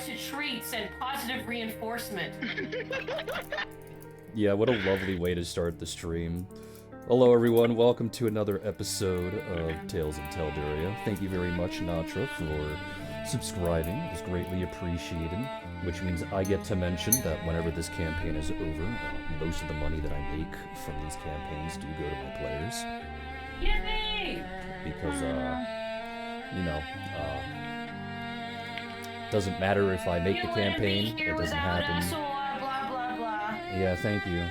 to treats and positive reinforcement. Yeah, what a lovely way to start the stream. Hello everyone, welcome to another episode of Tales of Telduria. Thank you very much, Natra, for subscribing. It is greatly appreciated, which means I get to mention that whenever this campaign is over, most of the money that I make from these campaigns do go to my players. Yay! Because, doesn't matter if I make the campaign, it doesn't happen. Us, blah, blah, blah. Yeah, thank you,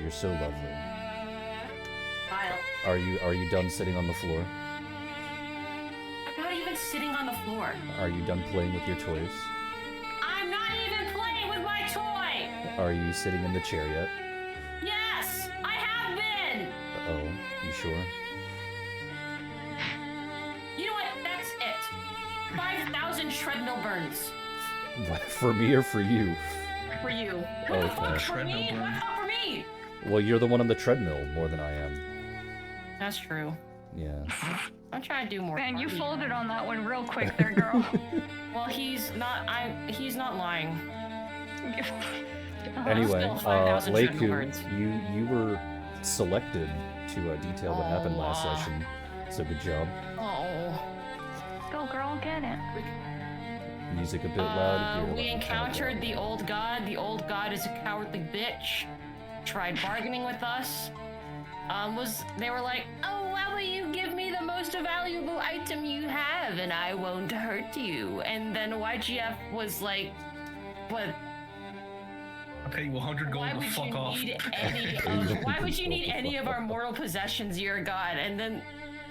you're so lovely. Kyle. Are you done sitting on the floor? I'm not even sitting on the floor. Are you done playing with your toys? I'm not even playing with my toy! Are you sitting in the chair yet? Yes, I have been! Uh-oh, you sure? You know what? That's it. 5,000 treadmill burns. What, for me or for you? For you. What Okay. the fuck for me? What the fuck for me? Well, you're the one on the treadmill more than I am. That's true. Yeah. I'm trying to do more. Man, you cardio. folded on that one real quick there, girl. Well, he's not lying. Anyway, Still 5,000 treadmill Leiku, burns. you were selected to detail what happened last Aw. session, so good job. Oh. Go, girl, get it. Music a bit loud. Here, We let me turn it encountered down. the old god. The old god is a cowardly bitch. Tried bargaining with us. They were like, oh, how about you give me the most valuable item you have and I won't hurt you. And then YGF was like, what? Okay, well, 100 gold Why to would fuck you off. need any? Why would you need any of our mortal possessions? You're a god. And then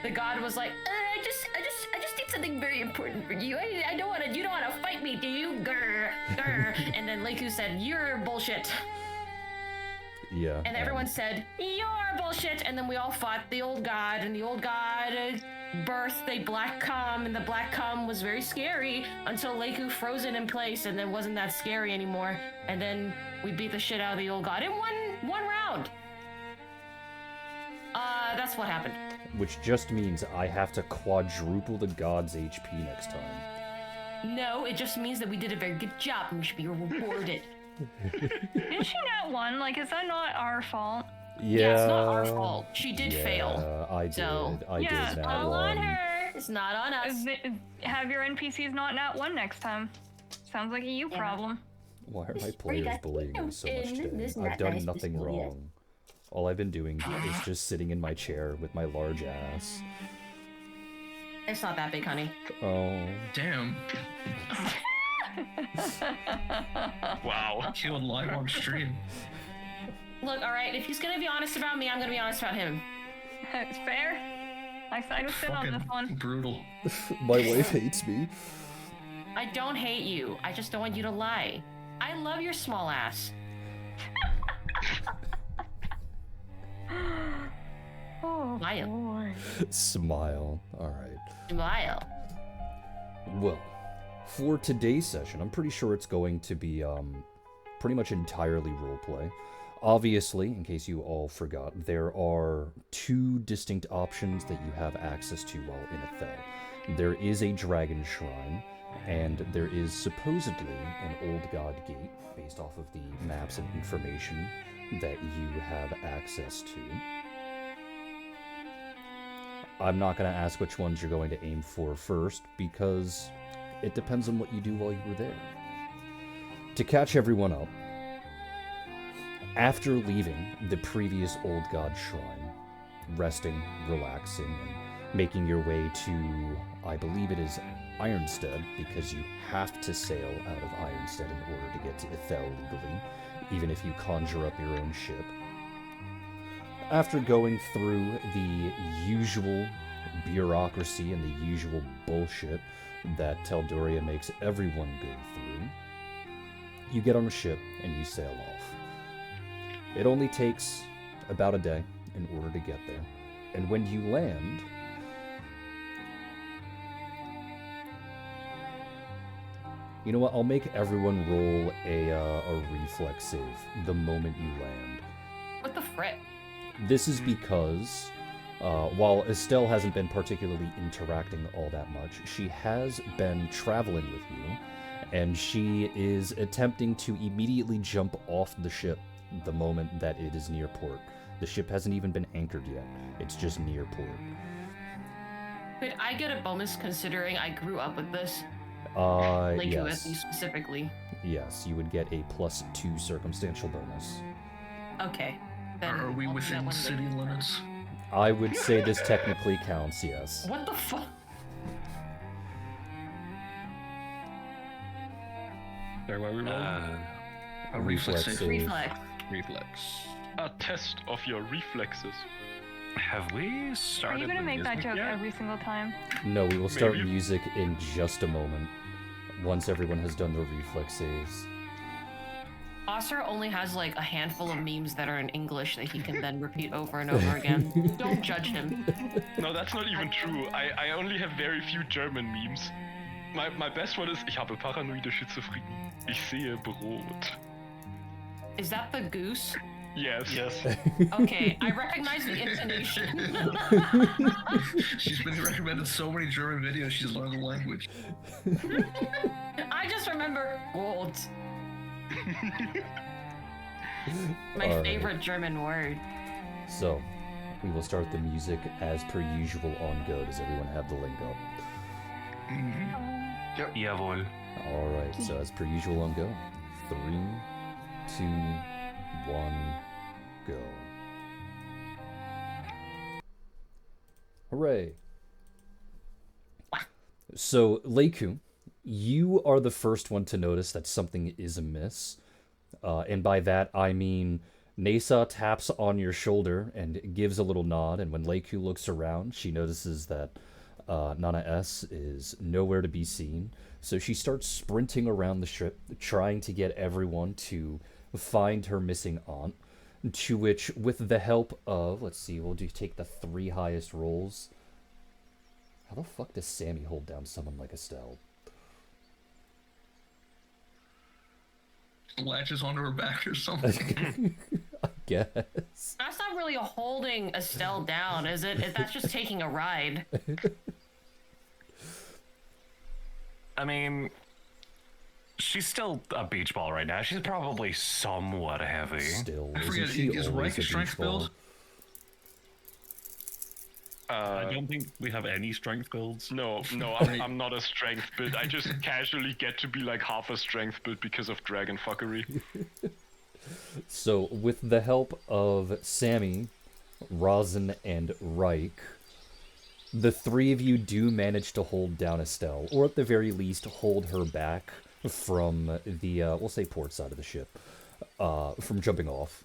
the god was like, I just need something very important for you. I don't want to. You don't want to fight me, do you? Grr, grr. And then Leiku said, "You're bullshit." Yeah. And everyone said, "You're bullshit." And then we all fought the old god, and the old god birthed a black cum, and the black cum was very scary until Leiku froze it in place, and then wasn't that scary anymore. And then we beat the shit out of the old god in one round. That's what happened. Which just means I have to quadruple the god's HP next time. No, it just means that we did a very good job and we should be rewarded. Didn't she not win? Like, is that not our fault? Yeah. It's not our fault. She did fail. I did. So, I did yeah, that All on one. her. It's not on us. Have your NPCs not nat one next time. Sounds like a you problem. Why are my Just players break bullying me it so much in today? this I've not done nice nothing people, yes. wrong. All I've been doing is just sitting in my chair with my large ass. It's not that big, honey. Oh. Damn. Wow. Killed live on stream. Look, alright, if he's gonna be honest about me, I'm gonna be honest about him. It's fair. I side with Sid on this one. Brutal. My wife hates me. I don't hate you. I just don't want you to lie. I love your small ass. Oh, Smile. boy. Smile. Alright. Smile. Well, for today's session, I'm pretty sure it's going to be, pretty much entirely roleplay. Obviously, in case you all forgot, there are two distinct options that you have access to while in Ethel. There is a dragon shrine, and there is supposedly an old god gate, based off of the maps and information that you have access to. I'm not going to ask which ones you're going to aim for first, because it depends on what you do while you were there. To catch everyone up, after leaving the previous Old God Shrine, resting, relaxing, and making your way to, I believe it is Ironstead, because you have to sail out of Ironstead in order to get to Ithel legally, even if you conjure up your own ship. After going through the usual bureaucracy and the usual bullshit that Telduria makes everyone go through, you get on a ship and you sail off. It only takes about a day in order to get there, and when you land, you know what, I'll make everyone roll a reflex save the moment you land. What the frick? This is because, while Estelle hasn't been particularly interacting all that much, she has been traveling with you and she is attempting to immediately jump off the ship the moment that it is near port. The ship hasn't even been anchored yet. It's just near port. Could I get a bonus considering I grew up with this? Yes. at least specifically. Yes, you would get a +2 circumstantial bonus. Okay. Then Are we I'll do that within one city later. limits? I would say this technically counts, yes. What the fuck? Sorry, what are we rolling? A reflex Reflex save. save. Reflex. Reflex. A test of your reflexes. Have we Are started you gonna the make that music joke yet? every single time? No, we will start Maybe. music in just a moment. Once everyone has done their reflex saves. Oscar only has like a handful of memes that are in English that he can then repeat over and over again. Don't judge him. No, that's not even true. I only have very few German memes. My best one is, ich habe paranoide Schizophrenie. Ich sehe Brot. Is that the goose? Yes. Yes. Okay, I recognize the intonation. She's been recommended so many German videos, she's learned the language. I just remember gold. My Alright. favorite German word. So, we will start the music as per usual on go. Does everyone have the link up? Jawohl. Alright, so as per usual on go. 3, 2, 1, go. Hooray. So, Leiku, you are the first one to notice that something is amiss. And by that, I mean Nasa taps on your shoulder and gives a little nod, and when Leiku looks around, she notices that Nana S is nowhere to be seen. So she starts sprinting around the ship, trying to get everyone to find her missing aunt, to which, with the help of, let's see, we'll take the 3 highest rolls. How the fuck does Sammy hold down someone like Estelle? Latches onto her back or something. I guess. That's not really holding Estelle down, is it? That's just taking a ride. I mean, she's still a beach ball right now. She's probably somewhat heavy. Still, I isn't forget, she is always Reich a a strength beach ball? build? I don't think we have any strength builds. No, I'm not a strength build. I just casually get to be like half a strength build because of dragon fuckery. So, with the help of Sammy, Rosin, and Reich, the 3 of you do manage to hold down Estelle, or at the very least, hold her back from the, we'll say port side of the ship, from jumping off.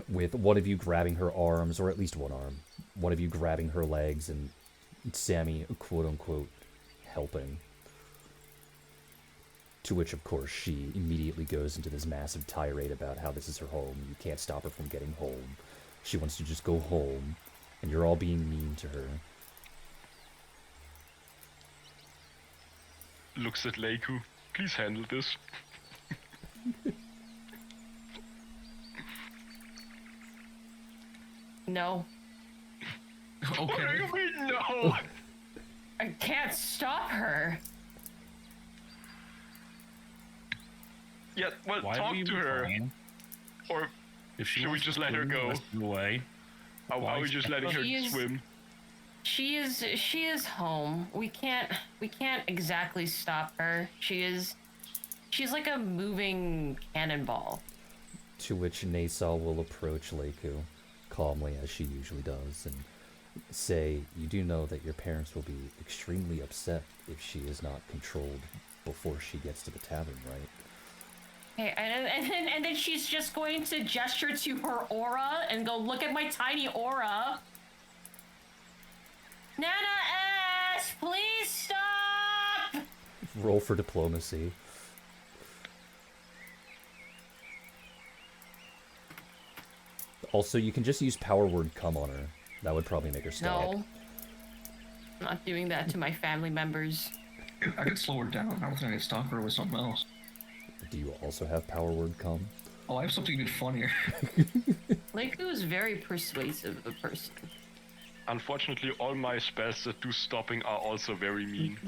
With one of you grabbing her arms, or at least one arm, one of you grabbing her legs, and Sammy, quote-unquote, helping. To which, of course, she immediately goes into this massive tirade about how this is her home, you can't stop her from getting home. She wants to just go home, and you're all being mean to her. Looks at Leiku. Please handle this. No. What do Okay. you mean no? I can't stop her. Yeah, well, Why talk are we to her. fine? Or If she Should we wants just to let her swim go? the rest of the way. are Why we just letting her She is- swim? She is home. We can't exactly stop her. She's like a moving cannonball. To which Nasa will approach Leiku, calmly as she usually does, and say, you do know that your parents will be extremely upset if she is not controlled before she gets to the tavern, right? Okay, and then she's just going to gesture to her aura and go, look at my tiny aura. Nana S, please stop! Roll for diplomacy. Also, you can just use power word come on her. That would probably make her stop. No. I'm not doing that to my family members. I could slow her down. I don't think I could stop her with something else. Do you also have power word come? Oh, I have something even funnier. Leiku is very persuasive of a person. unfortunately, all my spells that do stopping are also very mean.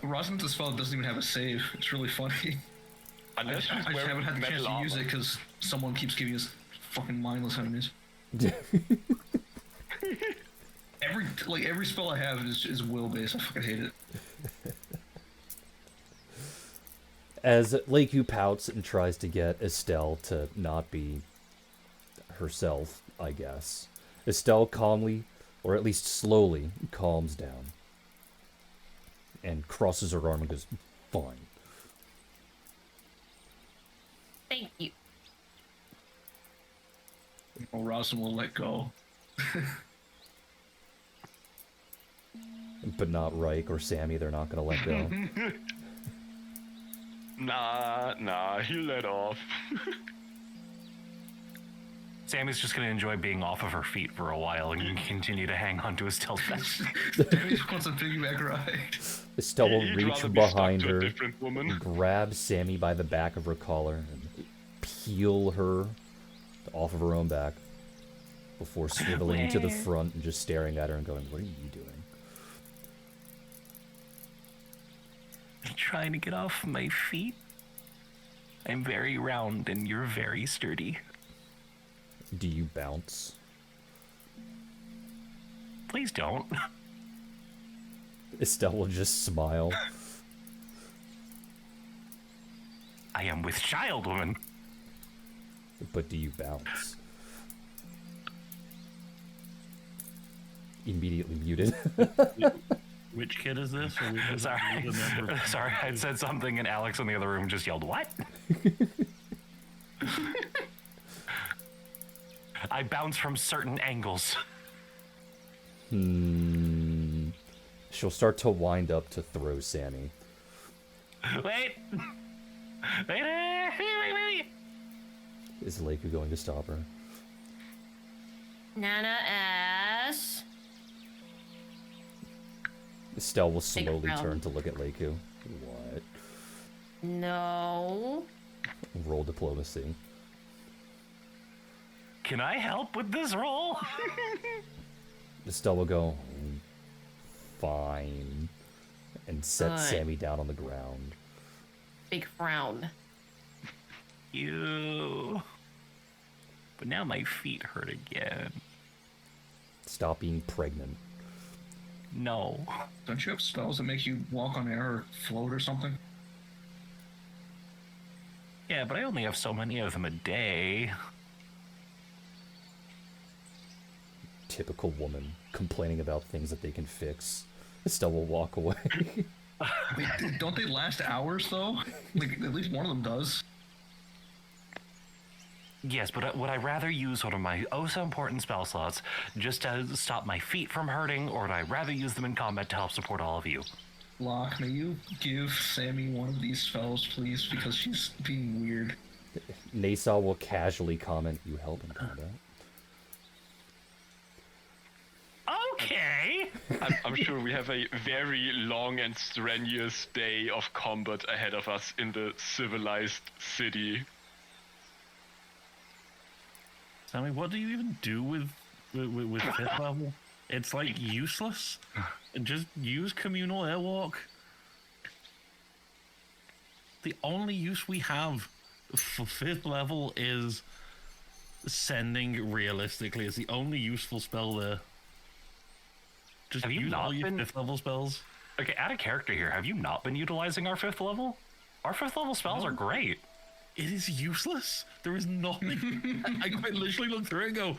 Rosin's spell doesn't even have a save. It's really funny. Unless I she's just wearing haven't had the chance metal to use armor. it because someone keeps giving us fucking mindless enemies. Every spell I have is will based. I fucking hate it. As Leiku pouts and tries to get Estelle to not be herself, I guess, Estelle calmly, or at least slowly, calms down and crosses her arm and goes, "Fine." Thank you. Well, Rosin will let go. But not Reich or Sammy, they're not going to let go. Nah, he let off. Sammy's just gonna enjoy being off of her feet for a while and continue to hang on to his stealth vest. Damn, he just wants a piggyback ride. Estelle will He'd reach rather be stuck behind to a her, different woman. grab Sammy by the back of her collar, and peel her off of her own back before swiveling to the front and just staring at her and going, "What are you doing?" I'm trying to get off my feet. I'm very round and you're very sturdy. Do you bounce? Please don't. Estelle will just smile. I am with child, woman. But do you bounce? Immediately muted. Which kid is this? Or we Sorry. Sorry, I said something and Alex in the other room just yelled, "What?" I bounce from certain angles. She'll start to wind up to throw Sammy. Wait! Wait! Is Leiku going to stop her? Nana S. Estelle will slowly round. turn to look at Leiku. What? No. Roll diplomacy. Can I help with this roll? Estelle will go, "Fine," and set Good. Sammy down on the ground. Big frown. You. But now my feet hurt again. Stop being pregnant. No. Don't you have spells that make you walk on air or float or something? Yeah, but I only have so many of them a day. Typical woman complaining about things that they can fix. Estelle will walk away. Wait, don't they last hours though? Like at least one of them does. Yes, but would I rather use one of my oh-so-important spell slots just to stop my feet from hurting, or would I rather use them in combat to help support all of you? Locke, may you give Sammy one of these spells, please, because she's being weird. Nasa will casually comment, "You help in combat." Okay! I'm sure we have a very long and strenuous day of combat ahead of us in the civilized city. Sammy, what do you even do with fifth level? It's like useless. Just use communal airwalk. The only use we have for fifth level is sending. Realistically, it's the only useful spell there. Just Have you use not all your been- fifth level spells. Okay, out of character here, have you not been utilizing our 5th level? Our 5th level spells are great. It is useless. There is nothing. I quite literally look through it and go,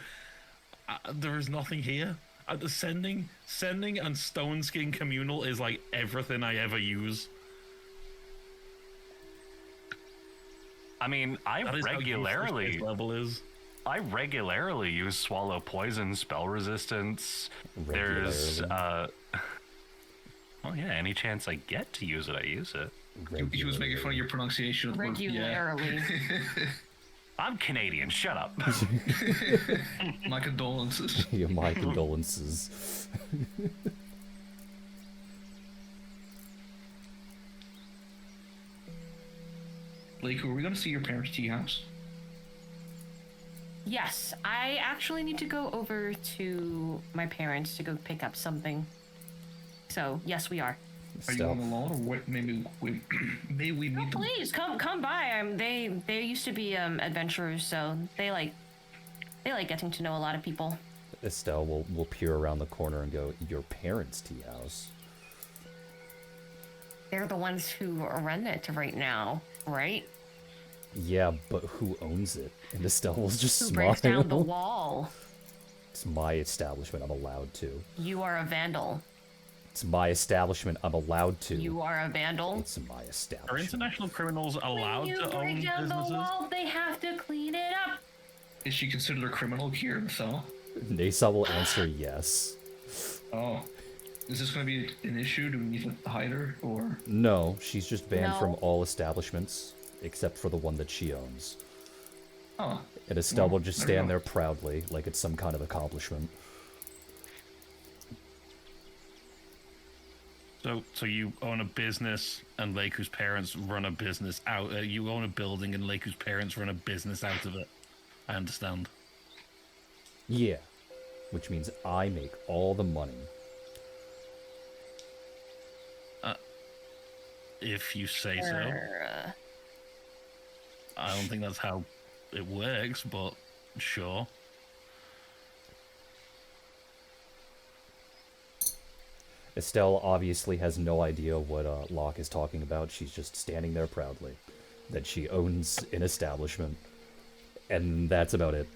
there is nothing here. The sending and stone skin communal is like everything I ever use. I mean, I That is how useless regularly fifth level is. use swallow poison, spell resistance. There's oh yeah, any chance I get to use it, I use it. He was making fun of your pronunciation of the word Regularly. I'm Canadian, shut up. yeah. My condolences. Yeah, my condolences. Leiku, are we gonna see your parents' tea house? Yes, I actually need to go over to my parents to go pick up something. So, yes, we are. Are you on alone, or what? Maybe we meet them. Please come by. They used to be adventurers, so they like getting to know a lot of people. Estelle will peer around the corner and go, "Your parents' tea house." They're the ones who run it right now, right? Yeah, but who owns it? And Estelle will just Who smile. breaks down the wall? It's my establishment. I'm allowed to. You are a vandal. It's my establishment. I'm allowed to. You are a vandal. It's my Are establishment. international criminals allowed When you to break own down the businesses? wall, they have to clean it up. Is she considered a criminal here in the cell? Nasa will answer yes. Oh. Is this going to be an issue? Do we need to hide her, or? No, she's just banned No. from all establishments except for the one that she owns. Oh. And Estelle will Well, just there we stand go. there proudly, like it's some kind of accomplishment. So you own a business, and Leiku's parents run a business out. You own a building, and Leiku's parents run a business out of it. I understand. Yeah. Which means I make all the money. If you say so. Uh, I don't think that's how it works, but sure. Estelle obviously has no idea what Locke is talking about. She's just standing there proudly. That she owns an establishment. And that's about it.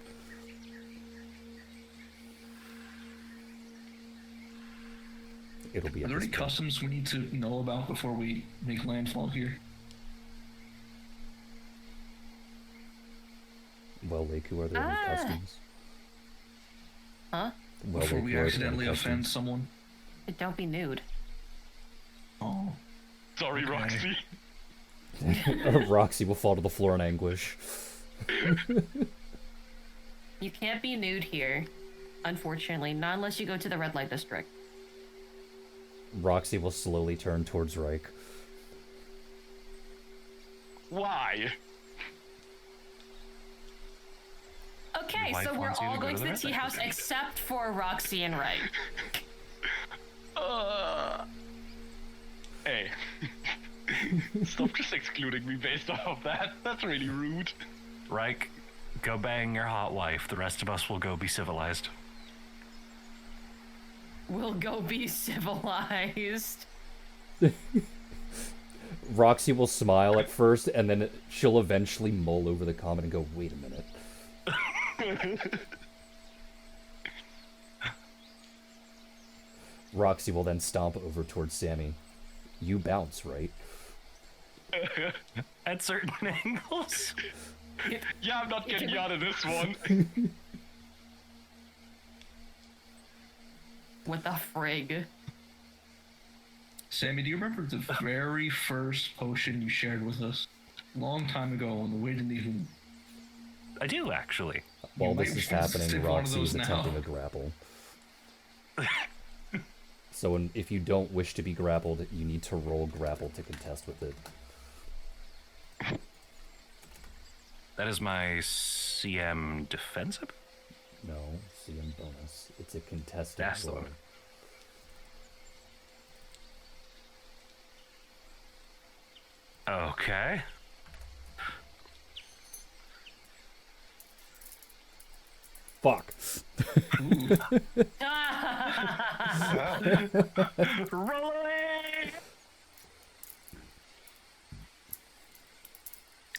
It'll be Are at there any this point. customs we need to know about before we make landfall here? Well, Leiku, are there any customs? huh? Well, Before Leiku, we are there accidentally any offend customs? someone? Don't be nude. Oh. Sorry, Okay. Roxy. Roxy will fall to the floor in anguish. You can't be nude here, unfortunately, not unless you go to the red light district. Roxy will slowly turn towards Reich. Why? Okay, Wife so we're wants you to all go going to to the the red tea light house district. except for Roxy and Ray. Hey. Stop just excluding me based off of that. That's really rude. Reich, go bang your hot wife. The rest of us will go be civilized. We'll go be civilized. Roxy will smile at first, and then she'll eventually mull over the comment and go, "Wait a minute." Roxy will then stomp over towards Sammy. You bounce, right? At certain angles. Yeah, I'm not getting you out of this one. What the frig? Sammy, do you remember the very first potion you shared with us? Long time ago on the way to Nihon. I do, actually. While might this is be able to happening, stick one of Roxy is those now. attempting a grapple. So if you don't wish to be grappled, you need to roll grapple to contest with it. That is my CM defensive? No, CM bonus. It's a contested That's the roll. one. Okay. Fuck. Roll away!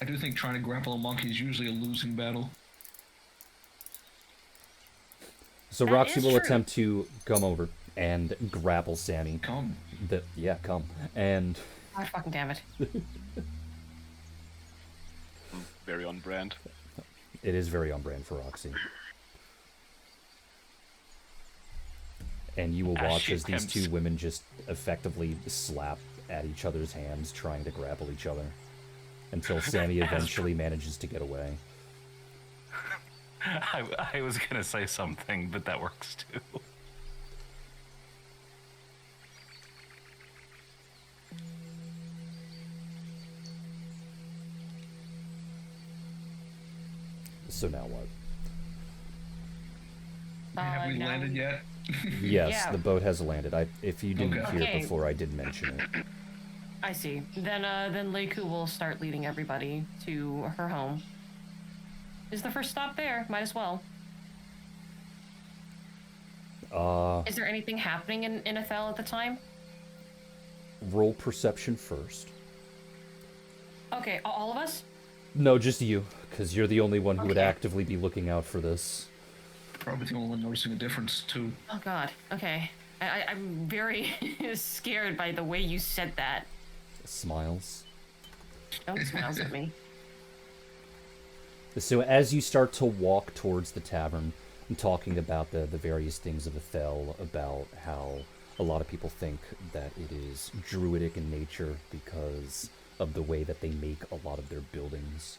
I do think trying to grapple a monkey is usually a losing battle. So That Roxy is will true. attempt to come over and grapple Sammy. Come. Yeah, come. And God fucking damn it. Very on brand. it is very on brand for Roxy. And you will As watch she as these attempts- two women just effectively slap at each other's hands, trying to grapple each other. Until Sammy eventually manages to get away. I was gonna say something, but that works too. So now what? Have we no. landed yet? Yes, Yeah. the boat has landed. If you didn't Okay. hear Okay. it before, I did mention it. I see. Then Leiku will start leading everybody to her home. Is the first stop there? Might as well. Is there anything happening in Ethel at the time? Roll perception first. Okay, all of us? No, just you, because you're the only one who would Okay. actively be looking out for this. Probably the only one noticing a difference too. Oh God. Okay. I'm very scared by the way you said that. Smiles. Don't smile at me. So as you start to walk towards the tavern, and talking about the various things of Ethel, about how a lot of people think that it is druidic in nature because of the way that they make a lot of their buildings,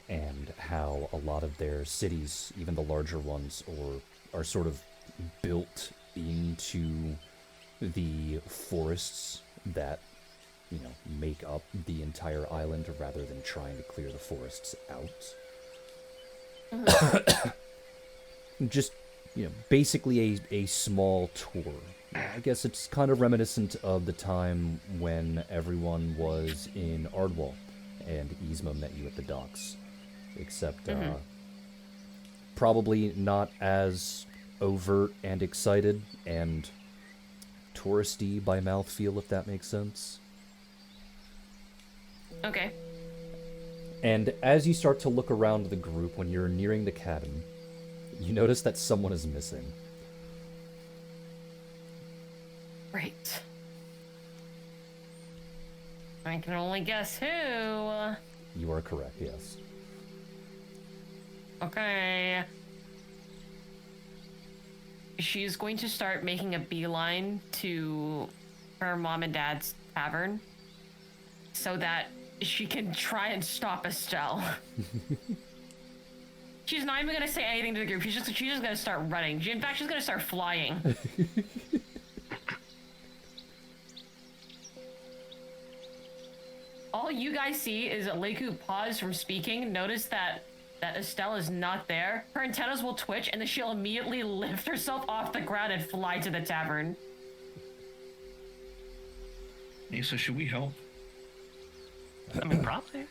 and how a lot of their cities, even the larger ones, are sort of built into the forests that, you know, make up the entire island rather than trying to clear the forests out. Just, you know, basically a small tour. I guess it's kind of reminiscent of the time when everyone was in Ardwall and Yzma met you at the docks. Except, probably not as overt and excited and touristy by mouthfeel, if that makes sense. Okay. And as you start to look around the group when you're nearing the cabin, you notice that someone is missing. Right. I can only guess who. You are correct, yes. Okay. She's going to start making a beeline to her mom and dad's tavern so that she can try and stop Estelle. She's not even gonna say anything to the group. She's just gonna start running. In fact, she's gonna start flying. All you guys see is that Leiku pause from speaking, notice that Estelle is not there. Her antennas will twitch, and then she'll immediately lift herself off the ground and fly to the tavern. Nisa, should we help? I mean, probably.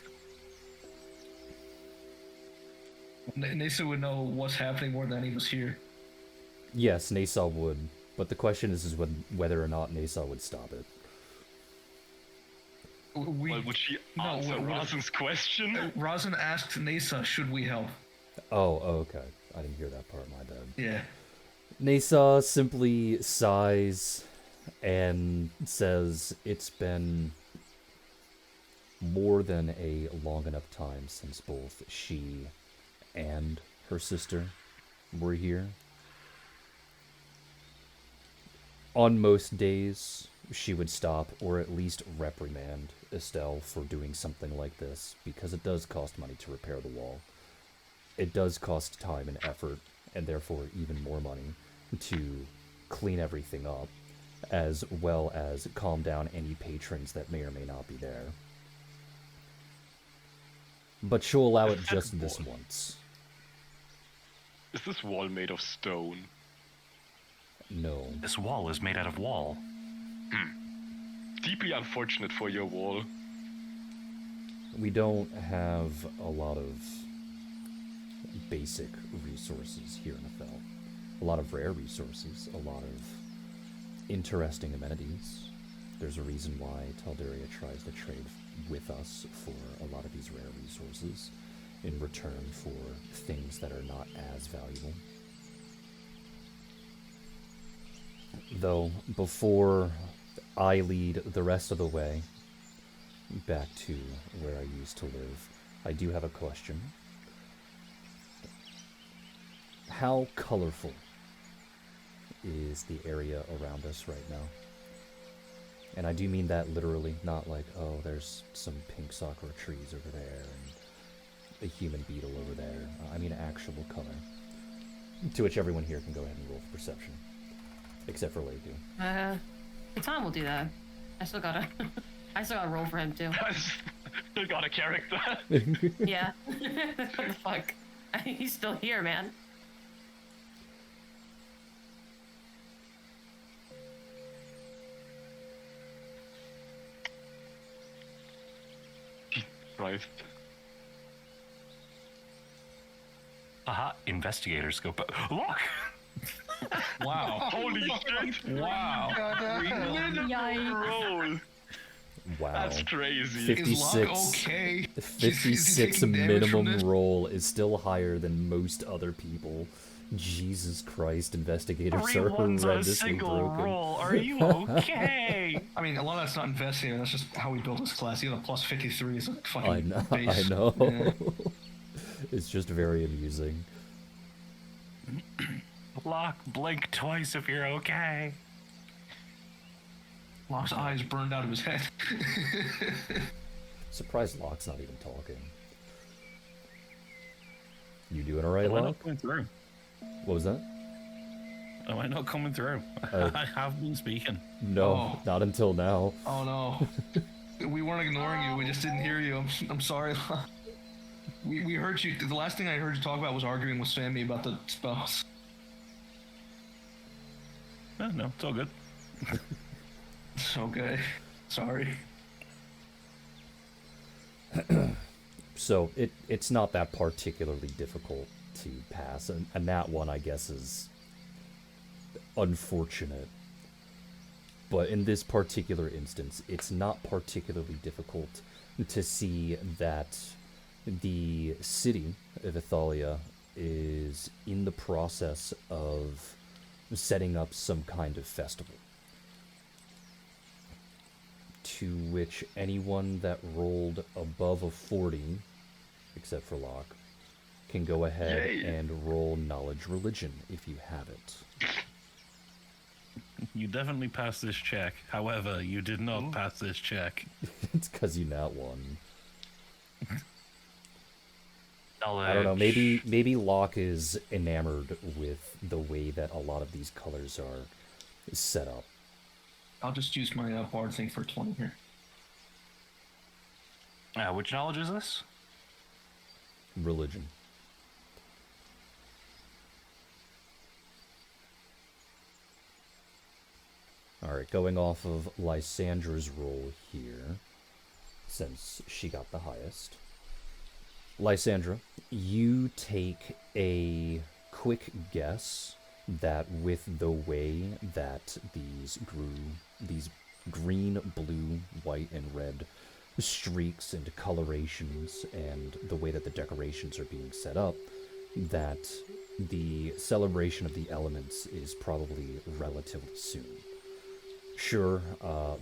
Nisa would know what's happening more than any of us here. Yes, Nasa would, but the question is whether or not Nasa would stop it. Well, would she answer Razen's question? Razen asked Nisa, should we help? Oh, okay. I didn't hear that part, my bad. Yeah. Nasa simply sighs and says it's been more than a long enough time since both she and her sister were here. On most days, she would stop or at least reprimand Estelle for doing something like this, because it does cost money to repair the wall. It does cost time and effort, and therefore even more money, to clean everything up, as well as calm down any patrons that may or may not be there. But she'll allow it just this once. Is this wall made of stone? No. This wall is made out of wall. Deeply unfortunate for your wall. We don't have a lot of basic resources here in Ethel. A lot of rare resources, a lot of interesting amenities. There's a reason why Telduria tries to trade with us for a lot of these rare resources in return for things that are not as valuable. Though, before I lead the rest of the way back to where I used to live, I do have a question. How colorful is the area around us right now? And I do mean that literally, not like, oh, there's some pink sakura trees over there and a human beetle over there. I mean actual color. To which everyone here can go ahead and roll for perception. Except for Leiku. Tom will do that. I still gotta roll for him too. Still got a character. Yeah. What the fuck? He's still here, man. Christ. Aha, investigator scope. Look! Wow. Holy shit! Wow. Yikes. Roll. Wow. That's crazy. 56. Is Locke okay? Is he 56 taking damage from minimum this? roll is still higher than most other people. Jesus Christ, investigators are Everyone's a horrendously single broken. roll. Are you okay? I mean, a lot of that's not investigating. That's just how we built this class. Even a plus 53 is a fucking I know. base. I know. Yeah. It's just very amusing. Locke, blink twice if you're okay. Locke's eyes burned out of his head. Surprised Locke's not even talking. You doing alright, Am I Locke? not coming through? What was that? Am I not coming through? I have been speaking. No, Oh. not until now. Oh no. We weren't ignoring you. We just didn't hear you. I'm sorry. We heard you. The last thing I heard you talk about was arguing with Sammy about the spells. No, it's all good. Okay. Sorry. So it's not that particularly difficult to pass, and that one I guess is unfortunate. But in this particular instance, it's not particularly difficult to see that the city of Ithalia is in the process of setting up some kind of festival, to which anyone that rolled above a 40, except for Locke, can go ahead Yay. and roll knowledge religion if you have it. You definitely passed this check. However, you did not pass this check. It's because you not won. Knowledge. I don't know, maybe Locke is enamored with the way that a lot of these colors are set up. I'll just use my bard thing for 20 here. Which knowledge is this? Religion. Alright, going off of Lysandra's roll here, since she got the highest. Lysandra, you take a quick guess that with the way that these green, blue, white, and red streaks and colorations and the way that the decorations are being set up, that the celebration of the elements is probably relatively soon. Sure,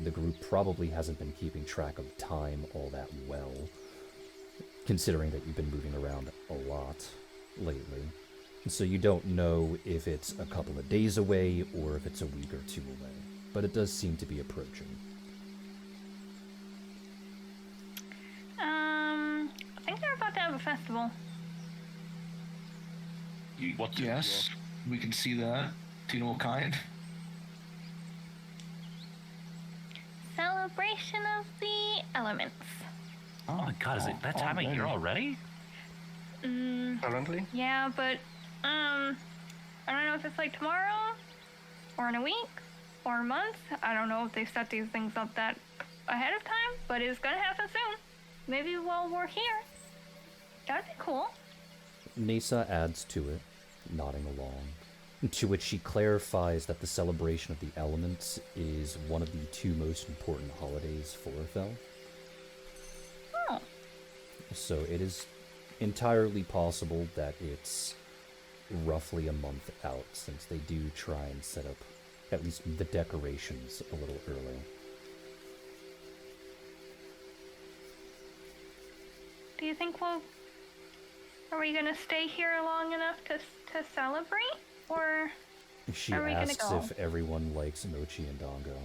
the group probably hasn't been keeping track of time all that well, considering that you've been moving around a lot lately. So you don't know if it's a couple of days away or if it's a week or two away, but it does seem to be approaching. I think they're about to have a festival. What the Yes, we can see that. Do you know what kind? Celebration of the elements. Oh my god, is it that time of year already? Currently? Yeah, but I don't know if it's like tomorrow or in a week or a month. I don't know if they set these things up that ahead of time, but it's gonna happen soon. Maybe while we're here. That'd be cool. Nasa adds to it, nodding along, to which she clarifies that the celebration of the elements is one of the two most important holidays for Fel. Oh. So it is entirely possible that it's roughly a month out, since they do try and set up at least the decorations a little early. Do you think are we gonna stay here long enough to celebrate? Or She are we gonna asks go? if everyone likes mochi and dango,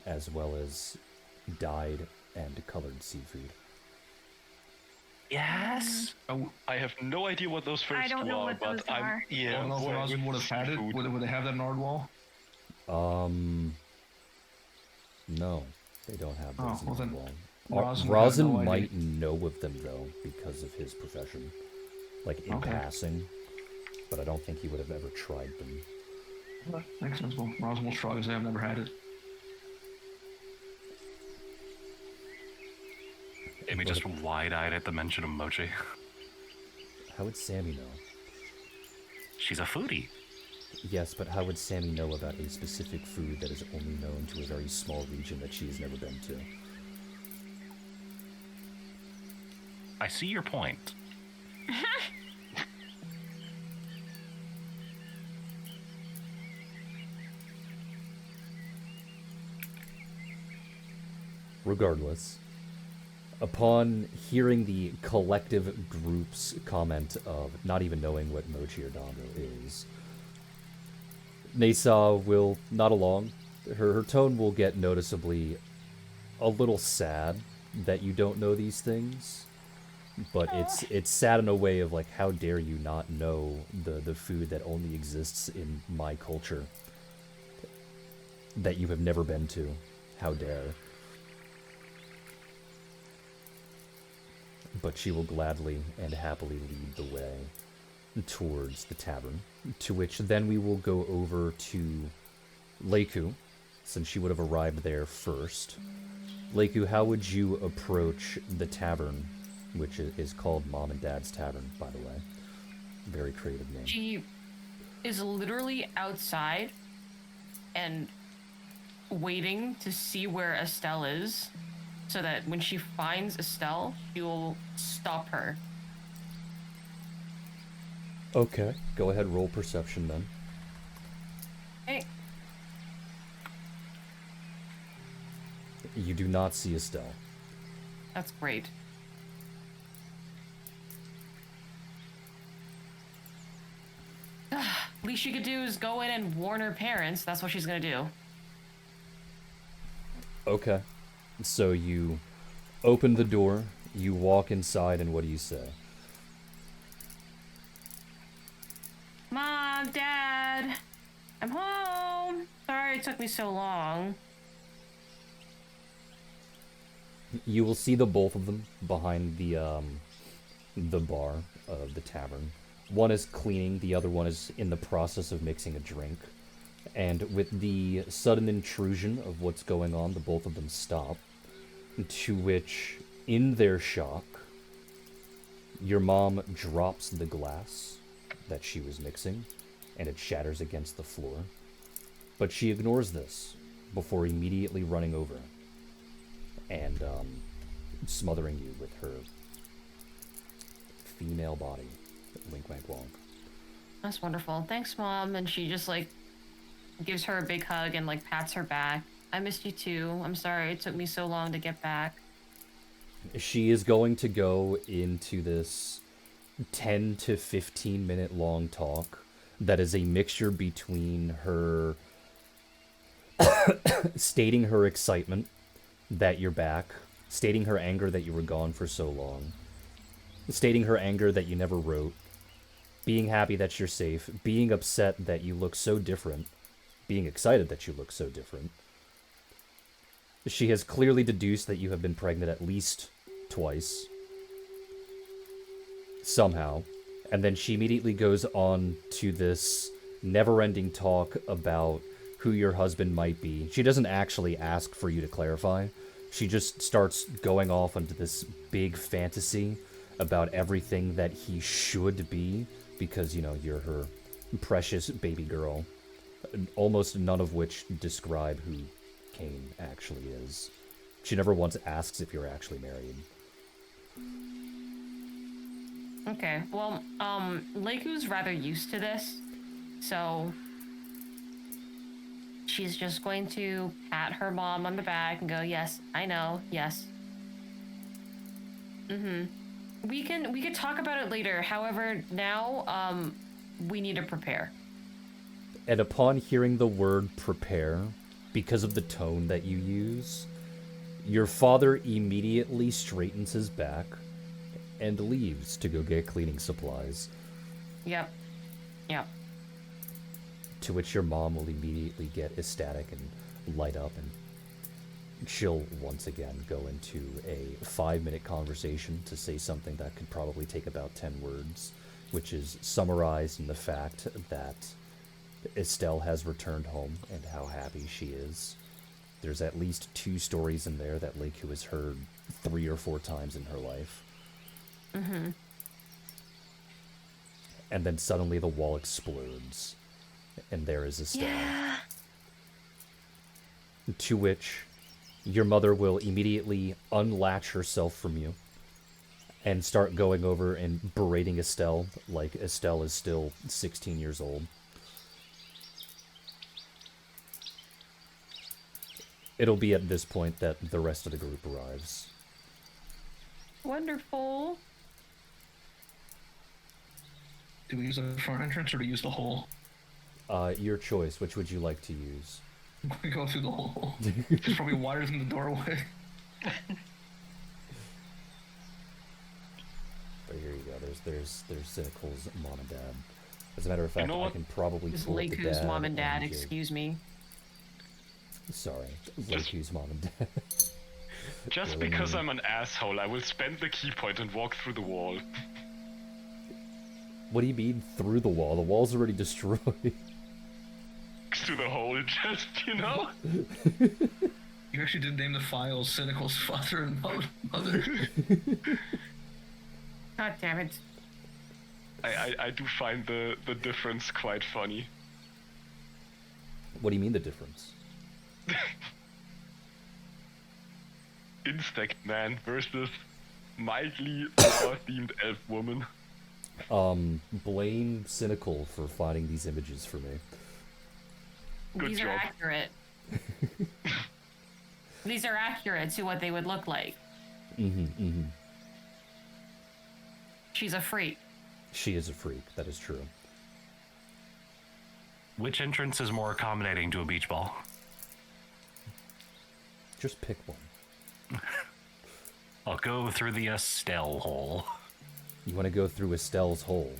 as well as dyed and colored seafood. Yes. I have no idea what those first I don't two know are, what but those I'm are. I yeah. don't know if boy, Rosin with would have had it. seafood. Would they have that in Ardwall? No, they don't have Oh, those in well the then, wall. Rosin Rosin had no idea. might know of them, though, because of his profession. Like, in Okay. passing. But I don't think he would have ever tried them. That makes sense. Well, Rosin will shrug and say, I've never had it. Amy just wide-eyed at the mention of mochi. How would Sammy know? She's a foodie. Yes, but how would Sammy know about a specific food that is only known to a very small region that she has never been to? I see your point. Regardless, upon hearing the collective group's comment of not even knowing what Mochi or Dongo is, Nesa will nod along. Her tone will get noticeably a little sad that you don't know these things, but it's sad in a way of like, how dare you not know the food that only exists in my culture that you have never been to. How dare. But she will gladly and happily lead the way towards the tavern, to which then we will go over to Leiku, since she would have arrived there first. Leiku, how would you approach the tavern, which is called Mom and Dad's Tavern, by the way? Very creative name. She is literally outside and waiting to see where Estelle is, so that when she finds Estelle, she will stop her. Okay, go ahead, roll perception then. Hey. You do not see Estelle. That's great. Least she could do is go in and warn her parents. That's what she's gonna do. Okay. So you open the door, you walk inside, and what do you say? Mom, Dad, I'm home. Sorry it took me so long. You will see the both of them behind the bar of the tavern. One is cleaning, the other one is in the process of mixing a drink. And with the sudden intrusion of what's going on, the both of them stop. To which, in their shock, your mom drops the glass that she was mixing, and it shatters against the floor. But she ignores this before immediately running over and smothering you with her female body. Wink, wank, wonk. That's wonderful. Thanks, Mom. And she just like gives her a big hug and like pats her back. I missed you too. I'm sorry it took me so long to get back. She is going to go into this 10 to 15 minute long talk that is a mixture between her stating her excitement that you're back, stating her anger that you were gone for so long, stating her anger that you never wrote, being happy that you're safe, being upset that you look so different, being excited that you look so different. She has clearly deduced that you have been pregnant at least twice. Somehow. And then she immediately goes on to this never-ending talk about who your husband might be. She doesn't actually ask for you to clarify. She just starts going off into this big fantasy about everything that he should be, because, you know, you're her precious baby girl. Almost none of which describe who Kane actually is. She never once asks if you're actually married. Okay, well, Leiku's rather used to this, so she's just going to pat her mom on the back and go, yes, I know, yes. We can talk about it later. However, now, we need to prepare. And upon hearing the word prepare, because of the tone that you use, your father immediately straightens his back and leaves to go get cleaning supplies. Yep. To which your mom will immediately get ecstatic and light up, and she'll once again go into a 5-minute conversation to say something that could probably take about 10 words, which is summarized in the fact that Estelle has returned home and how happy she is There's at least 2 stories in there that Leiku has heard 3 or 4 times in her life. Mm-hmm. And then suddenly the wall explodes, and there is Estelle. Yeah. To which your mother will immediately unlatch herself from you and start going over and berating Estelle like Estelle is still 16 years old. It'll be at this point that the rest of the group arrives. Wonderful. Do we use the front entrance or do we use the hole? Your choice. Which would you like to use? We go through the hole. There's probably wires in the doorway. But here you go. There's Cynical's mom and dad. As a matter of fact, know I what? can probably This pull up the Leiku's dad mom and dad, Jake. excuse me. Sorry, Leiku's mom and dad. Just Really? because I'm an asshole, I will spend the key point and walk through the wall. What do you mean through the wall? The wall's already destroyed. To the hole, just, you know? You actually did name the files Cynical's father and mother. God damn it. I do find the difference quite funny. What do you mean the difference? Insect Man versus mildly flower-themed elf woman. Blame Cynical for finding these images for me. Good These job. are accurate. These are accurate to what they would look like. She's a freak. She is a freak, that is true. Which entrance is more accommodating to a beach ball? Just pick one. I'll go through the Estelle hole. You want to go through Estelle's hole?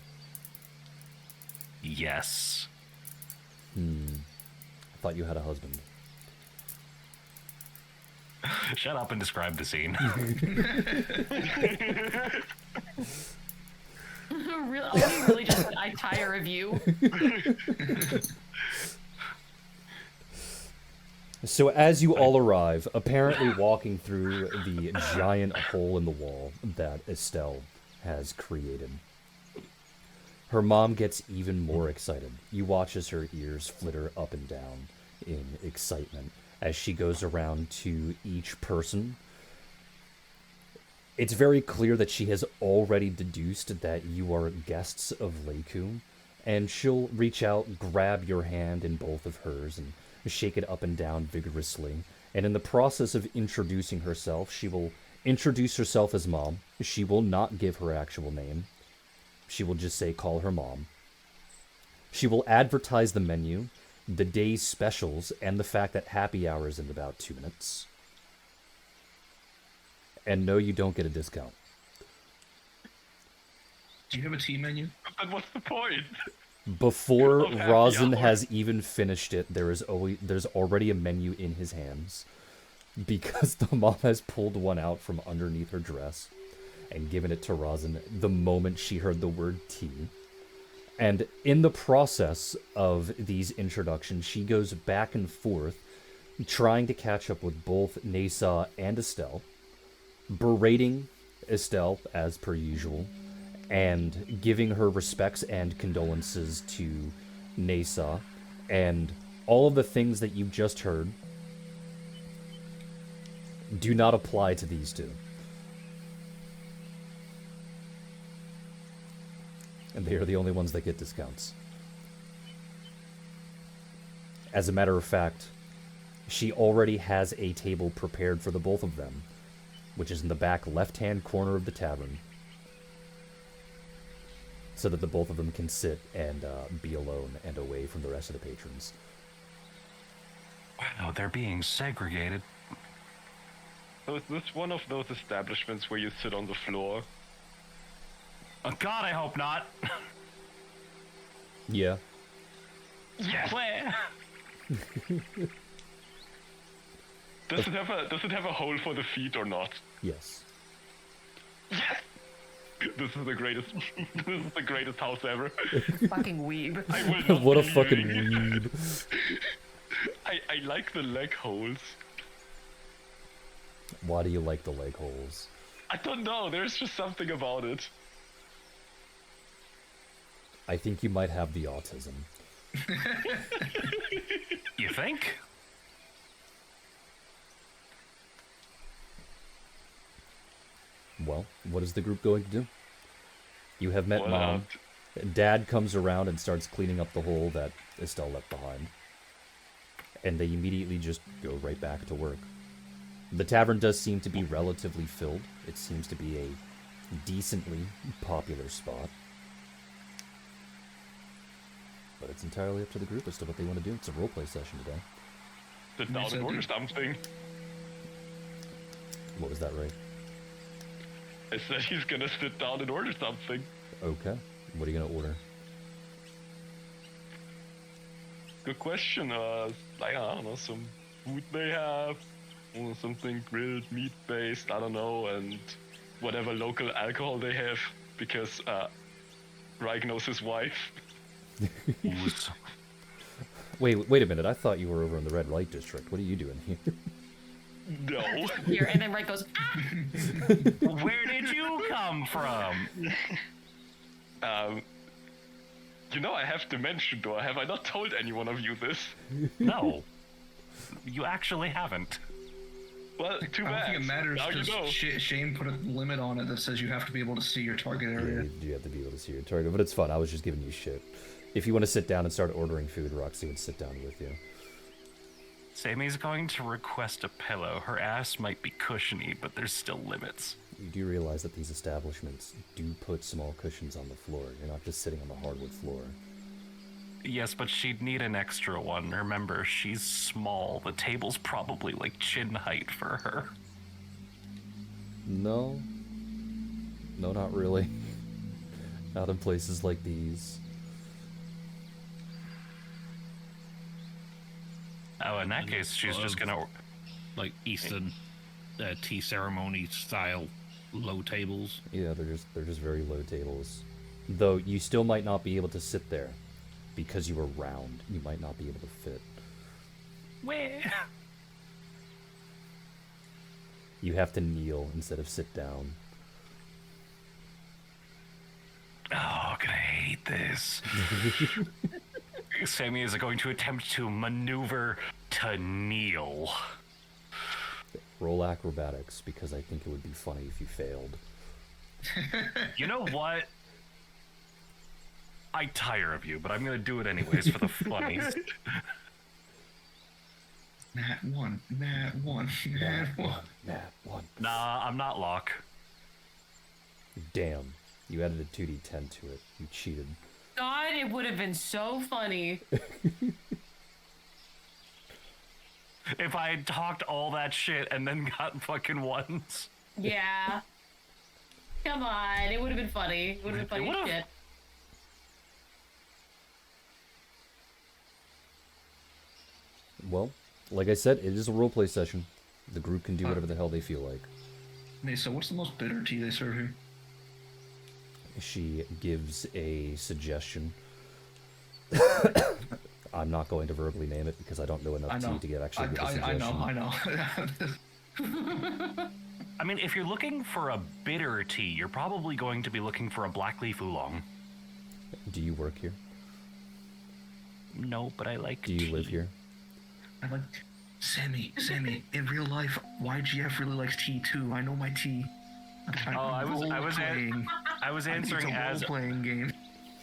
Yes. I thought you had a husband. Shut up and describe the scene. Really, really just said, I tire of you. So as you all arrive, apparently walking through the giant hole in the wall that Estelle has created, her mom gets even more excited. You watch as her ears flitter up and down in excitement as she goes around to each person. It's very clear that she has already deduced that you are guests of Leiku, and she'll reach out, grab your hand in both of hers, and shake it up and down vigorously. And in the process of introducing herself, she will introduce herself as Mom. She will not give her actual name. She will just say, call her Mom. She will advertise the menu, the day's specials, and the fact that happy hour is in about 2 minutes. And no, you don't get a discount. Do you have a tea menu? Then what's the point? Before Oh, happy Rosin hour. has even finished it, there's already a menu in his hands. Because the mom has pulled one out from underneath her dress and given it to Rosin the moment she heard the word tea. And in the process of these introductions, she goes back and forth, trying to catch up with both Nasa and Estelle, berating Estelle as per usual, and giving her respects and condolences to Nasa, and all of the things that you've just heard do not apply to these two. And they are the only ones that get discounts. As a matter of fact, she already has a table prepared for the both of them, which is in the back left-hand corner of the tavern, so that the both of them can sit and be alone and away from the rest of the patrons. Wow, they're being segregated. So is this one of those establishments where you sit on the floor? Oh, God, I hope not. Yeah. Yes. Where? Does it have a hole for the feet or not? Yes. Yes. This is the greatest. This is the greatest house ever. Fucking weeb. I will not What a be fucking leaving. weeb. I like the leg holes. Why do you like the leg holes? I don't know. There's just something about it. I think you might have the autism. You think? Well, what is the group going to do? You have met Well, Mom. Dad comes around and starts cleaning up the hole that Estelle left behind. And they immediately just go right back to work. The tavern does seem to be relatively filled. It seems to be a decently popular spot. But it's entirely up to the group as to what they want to do. It's a roleplay session today. Sit down and order something. What was that, Ray? I said he's gonna sit down and order something. Okay. What are you going to order? Good question. Like, I don't know, some food they have. Or something grilled, meat-based, I don't know, and whatever local alcohol they have, because Reich knows his wife. Booze. Wait a minute. I thought you were over in the red light district. What are you doing here? No. Here, and then Wright goes, ah! Where did you come from? You know I have dementia, though. Have I not told any one of you this? No. You actually haven't. Well, too I don't bad. think it matters Now you because know. Shane put a limit on it that says you have to be able to see your target area. You do have to be able to see your target, but it's fun. I was just giving you shit. If you want to sit down and start ordering food, Roxy would sit down with you. Sammy's going to request a pillow. Her ass might be cushiony, but there's still limits. You do realize that these establishments do put small cushions on the floor. You're not just sitting on the hardwood floor. Yes, but she'd need an extra one. Remember, she's small. The table's probably like chin height for her. No. No, not really. Not in places like these. Oh, in that case, she's just gonna... Like Eastern tea ceremony style low tables. Yeah, they're just very low tables. Though you still might not be able to sit there. Because you were round, you might not be able to fit. Where? You have to kneel instead of sit down. Oh, can I hate this? Sammy is going to attempt to maneuver to kneel. Roll acrobatics, because I think it would be funny if you failed. You know what? I tire of you, but I'm gonna do it anyways for the funnies. Nat 1, Nat 1, Nat 1. Nat 1. Nah, I'm not Locke. Damn. You added a 2d10 to it. You cheated. God, it would have been so funny. If I had talked all that shit and then got fucking ones. Yeah. Come on, it would have been funny. It would have been funny as would've. shit. Well, like I said, it is a roleplay session. The group can do whatever the hell they feel like. Mesa, what's the most bitter tea they serve here? She gives a suggestion. I'm not going to verbally name it because I don't know enough tea to give actually give a suggestion. I know. I mean, if you're looking for a bitter tea, you're probably going to be looking for a black leaf oolong. Do you work here? No, but I like Do you live here? I'm like, Sammy, in real life, YGF really likes tea too. I know my tea. I was answering as role-playing game.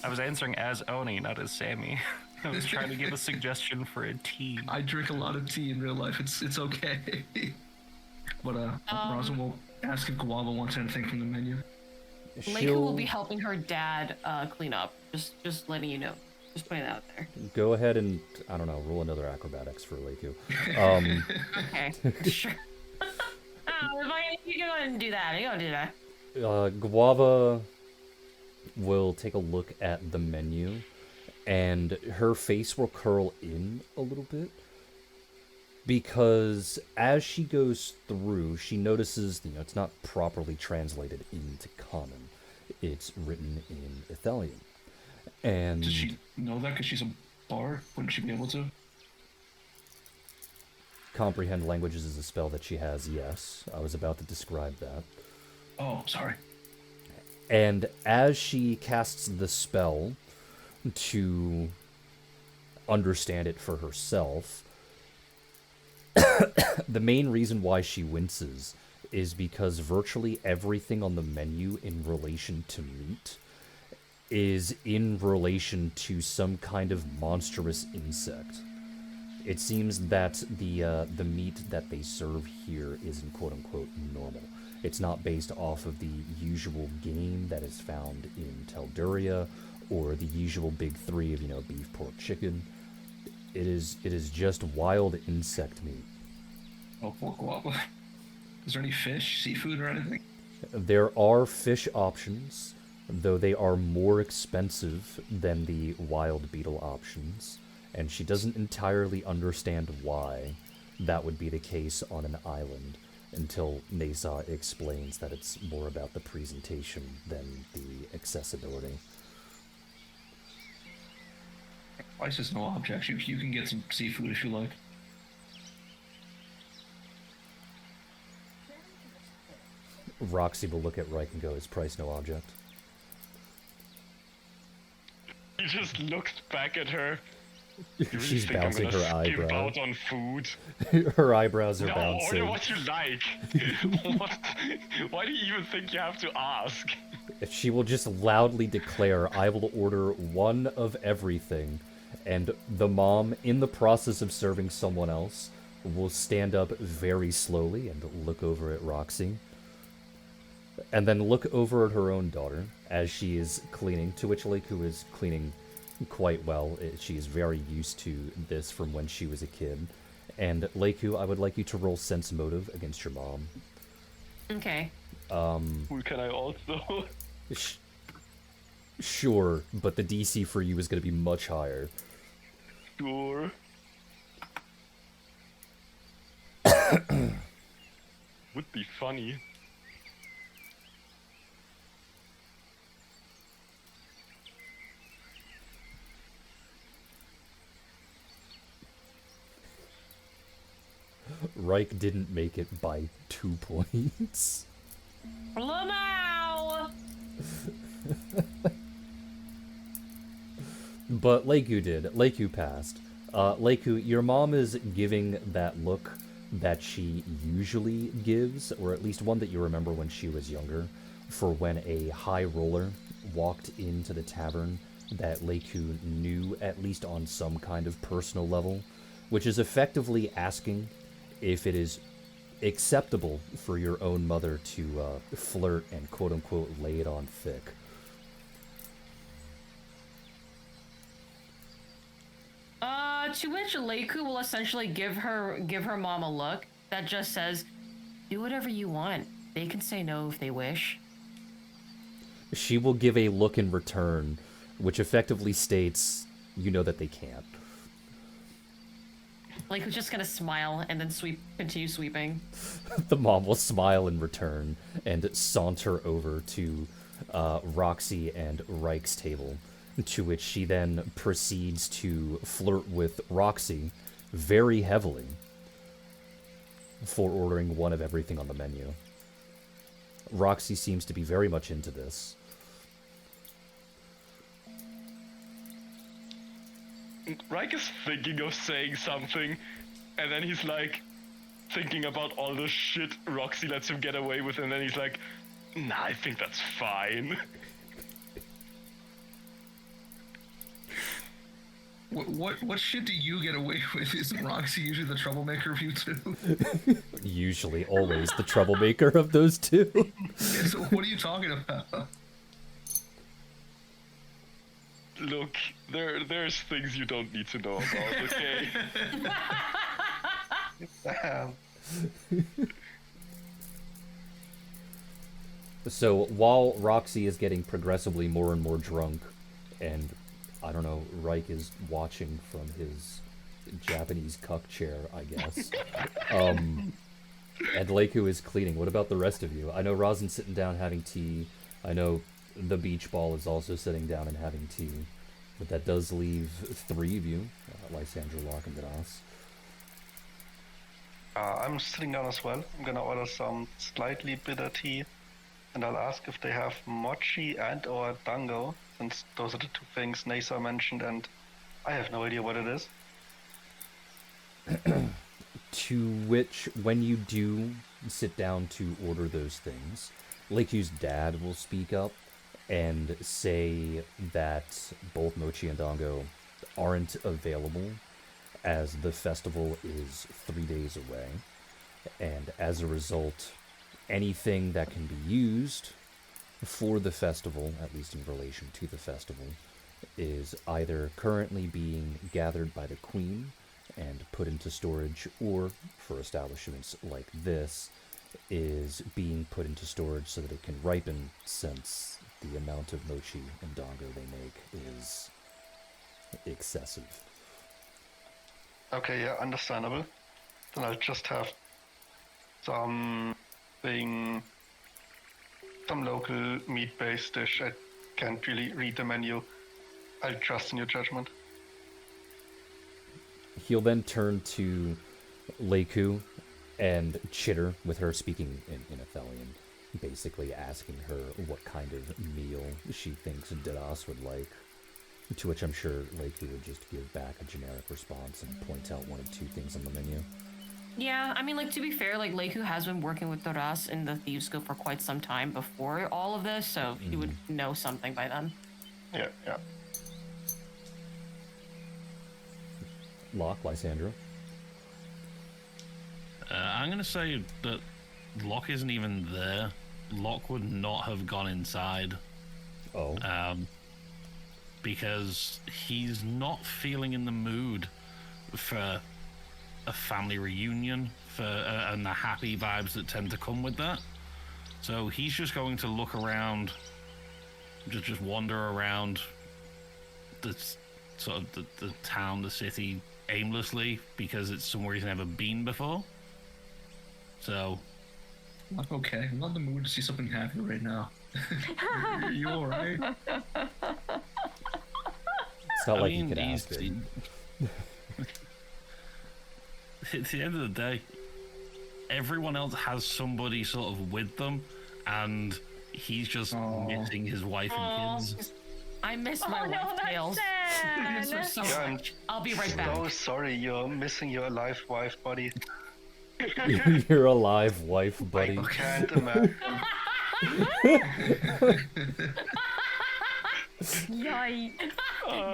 I was answering as Oni, not as Sammy. I was trying to give a suggestion for a tea. I drink a lot of tea in real life. It's okay. But Rosa will ask if Guava wants anything from the menu. Leica will be helping her dad clean up. Just letting you know. Just putting that out there. Go ahead and, I don't know, roll another acrobatics for Leiku. Okay, sure. You go ahead and do that. You go do that. Guava will take a look at the menu, and her face will curl in a little bit. Because as she goes through, she notices, it's not properly translated into Common. It's written in Ithalian. And Does she know that because she's a bard? Wouldn't she be able to? Comprehend Languages is a spell that she has, yes. I was about to describe that. Oh, sorry. And as she casts the spell to understand it for herself, the main reason why she winces is because virtually everything on the menu in relation to meat is in relation to some kind of monstrous insect. It seems that the meat that they serve here isn't quote-unquote normal. It's not based off of the usual game that is found in Telduria, or the usual big three of, you know, beef, pork, chicken. It is just wild insect meat. Oh, what? Is there any fish, seafood, or anything? There are fish options, though they are more expensive than the wild beetle options, and she doesn't entirely understand why that would be the case on an island, until Neza explains that it's more about the presentation than the accessibility. Price is no object. You can get some seafood if you like. Roxy will look at Reich and go, is price no object? He just looks back at her. She's bouncing her eyebrow. Out on food. Her eyebrows are No, bouncing. order what you like. Why do you even think you have to ask? She will just loudly declare, I will order one of everything, and the mom, in the process of serving someone else, will stand up very slowly and look over at Roxy, and then look over at her own daughter as she is cleaning, to which Leiku is cleaning quite well. She is very used to this from when she was a kid. And Leiku, I would like you to roll sense motive against your mom. Okay. Who can I also? Sure, but the DC for you is going to be much higher. Sure. Would be funny. Reich didn't make it by 2 points. Lamau! But Leiku did. Leiku passed. Leiku, your mom is giving that look that she usually gives, or at least one that you remember when she was younger, for when a high roller walked into the tavern that Leiku knew, at least on some kind of personal level, which is effectively asking if it is acceptable for your own mother to flirt and quote-unquote lay it on thick. To which Leiku will essentially give her mom a look that just says, do whatever you want. They can say no if they wish. She will give a look in return, which effectively states, you know that they can't. Leiku's just gonna smile and then continue sweeping. The mom will smile in return and saunter over to Roxy and Reich's table, to which she then proceeds to flirt with Roxy very heavily for ordering one of everything on the menu. Roxy seems to be very much into this. Reich is thinking of saying something, and then he's like thinking about all the shit Roxy lets him get away with, and then he's like, nah, I think that's fine. What shit do you get away with? Isn't Roxy usually the troublemaker of you two? Usually, always the troublemaker of those two. Yeah, so what are you talking about? Look, there's things you don't need to know about, okay? So while Roxy is getting progressively more and more drunk, and I don't know, Reich is watching from his Japanese cuck chair, I guess. And Leiku is cleaning. What about the rest of you? I know Rosin's sitting down having tea. I know the beach ball is also sitting down and having tea. But that does leave 3 of you, Lysandra, Locke, and Denas. I'm sitting down as well. I'm gonna order some slightly bitter tea, and I'll ask if they have mochi and or dango, since those are the two things Nasa mentioned, and I have no idea what it is. To which, when you do sit down to order those things, Lakey's dad will speak up and say that both mochi and dango aren't available as the festival is 3 days away, and as a result, anything that can be used for the festival, at least in relation to the festival, is either currently being gathered by the queen and put into storage, or for establishments like this, is being put into storage so that it can ripen, since the amount of mochi and dango they make is excessive. Okay, yeah, understandable. Then I'll just have some local meat-based dish. I can't really read the menu. I'll trust in your judgment. He'll then turn to Leiku and chitter with her, speaking in Athelian, basically asking her what kind of meal she thinks Didas would like. To which I'm sure Leiku would just give back a generic response and point out one of two things on the menu. Yeah, I mean, like, to be fair, like, Leiku has been working with Doras in the Thieves Guild for quite some time before all of this, so he would know something by then. Yeah. Locke, Lysandra? I'm going to say that Locke isn't even there. Locke would not have gone inside. Oh. Because he's not feeling in the mood for a family reunion and the happy vibes that tend to come with that. So he's just going to look around, just wander around the sort of the town, the city, aimlessly, because it's somewhere he's never been before. So Okay, I'm not in the mood to see something happy right now. Are you alright? It's not like you could ask it. At the end of the day, everyone else has somebody sort of with them, and he's just missing his wife and kids. I miss my wife, Tails. I miss her so much. I'll be right back. So sorry, you're missing your alive wife, buddy. Your alive wife, buddy. I can't imagine. Yikes.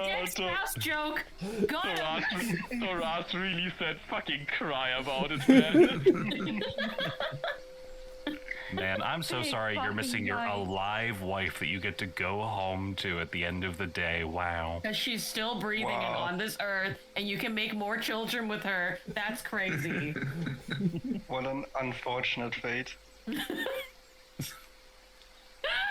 Dick's house joke. Got him. Doras really said fucking cry about it, man. Man, I'm so Big sorry you're fucking missing your night. alive wife that you get to go home to at the end of the day. Wow. Because she's still breathing and Wow. on this earth, and you can make more children with her. That's crazy. What an unfortunate fate.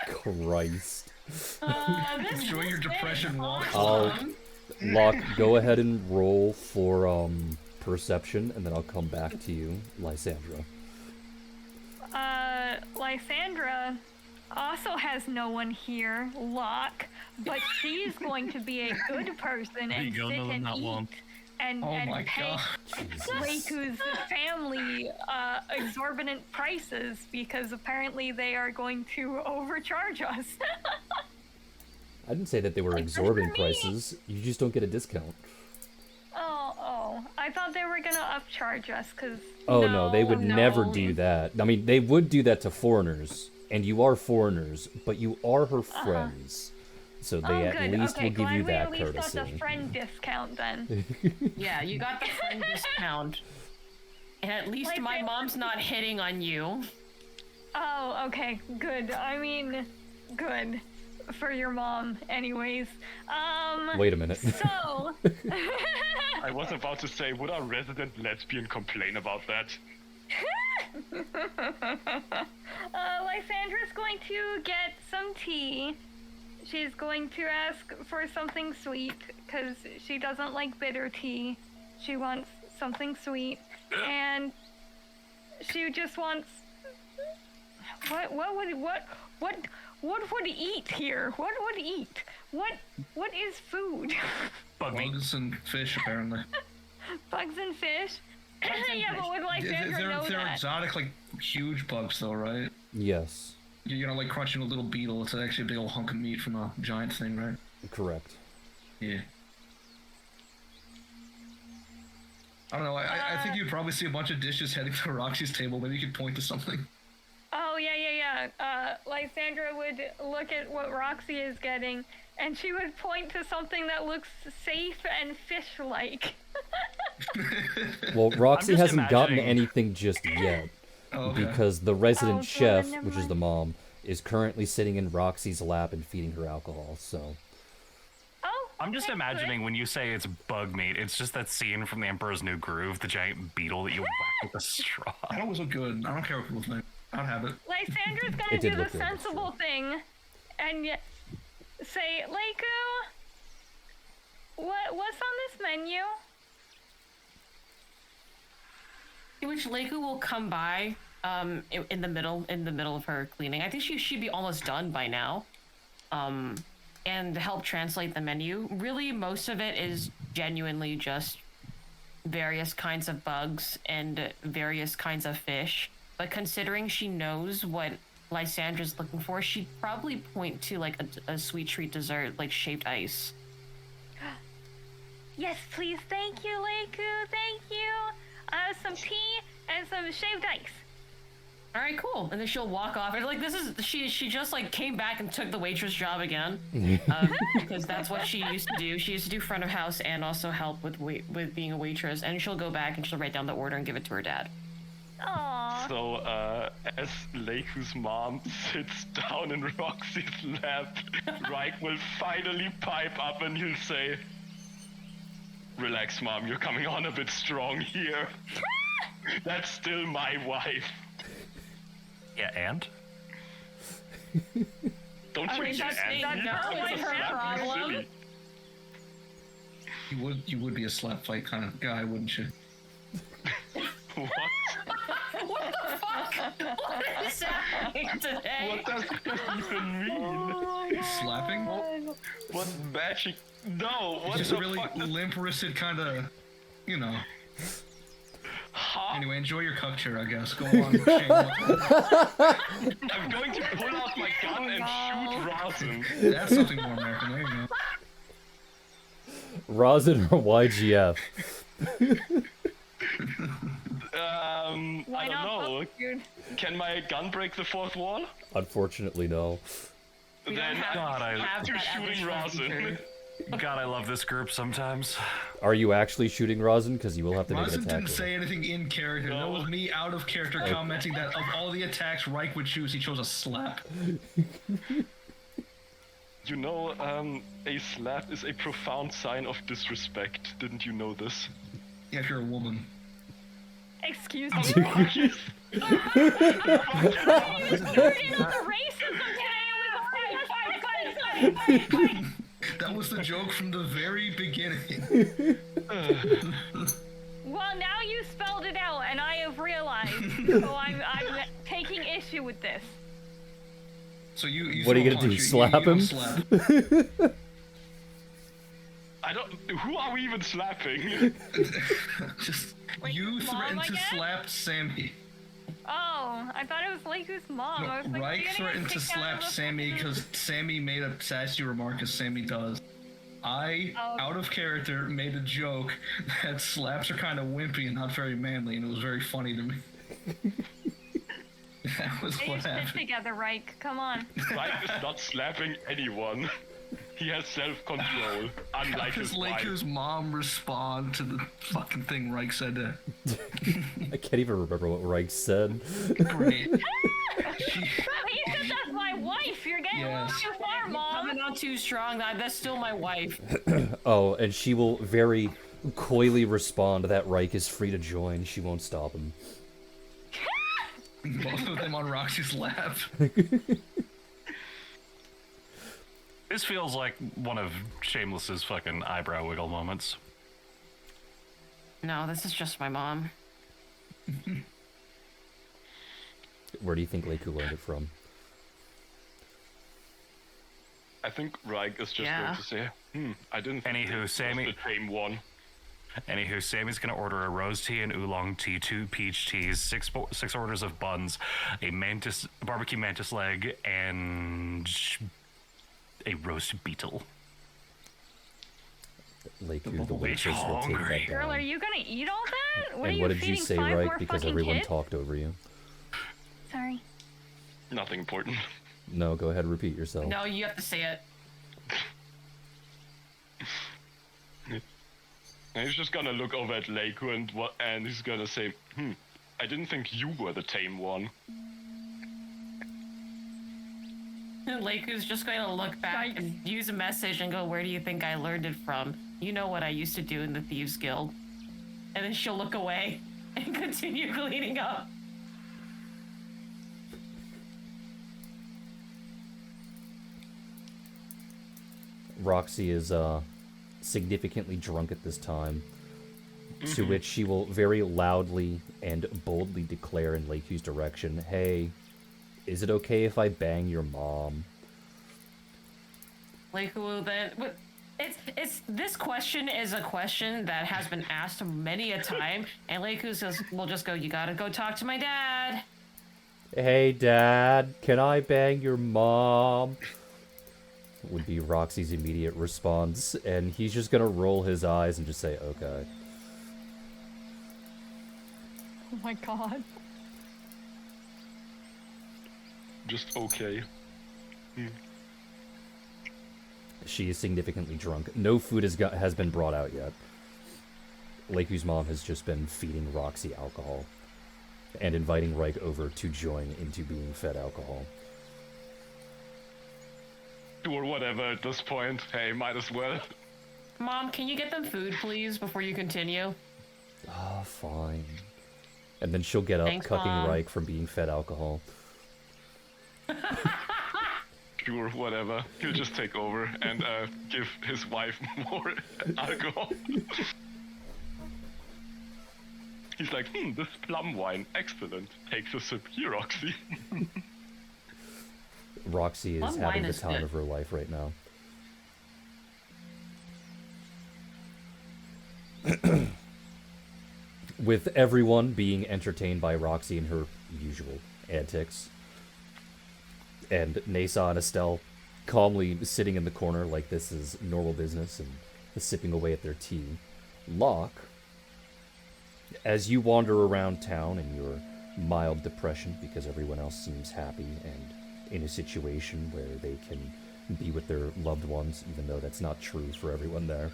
Christ. This Enjoy your has been depression walk. awesome. Locke, go ahead and roll for perception, and then I'll come back to you, Lysandra. Lysandra also has no one here, Locke, but she's going to be a good person There you and go, sit no, and not eat one. and Oh my pay god. Leiku's family exorbitant prices because apparently they are going to overcharge us. I didn't say that they were Like, exorbitant for me. prices. You just don't get a discount. Oh, I thought they were gonna upcharge us because. Oh no, they would never no. do that. I mean, they would do that to foreigners, and you are foreigners, but you are her friends. So they at good. least Okay, will give glad you we that at least got the courtesy. friend discount then. Yeah, you got the friend discount. And at least Like my they- mom's not hitting on you. Oh, okay, good. I mean, good for your mom, anyways. Wait a minute. So, I was about to say, would a resident lesbian complain about that? Lysandra's going to get some tea. She's going to ask for something sweet because she doesn't like bitter tea. She wants something sweet, and she just wants. What would eat here? What would eat? What is food? Bugs and fish, apparently. Bugs and fish. Yeah, but would Lysandra know They're that? exotic, like huge bugs, though, right? Yes, You're not like crunching a little beetle. It's actually a big old hunk of meat from a giant thing, right? correct. Yeah. I don't know. I think you'd probably see a bunch of dishes heading to Roxy's table. Maybe you could point to something. Oh, yeah. Lysandra would look at what Roxy is getting, and she would point to something that looks safe and fish-like. Well, Roxy just hasn't gotten imagining- anything just yet Oh, okay. because the resident Oh, chef, never which is mind. the mom, is currently sitting in Roxy's lap and feeding her alcohol. So Oh, I'm just that's imagining when you say it's bug meat, it's just that scene from The Emperor's New Groove, the giant beetle that you whack with a straw. That was look good. I don't care what people think. I'd have it. Lysandra's gonna It did do the look good, that's sensible thing and say, Leiku, what's on this menu? Which Leiku will come by in the middle of her cleaning. I think she'd be almost done by now. And help translate the menu. Really, most of it is genuinely just various kinds of bugs and various kinds of fish. But considering she knows what Lysandra's looking for, she'd probably point to like a sweet treat dessert, like shaved ice. Yes, please. Thank you, Leiku. Thank you. Some tea and some shaved ice. All right, cool. And then she'll walk off. And like this is she just like came back and took the waitress job again, because that's what she used to do. She used to do front of house and also help with being a waitress. And she'll go back and she'll write down the order and give it to her dad. Aww. So, as Leiku's mom sits down in Roxy's lap, Reich will finally pipe up and he'll say, "Relax, Mom, you're coming on a bit strong here. That's still my wife. Yeah, and? Don't you mean, get that's angry? probably It's a her slap, you problem. silly." You would be a slap fight kind of guy, wouldn't you? What? What the fuck? What is happening today? What does that even mean? Slapping? What magic? No, what Just the a really fuck? limp-wristed kind of, you know. Huh? Anyway, enjoy your cuck chair, I guess. Go on. Shameless. I'm going to pull out my gun and shoot Rasen. That's something more American. There you go. Rosin or YGF? Why I don't not know. both, dude? Can my gun break the fourth wall? Unfortunately, no. We don't Then have God, to have you're that shooting additional Rasen. feature. God, I love this group sometimes. Are you actually shooting Rosin? Because you will have to make an Rosin attack. didn't roll. say anything in character. That No. was me out of character commenting that of all the attacks Reich would choose, he chose a slap. You know, a slap is a profound sign of disrespect. Didn't you know this? Yeah, if you're a woman. Excuse me. Yes. You started on the racism today. That was the joke from the very beginning. Well, now you spelled it out, and I have realized. So I'm taking issue with this. So you What are you throw a gonna do, punch, slap you don't him? slap. I don't. Who are we even slapping? Just Wait, you Mom threatened to again? slap Sammy. Oh, I thought it was Leiku's mom. I was No, like, Reich you're gonna get threatened to kicked out slap of the Sammy fucking- because Sammy made a sassy remark, as Sammy does. I, Oh. out of character, made a joke that slaps are kind of wimpy and not very manly, and it was very funny to me. That was Get what your shit happened. together, Reich. Come on. Reich is not slapping anyone. He has self-control, unlike Does his wife. Leiku's mom respond to the fucking thing Reich said to I can't even remember what Reich said. Great. She, He said that's my wife. You're getting a Yes. little too far, Mom. Coming on too strong. That's still my wife. Oh, and she will very coyly respond that Reich is free to join. She won't stop him. both of them on Roxy's lap. This feels like one of Shameless's fucking eyebrow wiggle moments. No, this is just my mom. Where do you think Leiku learned it from? I think Reich is just Yeah. going to say, I didn't think Anywho, it was Sammy- the same one. Anywho, Sammy's gonna order a rose tea and oolong tea, 2 peach teas, 6 orders of buns, a barbecue mantis leg, and a roast beetle. Laku, the waitress, will take that down. Girl, are you gonna eat all that? What And are what you did you feeding say, 5 Reich? more Because fucking everyone kids? talked over you. Sorry. Nothing important. No, go ahead, repeat yourself. No, you have to say it. And he's just gonna look over at Leiku and he's gonna say, I didn't think you were the tame one. Laku's just going to look back and use a message and go, where do you think I learned it from? You know what I used to do in the Thieves Guild. And then she'll look away and continue cleaning up. Roxy is significantly drunk at this time, to which she will very loudly and boldly declare in Laku's direction, "Hey, is it okay if I bang your mom?" Laku will then... It's this question is a question that has been asked many a time, and Laku will just go, you gotta go talk to my dad. "Hey, Dad, can I bang your mom?" would be Roxy's immediate response, and he's just gonna roll his eyes and just say, "Okay." Oh my god. Just okay. She is significantly drunk. No food has been brought out yet. Laku's mom has just been feeding Roxy alcohol and inviting Reich over to join into being fed alcohol. Or whatever at this point. Hey, might as well. Mom, can you get them food, please, before you continue? Ah, fine. And then she'll get up, Thanks, cucking Mom. Reich from being fed alcohol. Sure, whatever. He'll just take over and give his wife more alcohol. He's like, this plum wine, excellent. Takes a sip here, Roxy. Roxy is Plum having wine the is time good. of her life right now. With everyone being entertained by Roxy and her usual antics. And Nasa and Estelle calmly sitting in the corner like this is normal business and sipping away at their tea. Locke, as you wander around town in your mild depression because everyone else seems happy and in a situation where they can be with their loved ones, even though that's not true for everyone there.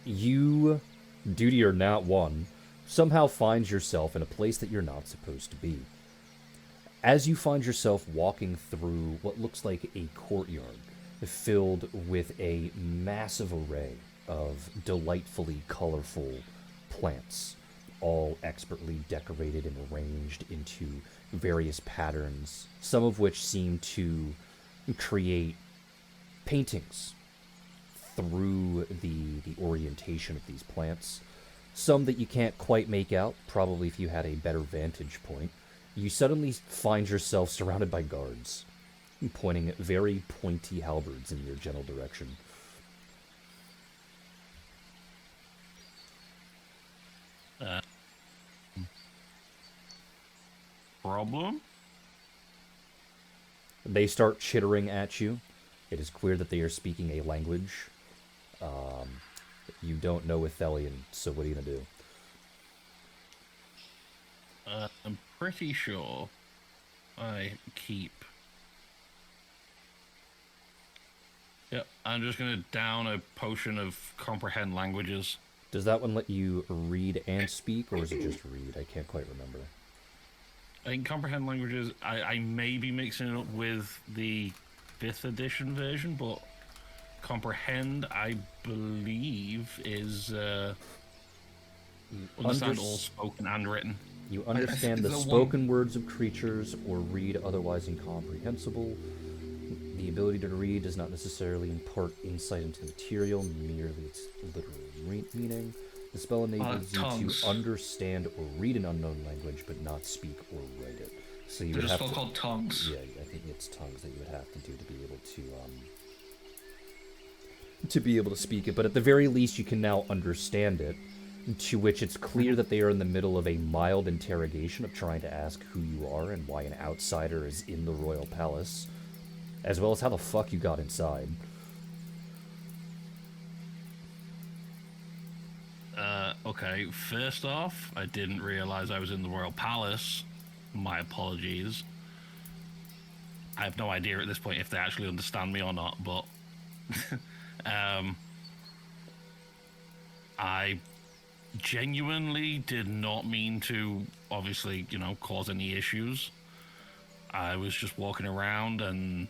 You, due to your nat 1, somehow find yourself in a place that you're not supposed to be. As you find yourself walking through what looks like a courtyard filled with a massive array of delightfully colorful plants, all expertly decorated and arranged into various patterns, some of which seem to create paintings through the orientation of these plants. Some that you can't quite make out, probably if you had a better vantage point. You suddenly find yourself surrounded by guards, pointing very pointy halberds in your general direction. Problem? They start chittering at you. It is clear that they are speaking a language. You don't know Ithelian, so what are you gonna do? I'm pretty sure I keep. Yep, I'm just gonna down a potion of comprehend languages. Does that one let you read and speak, or is it just read? I can't quite remember. I think comprehend languages. I may be mixing it up with the 5th edition version, but comprehend, I believe, is understand all spoken and written. You understand the spoken words of creatures or read otherwise incomprehensible. The ability to read does not necessarily impart insight into the material, merely its literal meaning. The spell enables you tongues. to understand or read an unknown language, but not speak or write it. So you There's would a have spell to, called tongues. yeah, I think it's tongues that you would have to do to be able to speak it. But at the very least, you can now understand it. To which it's clear that they are in the middle of a mild interrogation of trying to ask who you are and why an outsider is in the royal palace, as well as how the fuck you got inside. Okay, first off, I didn't realize I was in the royal palace. My apologies. I have no idea at this point if they actually understand me or not, but I genuinely did not mean to, obviously, cause any issues. I was just walking around and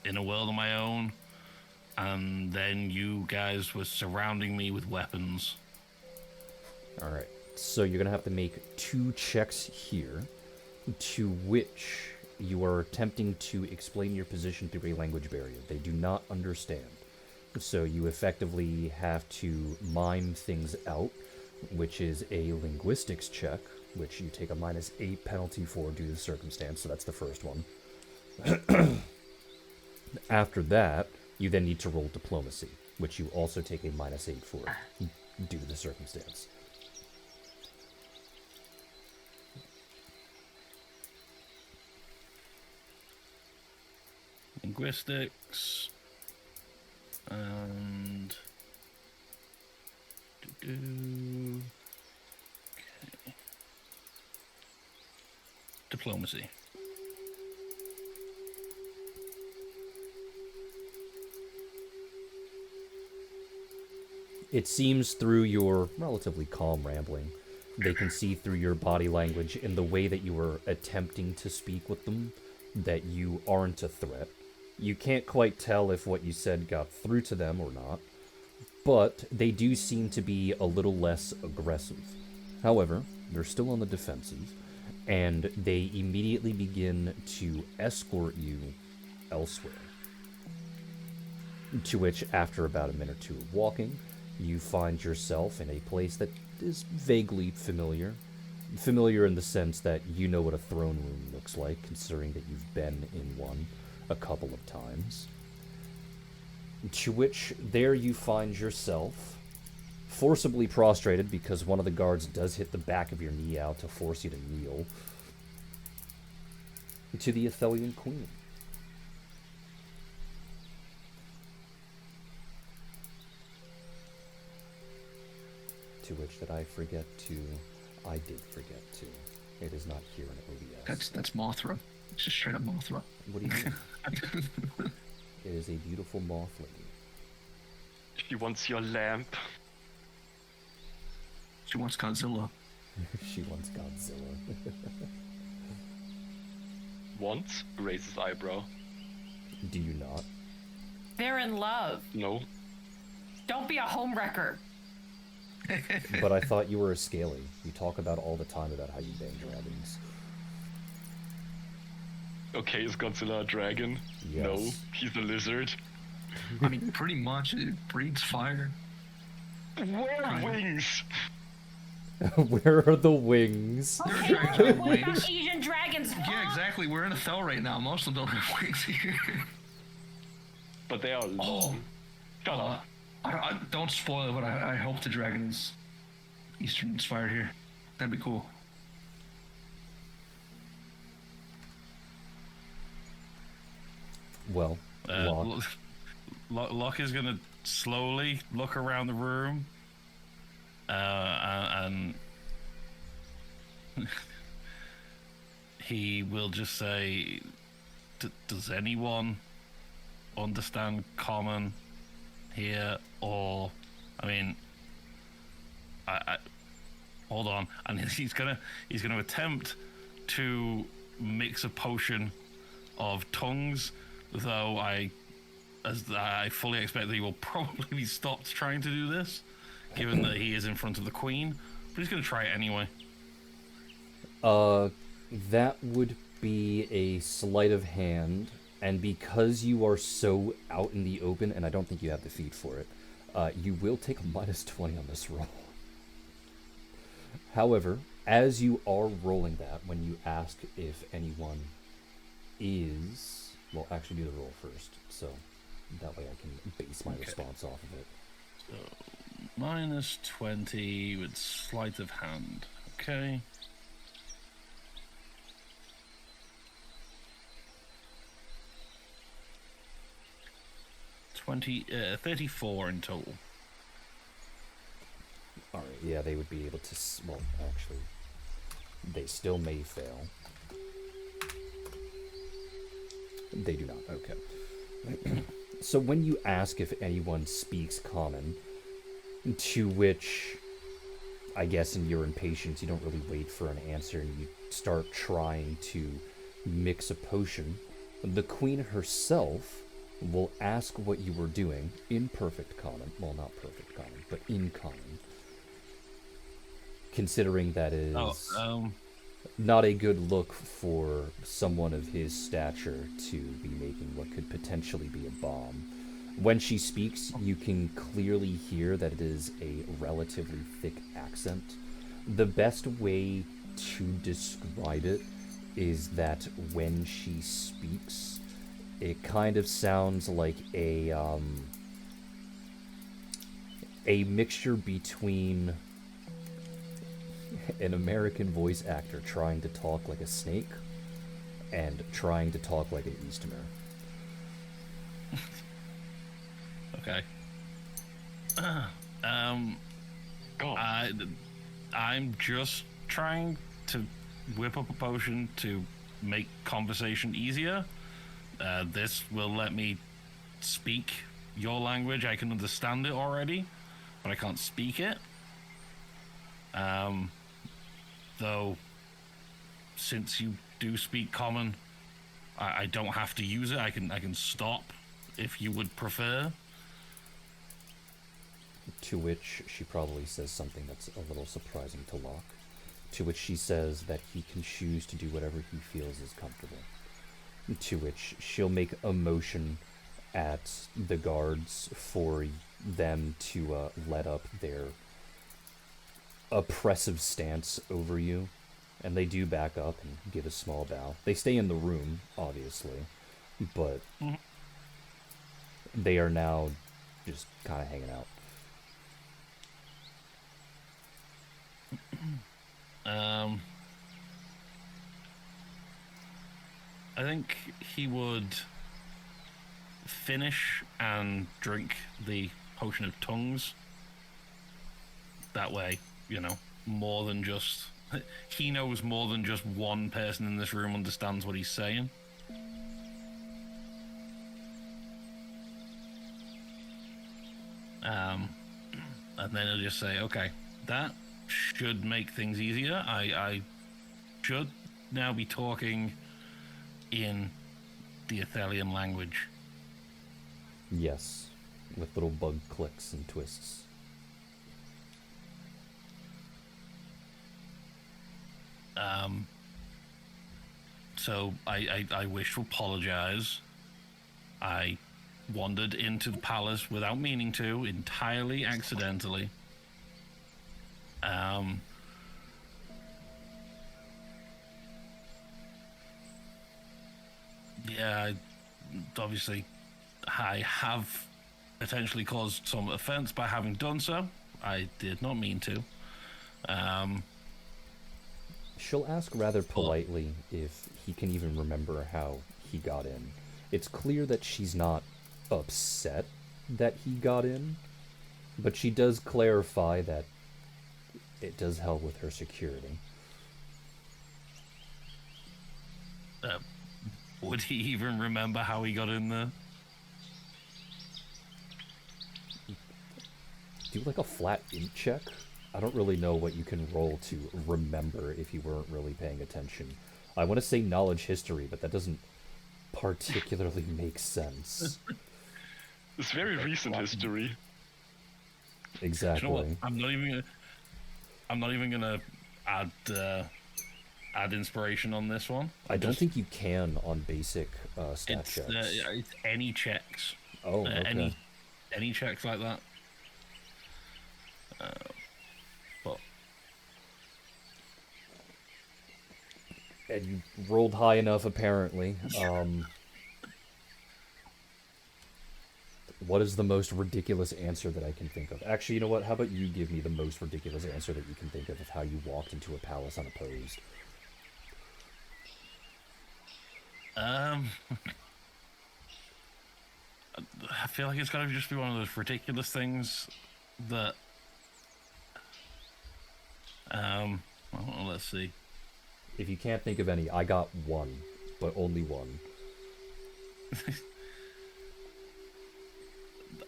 in a world of my own, and then you guys were surrounding me with weapons. Alright, so you're gonna have to make 2 checks here, to which you are attempting to explain your position through a language barrier. They do not understand. So you effectively have to mime things out, which is a linguistics check, which you take a -8 penalty for due to circumstance, so that's the first one. After that, you then need to roll diplomacy, which you also take a -8 for due to the circumstance. Linguistics and okay. Diplomacy. It seems through your relatively calm rambling, they can see through your body language in the way that you are attempting to speak with them that you aren't a threat. You can't quite tell if what you said got through to them or not, but they do seem to be a little less aggressive. However, they're still on the defensive, and they immediately begin to escort you elsewhere. To which, after about a minute or two of walking, you find yourself in a place that is vaguely familiar. Familiar in the sense that you know what a throne room looks like, considering that you've been in one a couple of times. To which, there you find yourself forcibly prostrated because one of the guards does hit the back of your knee out to force you to kneel, to the Athelian Queen. To which that I did forget to. It is not here in OBS. That's Mothra. It's just straight up Mothra. What do you mean? It is a beautiful moth lady. She wants your lamp. She wants Godzilla. She wants Godzilla. Wants? Raises eyebrow. Do you not? They're in love. No. Don't be a homewrecker. But I thought you were a scaly. You talk about all the time about how you bang dragons. Okay, is Godzilla a dragon? Yes. No, he's a lizard. I mean, pretty much. It breathes fire. Where are wings? Where are the wings? There are Okay, dragons with what about wings. Asian dragons? Yeah, exactly. We're in a Thel right now. Most of them don't have wings here. But they are long. Shut up. Don't spoil it, but I hope the dragon is Eastern inspired here. That'd be cool. Well, Locke. Locke is gonna slowly look around the room, and he will just say, "Does anyone understand common here?" Or, I mean, I hold on, and he's gonna attempt to mix a potion of tongues, though I fully expect that he will probably be stopped trying to do this, given that he is in front of the queen. But he's gonna try it anyway. That would be a sleight of hand, and because you are so out in the open, and I don't think you have the feat for it, you will take a -20 on this roll. However, As you are rolling that, when you ask if anyone is, well, actually do the roll first, so that way I can base my response off of it. Minus 20 with sleight of hand. Okay. 34 in total. All right, yeah, they would be able to. Well, actually, they still may fail. They do not. Okay. So when you ask if anyone speaks common, to which, I guess in your impatience, you don't really wait for an answer and you start trying to mix a potion, the queen herself will ask what you were doing in perfect common. Well, not perfect common, but in common. Considering that is not a good look for someone of his stature to be making what could potentially be a bomb. When she speaks, you can clearly hear that it is a relatively thick accent. The best way to describe it is that when she speaks, it kind of sounds like a mixture between an American voice actor trying to talk like a snake and trying to talk like an Easterner. Okay. Go. I'm just trying to whip up a potion to make conversation easier. This will let me speak your language. I can understand it already, but I can't speak it. Though, since you do speak common, I don't have to use it. I can stop if you would prefer. To which she probably says something that's a little surprising to Locke. To which she says that he can choose to do whatever he feels is comfortable. To which she'll make a motion at the guards for them to let up their oppressive stance over you. And they do back up and give a small bow. They stay in the room, obviously, but they are now just kind of hanging out. I think he would finish and drink the potion of tongues. That way, more than just... He knows more than just one person in this room understands what he's saying. And then he'll just say, okay, that should make things easier. I should now be talking in the Athelian language. Yes, with little bug clicks and twists. So I wish to apologize. I wandered into the palace without meaning to, entirely accidentally. Yeah, obviously, I have potentially caused some offense by having done so. I did not mean to. She'll ask rather politely if he can even remember how he got in. It's clear that she's not upset that he got in, but she does clarify that it does help with her security. Would he even remember how he got in there? Do like a flat int check? I don't really know what you can roll to remember if you weren't really paying attention. I want to say knowledge history, but that doesn't particularly make sense. It's very recent history. Exactly. You know what? I'm not even gonna add inspiration on this one. I don't think you can on basic stat checks. It's any checks. Oh, okay. Any checks like that. But And you rolled high enough, apparently. What is the most ridiculous answer that I can think of? Actually, you know what? How about you give me the most ridiculous answer that you can think of how you walked into a palace unopposed? I feel like it's gotta just be one of those ridiculous things that. Well, let's see. If you can't think of any, I got one, but only one.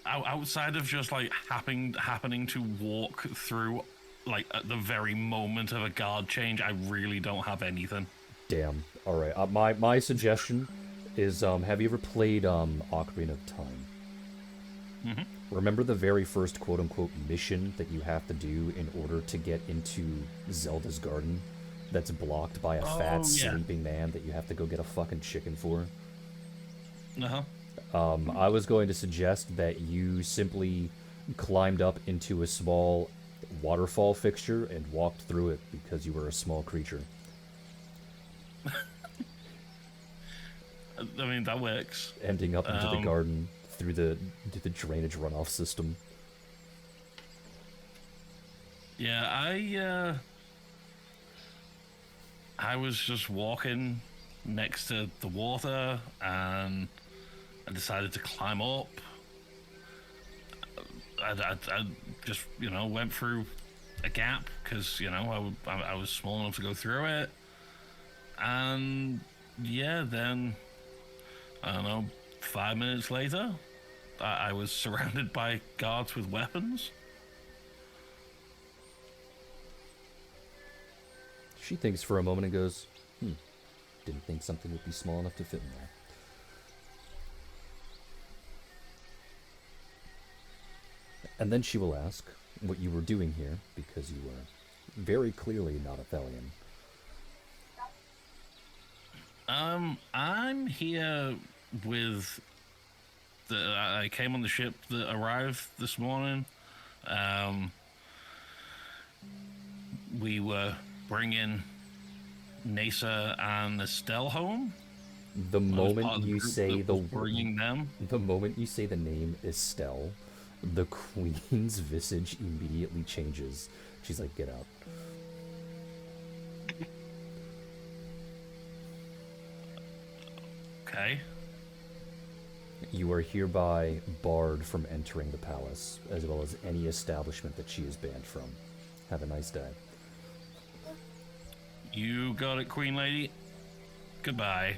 Outside of just like happening to walk through, like at the very moment of a guard change, I really don't have anything. Damn. All right. My suggestion is, have you ever played Ocarina of Time? Mm-hmm. Remember the very first quote-unquote mission that you have to do in order to get into Zelda's garden? That's blocked by a fat sleeping man that you have to go get a fucking chicken for? Uh-huh. I was going to suggest that you simply climbed up into a small waterfall fixture and walked through it because you were a small creature. I mean, that works. Ending up into the garden through the drainage runoff system. Yeah, I was just walking next to the water and I decided to climb up. I just, went through a gap because, I was small enough to go through it. And yeah, then, I don't know, 5 minutes later, I was surrounded by guards with weapons. She thinks for a moment and goes, didn't think something would be small enough to fit in there. And then she will ask what you were doing here, because you were very clearly not a Thelian. I'm here with I came on the ship that arrived this morning. We were bringing Nasa and Estelle home. The moment you say bringing them. The moment you say the name Estelle, the queen's visage immediately changes. She's like, "Get out." Okay. You are hereby barred from entering the palace, as well as any establishment that she is banned from. Have a nice day. You got it, Queen Lady. Goodbye.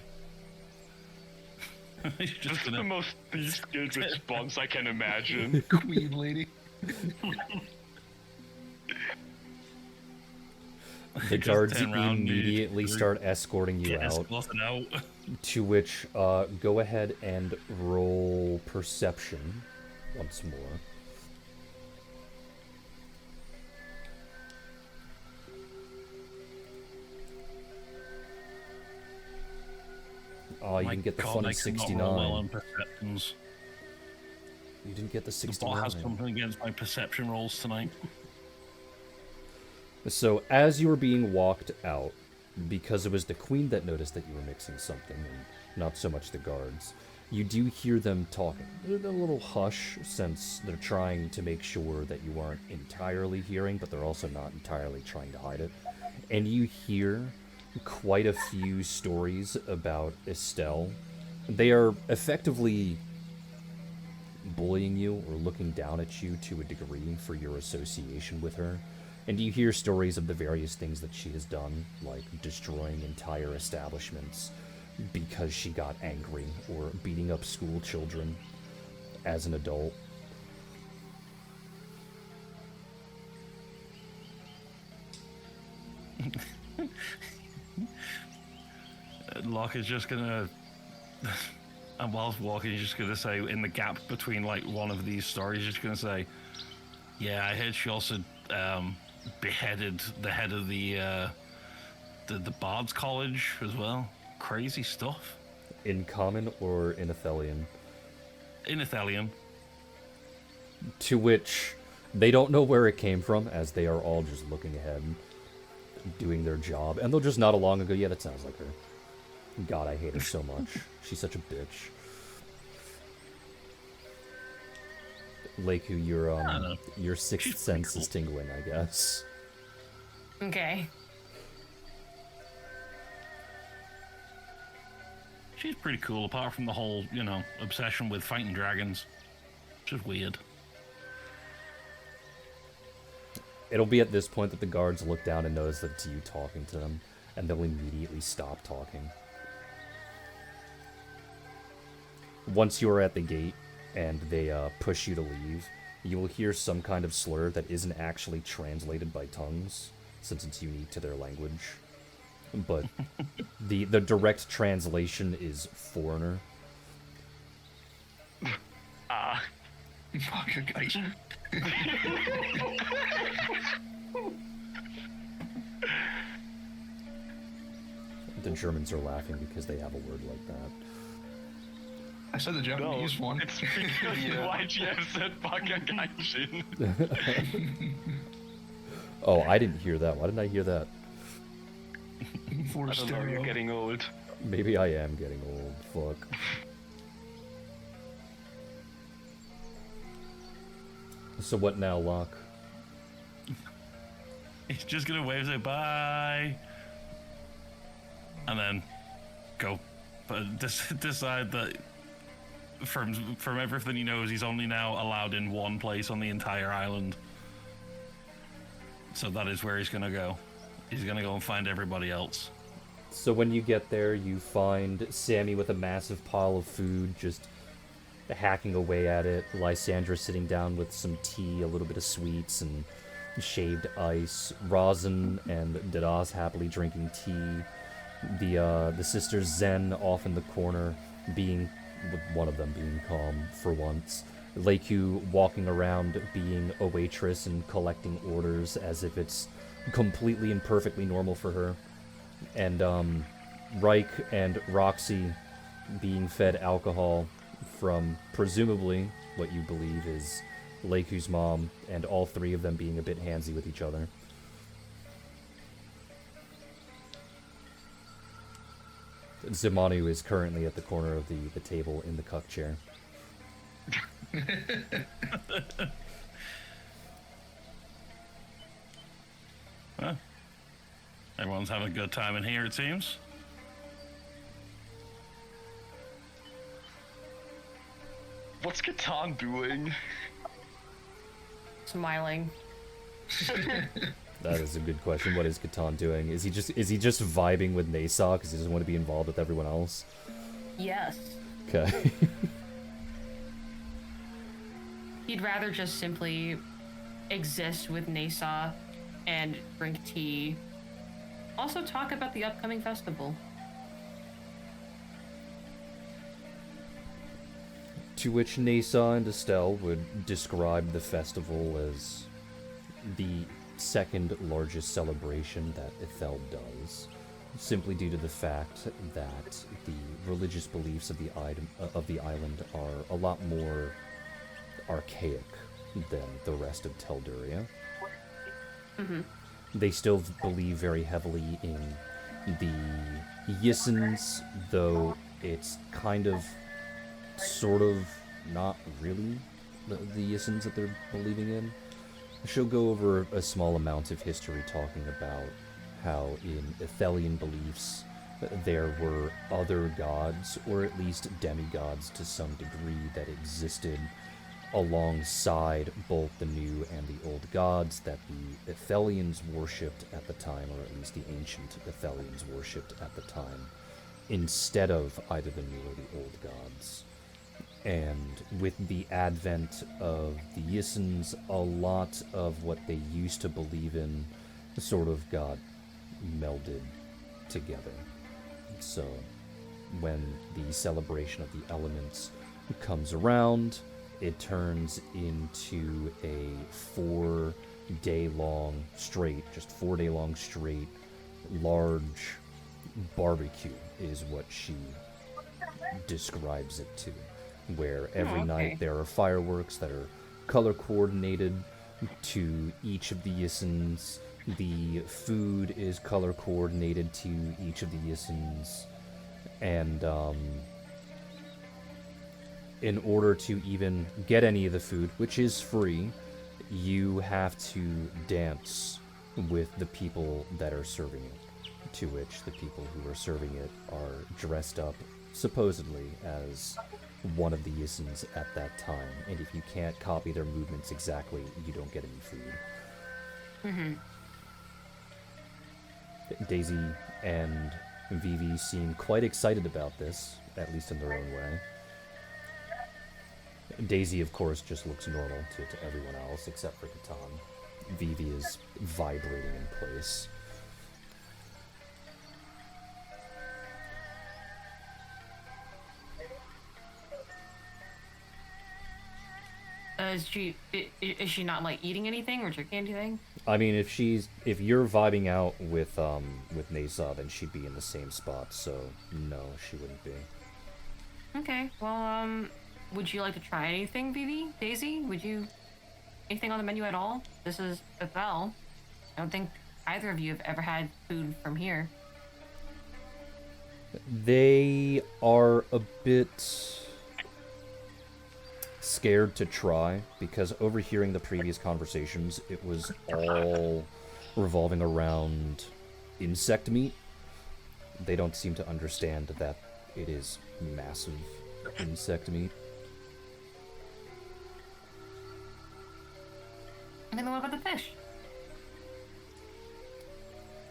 Just the most skilled response I can imagine. Queen Lady. The guards immediately start escorting you out. To which, go ahead and roll perception once more. Oh, you didn't get the funny 69. Well on perceptions. You didn't get the 69. The bot has something against my perception rolls tonight. So, as you were being walked out, because it was the queen that noticed that you were mixing something, and not so much the guards, you do hear them talking. A little hush, since they're trying to make sure that you aren't entirely hearing, but they're also not entirely trying to hide it. And you hear quite a few stories about Estelle. They are effectively bullying you or looking down at you to a degree for your association with her. And you hear stories of the various things that she has done, like destroying entire establishments because she got angry, or beating up school children as an adult. Locke is just gonna, and whilst walking, he's just gonna say, in the gap between like one of these stories, he's just gonna say, "Yeah, I heard she also beheaded the head of the Bard's College as well. Crazy stuff." In Common or in Athelian? In Athelian. To which they don't know where it came from, as they are all just looking ahead. doing their job, and they'll just nod along and go, "Yeah, that sounds like her." God, I hate her so much. She's such a bitch. Leiku, your sixth sense is tingling, I guess. Okay. She's pretty cool, apart from the whole, obsession with fighting dragons. Which is weird. It'll be at this point that the guards look down and notice that it's you talking to them, and they'll immediately stop talking. Once you are at the gate and they push you to leave, you will hear some kind of slur that isn't actually translated by tongues, since it's unique to their language. But the direct translation is foreigner. Fuck, okay. The Germans are laughing because they have a word like that. I said the Japanese one. It's because YGF said Bakagaishin. Oh, I didn't hear that. Why didn't I hear that? For I don't know, stereo. you're getting old. Maybe I am getting old. Fuck. So what now, Locke? He's just gonna wave, say bye, and then go. But decide that from everything he knows, he's only now allowed in one place on the entire island. So that is where he's gonna go. He's gonna go and find everybody else. So when you get there, you find Sammy with a massive pile of food, just hacking away at it. Lysandra sitting down with some tea, a little bit of sweets, and shaved ice. Rosin and Dadas happily drinking tea. The sisters Zen off in the corner, with one of them being calm for once. Leiku walking around being a waitress and collecting orders as if it's completely and perfectly normal for her. And Reich and Roxy being fed alcohol from presumably what you believe is Leiku's mom, and all three of them being a bit handsy with each other. Zimanu is currently at the corner of the table in the cuck chair. Well, everyone's having a good time in here, it seems. What's Catan doing? Smiling. That is a good question. What is Catan doing? Is he just vibing with Nasa because he doesn't want to be involved with everyone else? Yes. Okay. He'd rather just simply exist with Nasa and drink tea. Also talk about the upcoming festival. To which Nasa and Estelle would describe the festival as the second largest celebration that Ethel does, simply due to the fact that the religious beliefs of the island are a lot more archaic than the rest of Telduria. Mm-hmm. They still believe very heavily in the Yissens, though it's kind of, sort of, not really the Yissens that they're believing in. She'll go over a small amount of history talking about how in Ethelian beliefs there were other gods, or at least demigods to some degree, that existed alongside both the new and the old gods that the Ethelians worshipped at the time, or at least the ancient Ethelians worshipped at the time, instead of either the new or the old gods. And with the advent of the Yissens, a lot of what they used to believe in sort of got melded together. So when the celebration of the elements comes around, it turns into a 4-day-long straight, large barbecue is what she describes it to. Where every night there are fireworks that are color coordinated, to each of the Yissens. The food is color coordinated to each of the Yissens. And in order to even get any of the food, which is free, you have to dance with the people that are serving it. To which the people who are serving it are dressed up, supposedly, as one of the Yissens at that time. And if you can't copy their movements exactly, you don't get any food. Daisy and Vivi seem quite excited about this, at least in their own way. Daisy, of course, just looks normal to everyone else, except for Catan. Vivi is vibrating in place. Is she not like eating anything or drinking anything? I mean, if you're vibing out with Nasa, then she'd be in the same spot. So no, she wouldn't be. Okay. Well, would you like to try anything, Vivi? Daisy? Would you anything on the menu at all? This is Bethel. I don't think either of you have ever had food from here. They are a bit scared to try, because overhearing the previous conversations, it was all revolving around insect meat. They don't seem to understand that it is massive insect meat. And then what about the fish?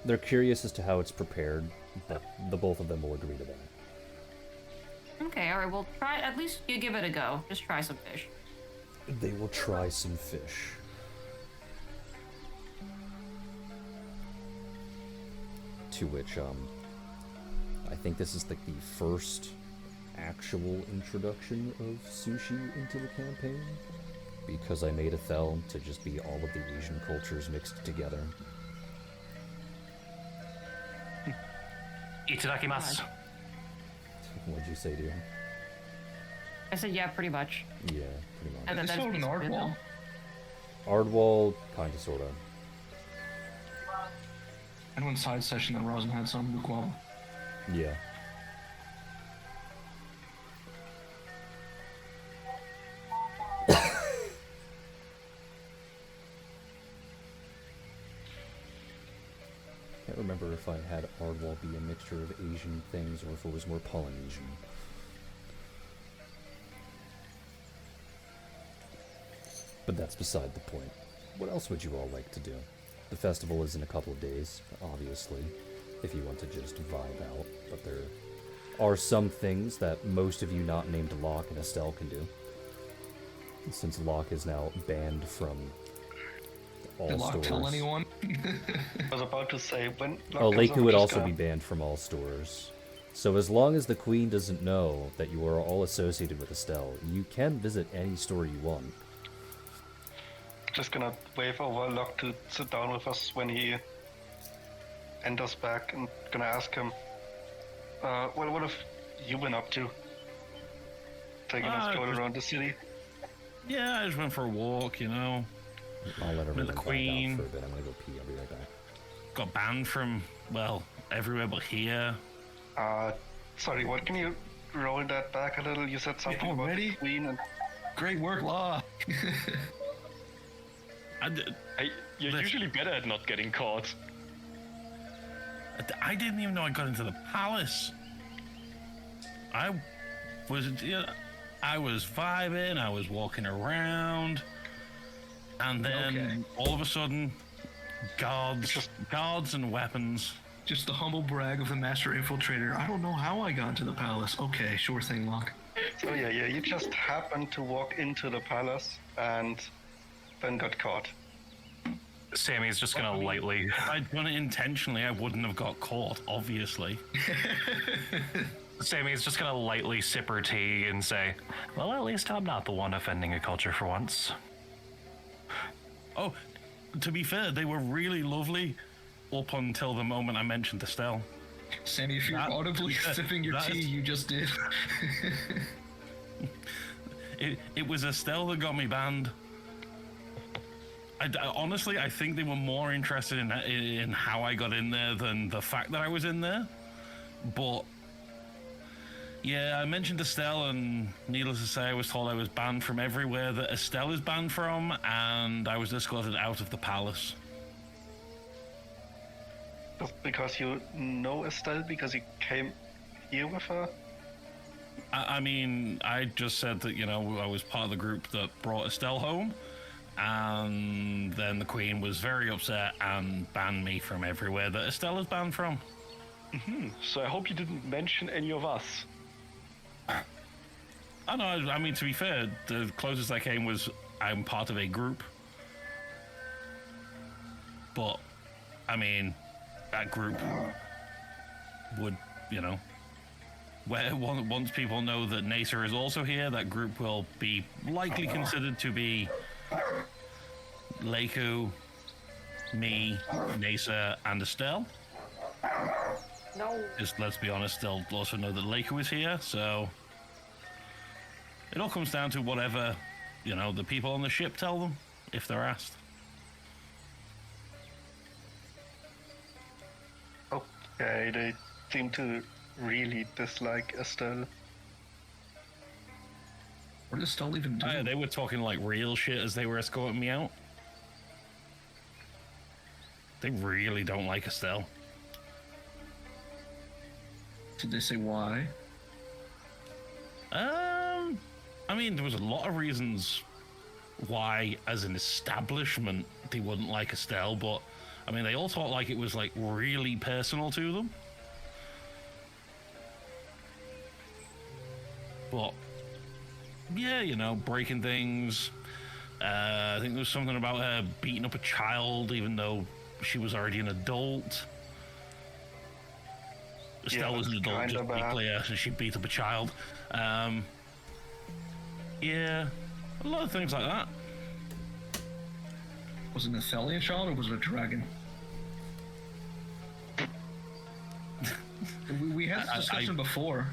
They're curious as to how it's prepared, but the both of them will agree to that. Okay, alright, well try, at least you give it a go. Just try some fish. They will try some fish. To which, I think this is like the first actual introduction of sushi into the campaign, because I made a Thel to just be all of the Asian cultures mixed together. Itadakimasu. What'd you say, dear? I said, yeah, pretty much. Yeah, pretty much. And then Is this that's sort of an basically it, Ardwall? Ardwall, kinda, sorta. I went side session that Rosin had some Bukwaba. Yeah. Can't remember if I had Ardwall be a mixture of Asian things or if it was more Polynesian. But that's beside the point. What else would you all like to do? The festival is in a couple of days, obviously, if you want to just vibe out, but there are some things that most of you not named Locke and Estelle can do. Since Locke is now banned from all Did Locke stores. tell anyone? I was about to say, when Oh, Locke Leiku comes would over, also just be banned from all stores. So as long as the Queen doesn't know that you are all associated with Estelle, you can visit any store you want. just gonna wave over Locke to sit down with us when he enters back, and gonna ask him, well, what have you been up to? Taking a stroll around the city? Yeah, I just went for a walk, you know. I'll let everyone the vibe Queen. out for a bit. I'm gonna go pee. I'll be right back. Got banned from, well, everywhere but here. Sorry, what, can you roll that back a little? You said something about already? the Queen and... Great work, Law. Hey, you're Listen. usually better at not getting caught. I didn't even know I got into the palace. I was vibing, I was walking around, and then Okay. all of a sudden, guards and weapons. Just the humble brag of the master infiltrator. I don't know how I got into the palace. Okay, sure thing, Locke. So yeah, you just happened to walk into the palace and then got caught. Sammy's just gonna lightly. If I'd done it intentionally, I wouldn't have got caught, obviously. Sammy's just gonna lightly sip her tea and say, "Well, at least I'm not the one offending a culture for once." Oh, to be fair, they were really lovely up until the moment I mentioned Estelle. Sammy, if you're That- audibly sipping your that tea, is- you just did. It was Estelle that got me banned. Honestly, I think they were more interested in how I got in there than the fact that I was in there. But yeah, I mentioned Estelle, and needless to say, I was told I was banned from everywhere that Estelle is banned from, and I was escorted out of the palace. Just because you know Estelle, because you came here with her? I mean, I just said that, I was part of the group that brought Estelle home, and then the Queen was very upset and banned me from everywhere that Estelle is banned from. So I hope you didn't mention any of us. I know, I mean, to be fair, the closest I came was I'm part of a group. But, I mean, that group would, once people know that Nacer is also here, that group will be likely considered to be Leiku, me, Nacer, and Estelle. No. Just let's be honest, they'll also know that Leiku is here, so it all comes down to whatever, the people on the ship tell them, if they're asked. Okay, they seem to really dislike Estelle. What did Estelle even do? They were talking like real shit as they were escorting me out. They really don't like Estelle. Did they say why? I mean, there was a lot of reasons why, as an establishment, they wouldn't like Estelle, but I mean, they all thought like it was like really personal to them. But yeah, breaking things. I think there was something about her beating up a child, even though she was already an adult. Estelle was an adult, just to be clear, and she beat up a child. Yeah, a lot of things like that. Was it an Athelian child or was it a dragon? we had this discussion before.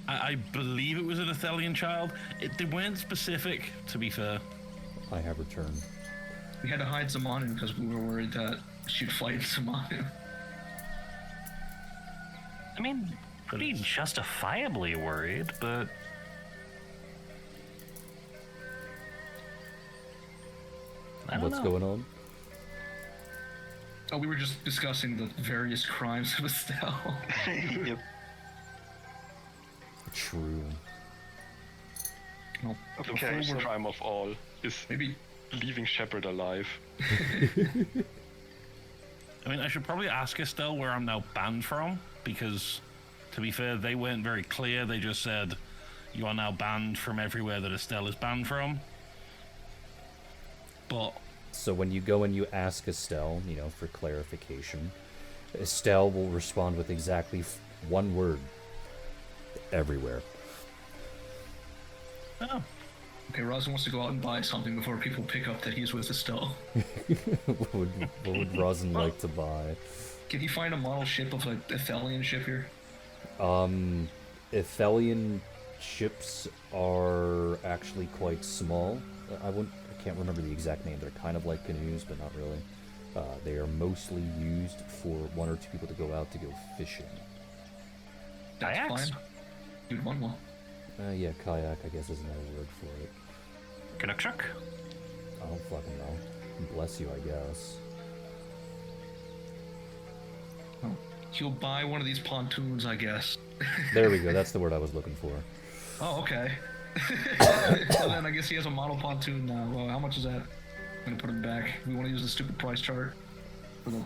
I believe it was an Athelian child. They weren't specific, to be fair. I have returned. We had to hide Zamanu because we were worried that she'd fight Zamanu. I mean, pretty justifiably worried, but I don't What's know. going on? Oh, we were just discussing the various crimes of Estelle. Yep. True. Well, The Okay, first so crime of all is maybe leaving Shepard alive. I mean, I should probably ask Estelle where I'm now banned from, because, to be fair, they weren't very clear. They just said, you are now banned from everywhere that Estelle is banned from. But So when you go and you ask Estelle, for clarification, Estelle will respond with exactly one word. Everywhere. oh, okay, Rosin wants to go out and buy something before people pick up that he's with Estelle. what would Rosin like to buy? Can he find a model ship of an Athelian ship here? Athelian ships are actually quite small. I can't remember the exact name. They're kind of like canoes, but not really. They are mostly used for one or two people to go out to go fishing. That's Kayaks? fine. You'd want one. Yeah, kayak, I guess is another word for it. Canuck? I don't fucking know. Bless you, I guess. Well, he'll buy one of these pontoons, I guess. There we go. That's the word I was looking for. Oh, okay. So then I guess he has a model pontoon now. Well, how much is that? I'm gonna put him back. We want to use the stupid price chart for the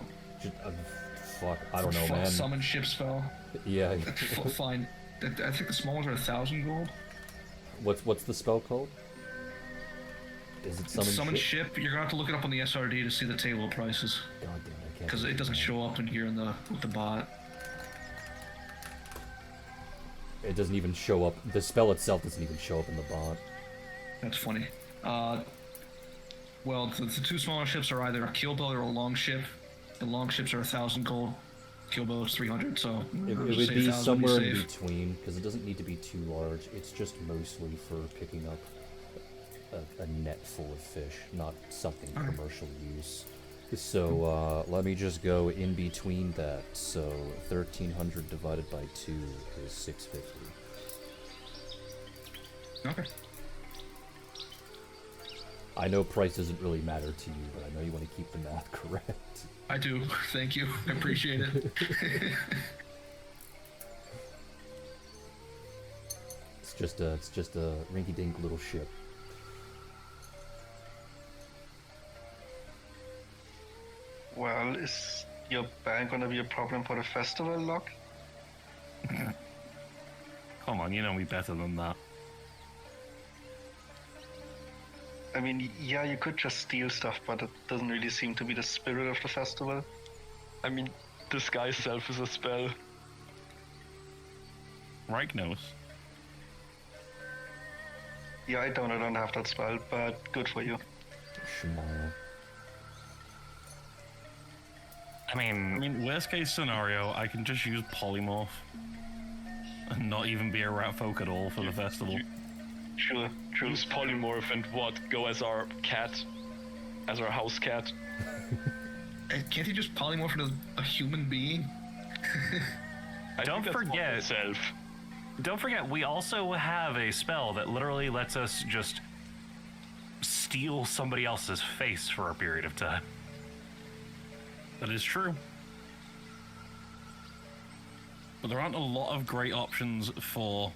Fuck, I don't know, man. summon ship spell. Yeah. Fine. I think the small ones are 1,000 gold. What's the spell called? Is it Summon ship? ship. You're gonna have to look it up on the SRD to see the table of prices, God damn, I can't. because it doesn't show up in here with the bot. It doesn't even show up. The spell itself doesn't even show up in the bot. That's funny. Well, the two smaller ships are either a keelboat or a long ship. The long ships are 1,000 gold. Keelboat is 300. So It I'll would just say be 1,000 somewhere in safe. between, because it doesn't need to be too large. It's just mostly for picking up a net full of fish, not something commercial use. So let me just go in between that. So 1,300 divided by 2 is 650. Okay. I know price doesn't really matter to you, but I know you want to keep the math correct. I do. Thank you. I appreciate it. It's just a rinky-dink little ship. Well, is your band gonna be a problem for the festival, Locke? Come on, you know me better than that. I mean, yeah, you could just steal stuff, but it doesn't really seem to be the spirit of the festival. I mean, disguise self is a spell. Reich knows. Yeah, I don't have that spell, but good for you. Shemara. I mean, worst case scenario, I can just use polymorph and not even be a rat folk at all for the festival. Sure, true. Use polymorph and what? Go as our cat? As our house cat? Can't he just polymorph into a human being? Don't forget, we also have a spell that literally lets us just steal somebody else's face for a period of time. That is true. But there aren't a lot of great options for,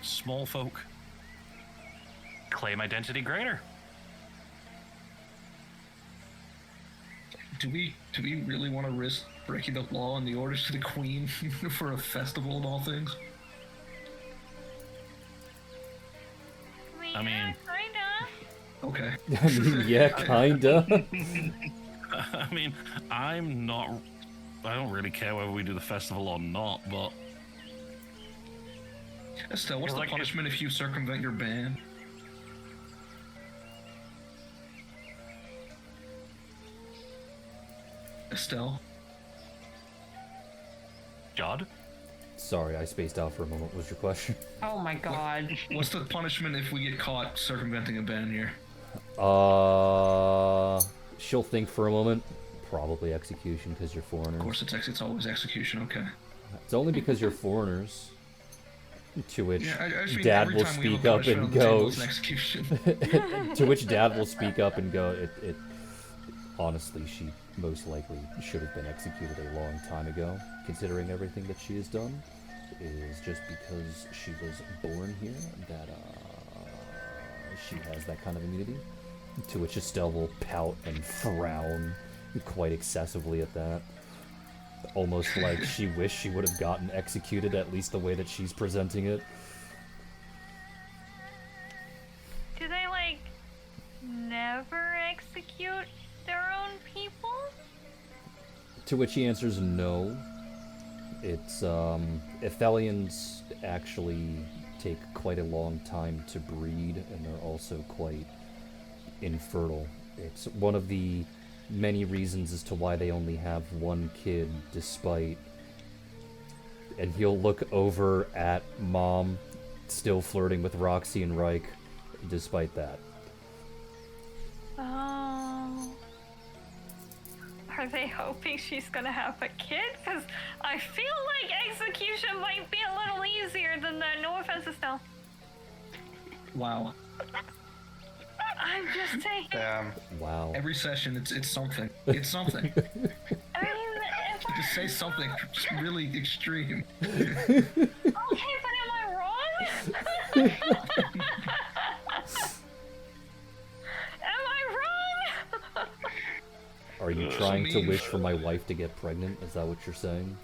small folk. Claim identity greater. Do we really want to risk breaking the law and the orders to the queen for a festival of all things? I mean- Kinda. Okay. I mean, yeah, kinda. I mean, I don't really care whether we do the festival or not, but Estelle, what's the punishment if you circumvent your ban? Estelle? Jod? Sorry, I spaced out for a moment. What was your question? Oh my god. What's the punishment if we get caught circumventing a ban here? She'll think for a moment. Probably execution because you're Of foreigners. course, it's always execution. Okay. It's only because you're foreigners. To which Yeah, I just mean Dad every will time we have a speak up punishment on and the table, go. it's an execution. To which Dad will speak up and go. It honestly, she most likely should have been executed a long time ago, considering everything that she has done. It is just because she was born here that she has that kind of immunity. To which Estelle will pout and frown quite excessively at that. Almost like she wished she would have gotten executed, at least the way that she's presenting it. Do they, never execute their own people? To which he answers no. It's, Ethelians actually take quite a long time to breed, and they're also quite infertile. It's one of the many reasons as to why they only have one kid, despite... And he'll look over at Mom, still flirting with Roxy and Reich, despite that. Oh. Are they hoping she's gonna have a kid? Because I feel like execution might be a little easier than that. No offense, Estelle. Wow. I'm just saying. Damn. Wow. Every session, it's something. It's something. I mean, if I... Just say something just really extreme. Okay, but am I wrong? Am I wrong? Are you trying to wish for my wife to get pregnant? Is that what you're saying?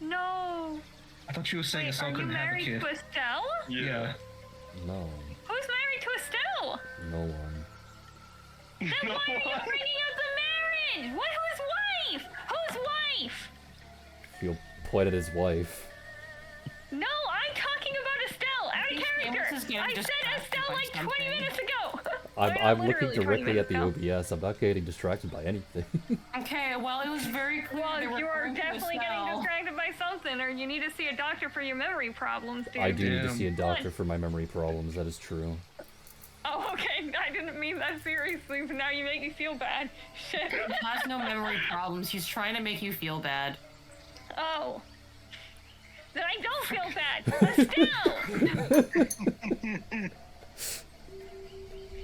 No. I thought you were saying Wait, Estelle are you couldn't have a married kid. to Estelle? Yeah. No. Who's married to Estelle? No one. Then why are you bringing up the marriage? What? Whose wife? Whose wife? Feel pointed his wife. No, I'm talking about Estelle. Out of character. Shameless is gonna I just said ask you Estelle about like 20 something. minutes ago. I'm looking literally 20 directly at minutes the OBS. I'm not getting distracted by anything. Okay, well, it was very clear. Well, they were you are referring to definitely getting Estelle. distracted by something, or you need to see a doctor for your memory problems, dude. I do need to Damn. see a doctor for my memory problems. That is true. Oh, okay. I didn't mean that seriously, but now you make me feel bad. Shit. He has no memory problems. He's trying to make you feel bad. Oh. Then I don't feel bad. Estelle!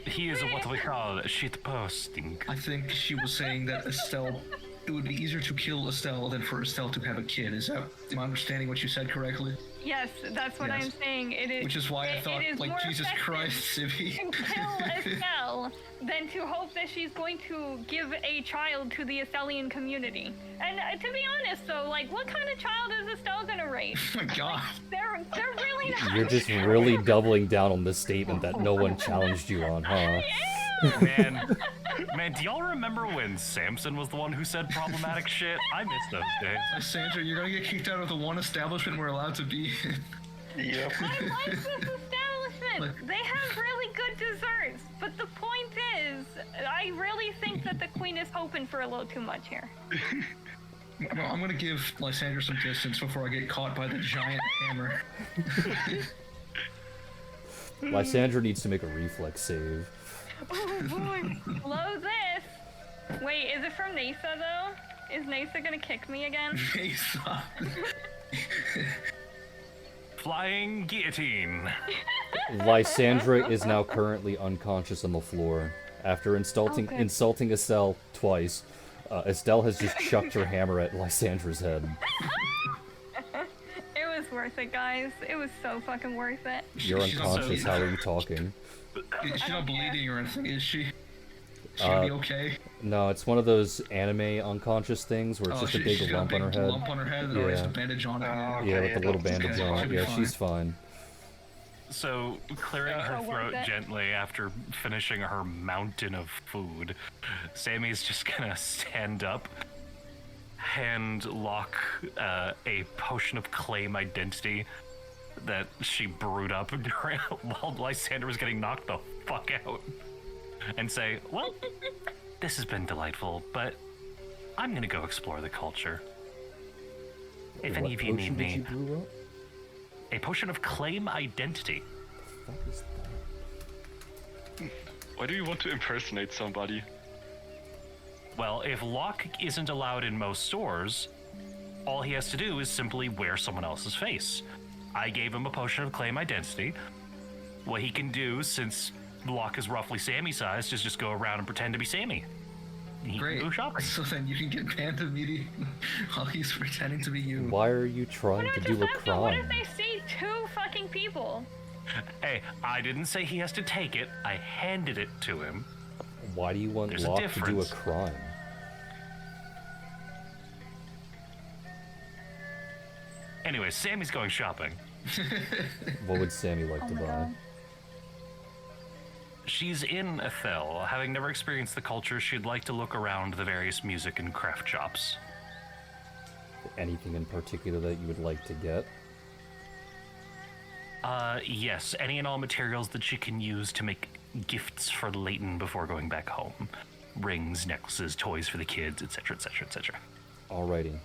He is what we call shit posting. I think she was saying that Estelle, it would be easier to kill Estelle than for Estelle to have a kid. Am I understanding what you said correctly? Yes, that's what Yes. I'm saying. It is. Which is why I it thought, is like, more Jesus effective Christ, Sibby. to kill Estelle than to hope that she's going to give a child to the Estelian community. And to be honest, though, like, what kind of child is Estelle gonna raise? Oh my god. They're really not. You're just really doubling down on this statement that no one challenged you on, huh? Man, do y'all remember when Samson was the one who said problematic shit? I miss those days. Sandra, you're gonna get kicked out of the one establishment we're allowed to be in. Yep. I like this establishment. They have really good desserts. But the point is, I really think that the queen is hoping for a little too much here. I'm gonna give Lysandra some distance before I get caught by the giant hammer. Lysandra needs to make a reflex save. Oh boy. Blow this. Wait, is it from Nasa though? Is Nasa gonna kick me again? Mesa. Flying guillotine. Lysandra is now currently unconscious on the floor. After insulting Okay. Estelle twice, Estelle has just chucked her hammer at Lysandra's head. It was worth it, guys. It was so fucking worth it. You're She's not unconscious, bleeding. how are you talking? She's not bleeding or anything, is she? She's gonna be okay. No, it's one of those anime unconscious things where it's just a big she's got lump on her head. lump on her head that already has Yeah. a bandage on it. Oh, Yeah, okay, with the little that's bandage okay. on She'll it. be Yeah, fine. she's fine. So, clearing her Oh, throat worth it. gently after finishing her mountain of food, Sammy's just gonna stand up, hand lock a potion of claim identity that she brewed up during, while Lysandra was getting knocked the fuck out, and say, well, this has been delightful, but I'm gonna go explore the culture. If any What of you potion need did me, you brew up? a potion of claim identity. What is that? Why do you want to impersonate somebody? Well, if Locke isn't allowed in most stores, all he has to do is simply wear someone else's face. I gave him a potion of claim identity. What he can do, since Locke is roughly Sammy-sized, is just go around and pretend to be Sammy. He Great. can go shopping. So then you can get banned immediately while he's pretending to be you. Why are you trying to do a But what if crime? they see two fucking people? Hey, I didn't say he has to take it. I handed it to him. Why do you want There's a Locke to do a difference. crime? Anyway, Sammy's going shopping. What would Sammy like Oh to my buy? God. She's in Ethel. Having never experienced the culture, she'd like to look around the various music and craft shops. Anything in particular that you would like to get? Yes, any and all materials that she can use to make gifts for Leighton before going back home. Rings, necklaces, toys for the kids, etc., etc., etc. Alrighty.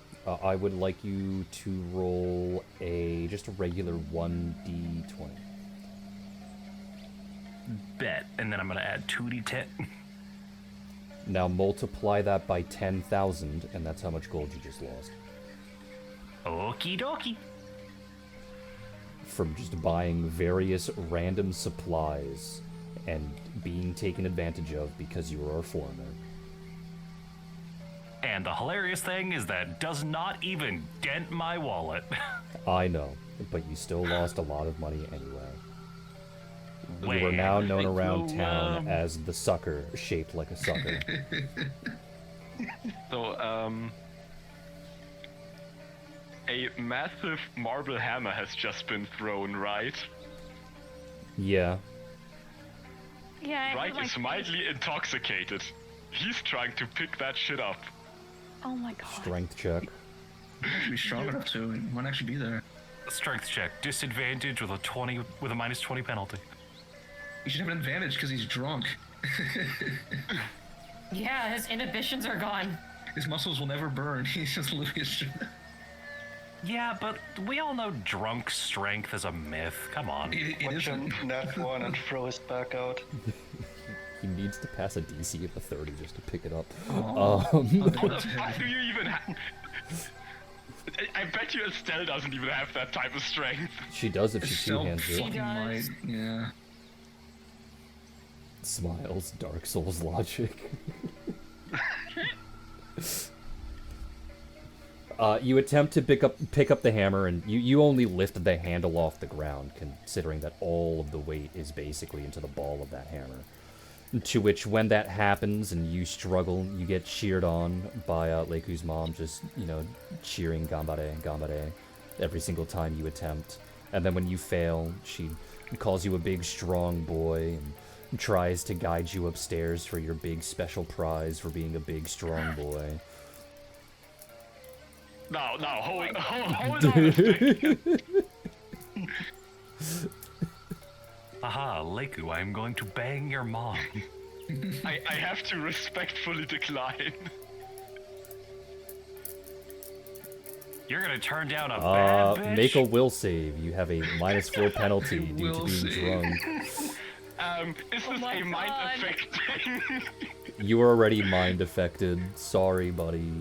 I would like you to roll just a regular 1d20. Bet, and then I'm gonna add 2d10. Now multiply that by 10,000, and that's how much gold you just lost. Okie dokie. From just buying various random supplies and being taken advantage of because you are a foreigner. And the hilarious thing is that does not even dent my wallet. I know, but you still lost a lot of money anyway. You are Wait, now known I around know, town as the sucker, shaped like a sucker. So, a massive marble hammer has just been thrown, right? Yeah, Yeah. Right is mildly intoxicated. He's trying to pick that shit up. Oh my god. strength check. Should be strong enough to. He might actually be there. Strength check, disadvantage with a minus 20 penalty. He should have an advantage because he's drunk. Yeah, his inhibitions are gone. His muscles will never burn. He's just Lucas. Yeah, but we all know drunk strength is a myth. Come on. It Watch isn't. him nat one and throw his back out. He needs to pass a DC of a 30 just to pick it up. How the fuck do you even have? I bet you Estelle doesn't even have that type of strength. She does if she Self two-hands it. fucking might. Yeah. Smiles, Dark Souls logic. You attempt to pick up the hammer, and you only lift the handle off the ground, considering that all of the weight is basically into the ball of that hammer. To which, when that happens and you struggle, you get cheered on by Leiku's mom, just, you know, cheering "Gambare, Gambare" every single time you attempt. And then when you fail, she calls you a big, strong boy and tries to guide you upstairs for your big special prize for being a big, strong boy. No, hold on a second. Aha, Leiku, I'm going to bang your mom. I have to respectfully decline. You're gonna turn down a bad bitch? Make a will save. You have a -4 penalty due to Will being save. drunk. Is this my a mind God. effect thing? You are already mind affected. Sorry, buddy.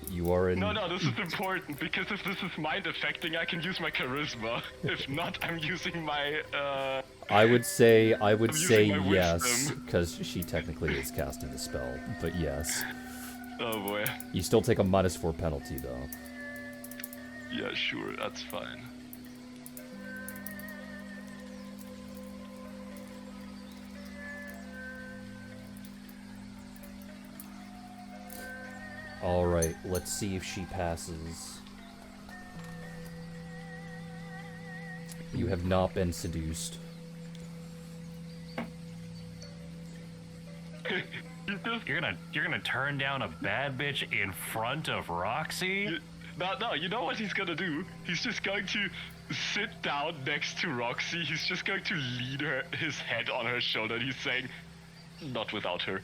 You are in. No, this is important, because if this is mind affecting, I can use my charisma. If not, I'm using my, I would say using my yes, wisdom. because she technically is casting the spell. But yes, oh boy. you still take a -4 penalty though. Yeah, sure, that's fine. All right, let's see if she passes. You have not been seduced. You're gonna turn down a bad bitch in front of Roxy? No, you know what he's gonna do? He's just going to sit down next to Roxy. He's just going to lean his head on her shoulder, and he's saying, "Not without her."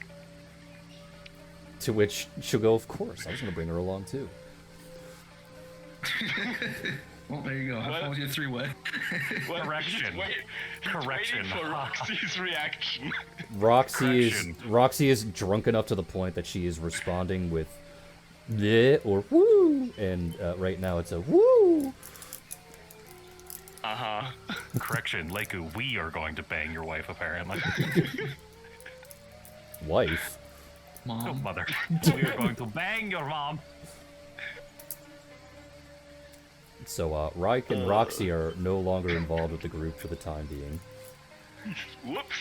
To which she'll go, "Of course, I was gonna bring her along too." Well, there you go. Have fun with your three-way. Well, Correction. He's Correction. waiting for Roxy's reaction. Roxy is drunk enough to the point that she is responding with "bleh" or "woo," and right now it's a "woo." Uh-huh. Correction, Leiku, we are going to bang your wife, apparently. Wife. Oh, Mom. mother. We are going to bang your mom. So Raik and Roxy are no longer involved with the group for the time being. Whoops.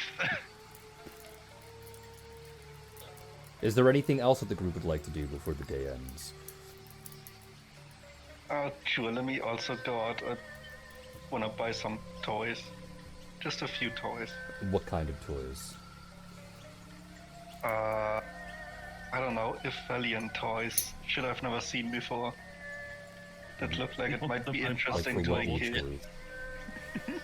Is there anything else that the group would like to do before the day ends? Sure, let me also go out. I wanna buy some toys. Just a few toys. What kind of toys? I don't know, Ithalian toys. Shit I've never seen before. That look like it might be Like interesting for to a what kid. toys?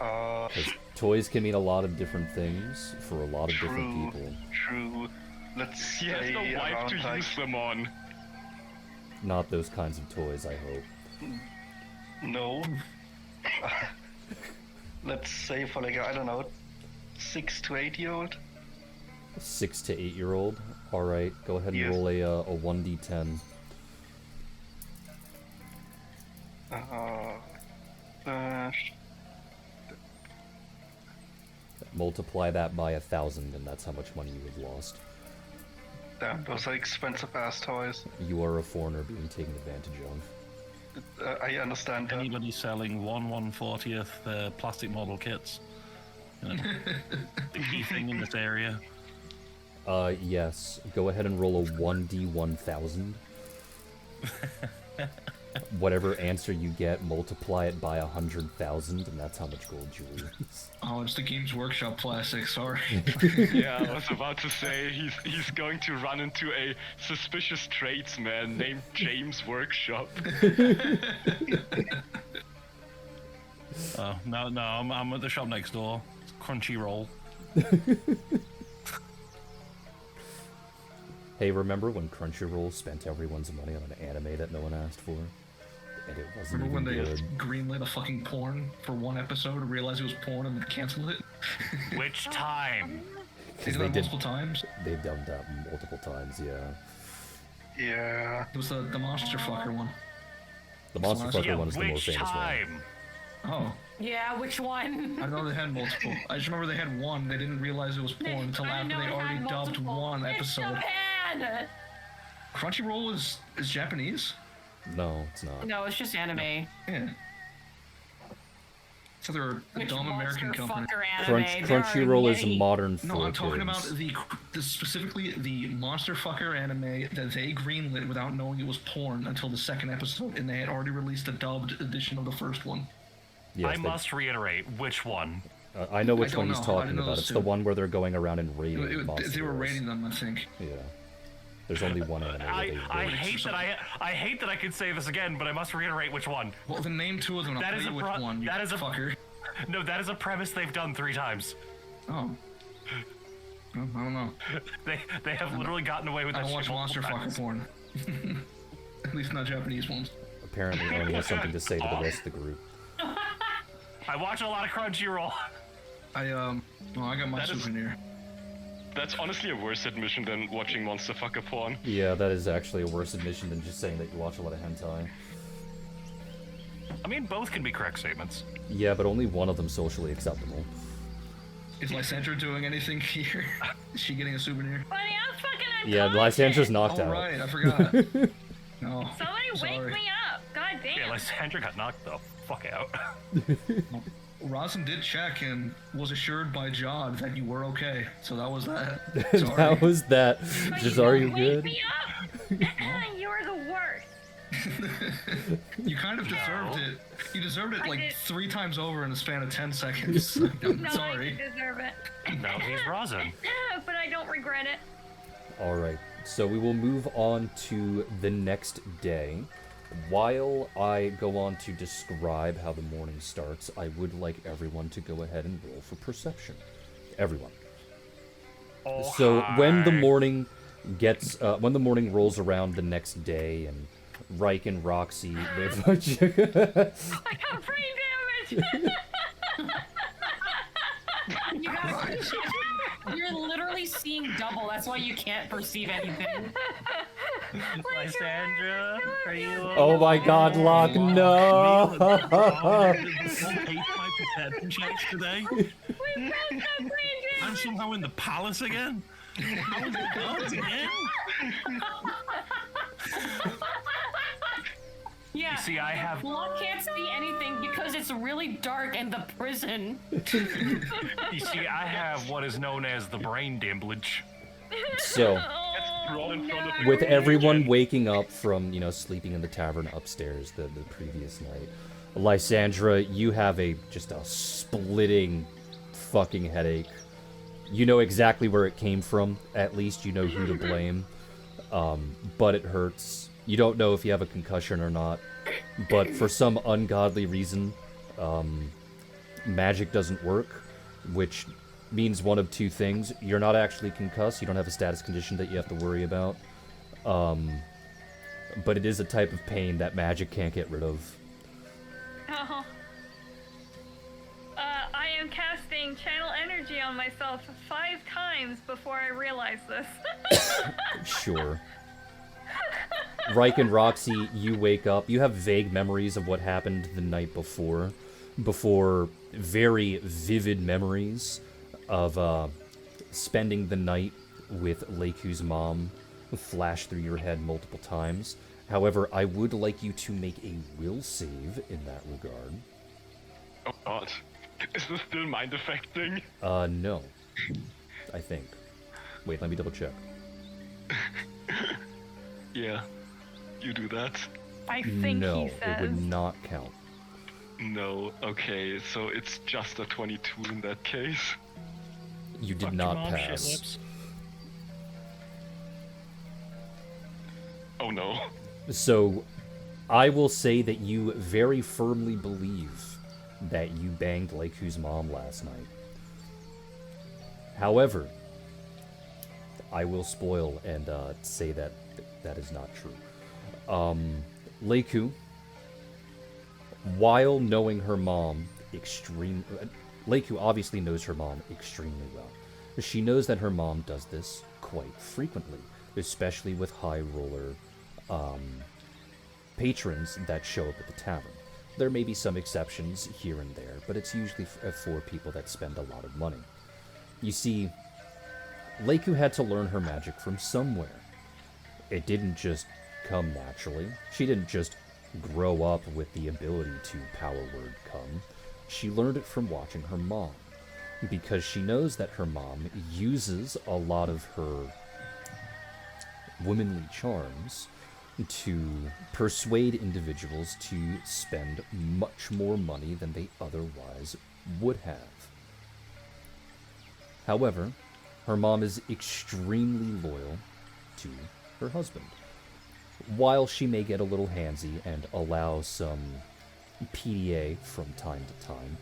Uh, 'Cause toys can mean a lot of different things for a lot of different true, people. true. Let's He has say no wife around to like, use them on. Not those kinds of toys, I hope. no. Let's say for like, I don't know, 6 to 8-year-old. 6 to 8-year-old. All right, go ahead and Yes. roll a 1d10. Multiply that by 1,000, and that's how much money you have lost. Damn, those are expensive ass toys. You are a foreigner being taken advantage of. I understand that. Anybody selling 1/140th plastic model kits? You know, the key thing in this area. Yes. Go ahead and roll a 1d1000. Whatever answer you get, multiply it by 100,000, and that's how much gold you lose. Oh, it's the Games Workshop plastic, sorry. Yeah, I was about to say, he's going to run into a suspicious tradesman named James Workshop. Oh no, I'm at the shop next door. It's Crunchyroll. Hey, remember when Crunchyroll spent everyone's money on an anime that no one asked for? And it wasn't Remember when even they good. greenlit a fucking porn for one episode and realized it was porn and then canceled it? Which time? They did that They did- multiple times. They've done that multiple times, yeah. Yeah. It was the monster fucker one. The Monster Yeah, Fucker one is the more which famous one. time? Oh, Yeah, which one? I don't know they had multiple. I just remember they had one. They didn't realize it was porn until I after know they it already had dubbed multiple. one It's episode. Japan! Crunchyroll is Japanese? No, it's not. No, it's just anime. Yeah. So they're a Which dumb American monster company. fucker anime? There are Crunchyroll is many. modern No, for I'm talking about kids. the specifically the monster fucker anime that they greenlit without knowing it was porn until the second episode, and they had already released a dubbed edition of the first one. Yes, I they- must reiterate, which one? I know which don't one he's know. I talking didn't know about. those It's two. the one where they're going around and raiding They were monsters. rating them, I think. Yeah. There's only one anime that they I raid. hate that I can say this again, but I must reiterate which one. Well, then name two of them. I'll That tell is you a which pro- one. You that is a- fucker. No, that is a premise they've done 3 times. Oh. Well, I don't know. They have literally gotten away with I that don't watch shit monster multiple fucker times. porn. At least not Japanese ones. Apparently only has something to say to the rest of the group. I watch a lot of Crunchyroll. I got my That is- souvenir. That's honestly a worse admission than watching monster fucker porn. Yeah, that is actually a worse admission than just saying that you watch a lot of hentai. I mean, both can be correct statements. Yeah, but only one of them socially acceptable. Is Lysandra doing anything here? Is she getting a souvenir? Buddy, I'm fucking Yeah, unconscious. Lysandra's knocked Oh out. right, I forgot. No. Somebody Sorry. wake me up. God damn. Yeah, Lysandra got knocked the fuck out. Rosin did check and was assured by Jod that you were okay. So that was that. Sorry. That was that. But Just you are don't you wake good? me up. You're the worst. You kind of deserved it. You deserved it I like did. 3 times over in a span of 10 seconds. I'm No, I sorry. did deserve it. No, he's Rosin. But I don't regret it. Alright, so we will move on to the next day. While I go on to describe how the morning starts, I would like everyone to go ahead and roll for perception. Everyone. Oh, So when the hi. morning when the morning rolls around the next day and Reich and Roxy I got brain damage. You guys, you're literally seeing double. That's why you can't perceive anything. Lysandra, are you? Oh my god, Locke, no! Hate my perception checks today. I'm somehow in the palace again. How is it gods again? Yeah. You see, I have. Locke can't see anything because it's really dark in the prison. You see, I have what is known as the brain dimblage. So, Roll in front of with the everyone Legion. waking up from, sleeping in the tavern upstairs the previous night, Lysandra, you have just a splitting fucking headache. You know exactly where it came from. At least you know who to blame. But it hurts. You don't know if you have a concussion or not. But for some ungodly reason, magic doesn't work, which means one of two things. You're not actually concussed. You don't have a status condition that you have to worry about. But it is a type of pain that magic can't get rid of. Oh. I am casting channel energy on myself 5 times before I realize this. Sure. Reich and Roxy, you wake up. You have vague memories of what happened the night before. Very vivid memories of spending the night with Leiku's mom flash through your head multiple times. However, I would like you to make a will save in that regard. Oh god. Is this still mind affecting? No. I think. Wait, let me double check. Yeah. You do that? I think No, he it says. would not count. No. Okay, so it's just a 22 in that case. You did Fuck not your mom, pass. shitlibs. Oh no. So, I will say that you very firmly believe that you banged Leiku's mom last night. However, I will spoil and say that that is not true. Leiku, while knowing her mom Leiku obviously knows her mom extremely well. She knows that her mom does this quite frequently, especially with high roller patrons that show up at the tavern. There may be some exceptions here and there, but it's usually for people that spend a lot of money. You see, Leiku had to learn her magic from somewhere. It didn't just come naturally. She didn't just grow up with the ability to power word come. She learned it from watching her mom, because she knows that her mom uses a lot of her womanly charms to persuade individuals to spend much more money than they otherwise would have. However, her mom is extremely loyal to her husband. While she may get a little handsy and allow some PDA from time to time,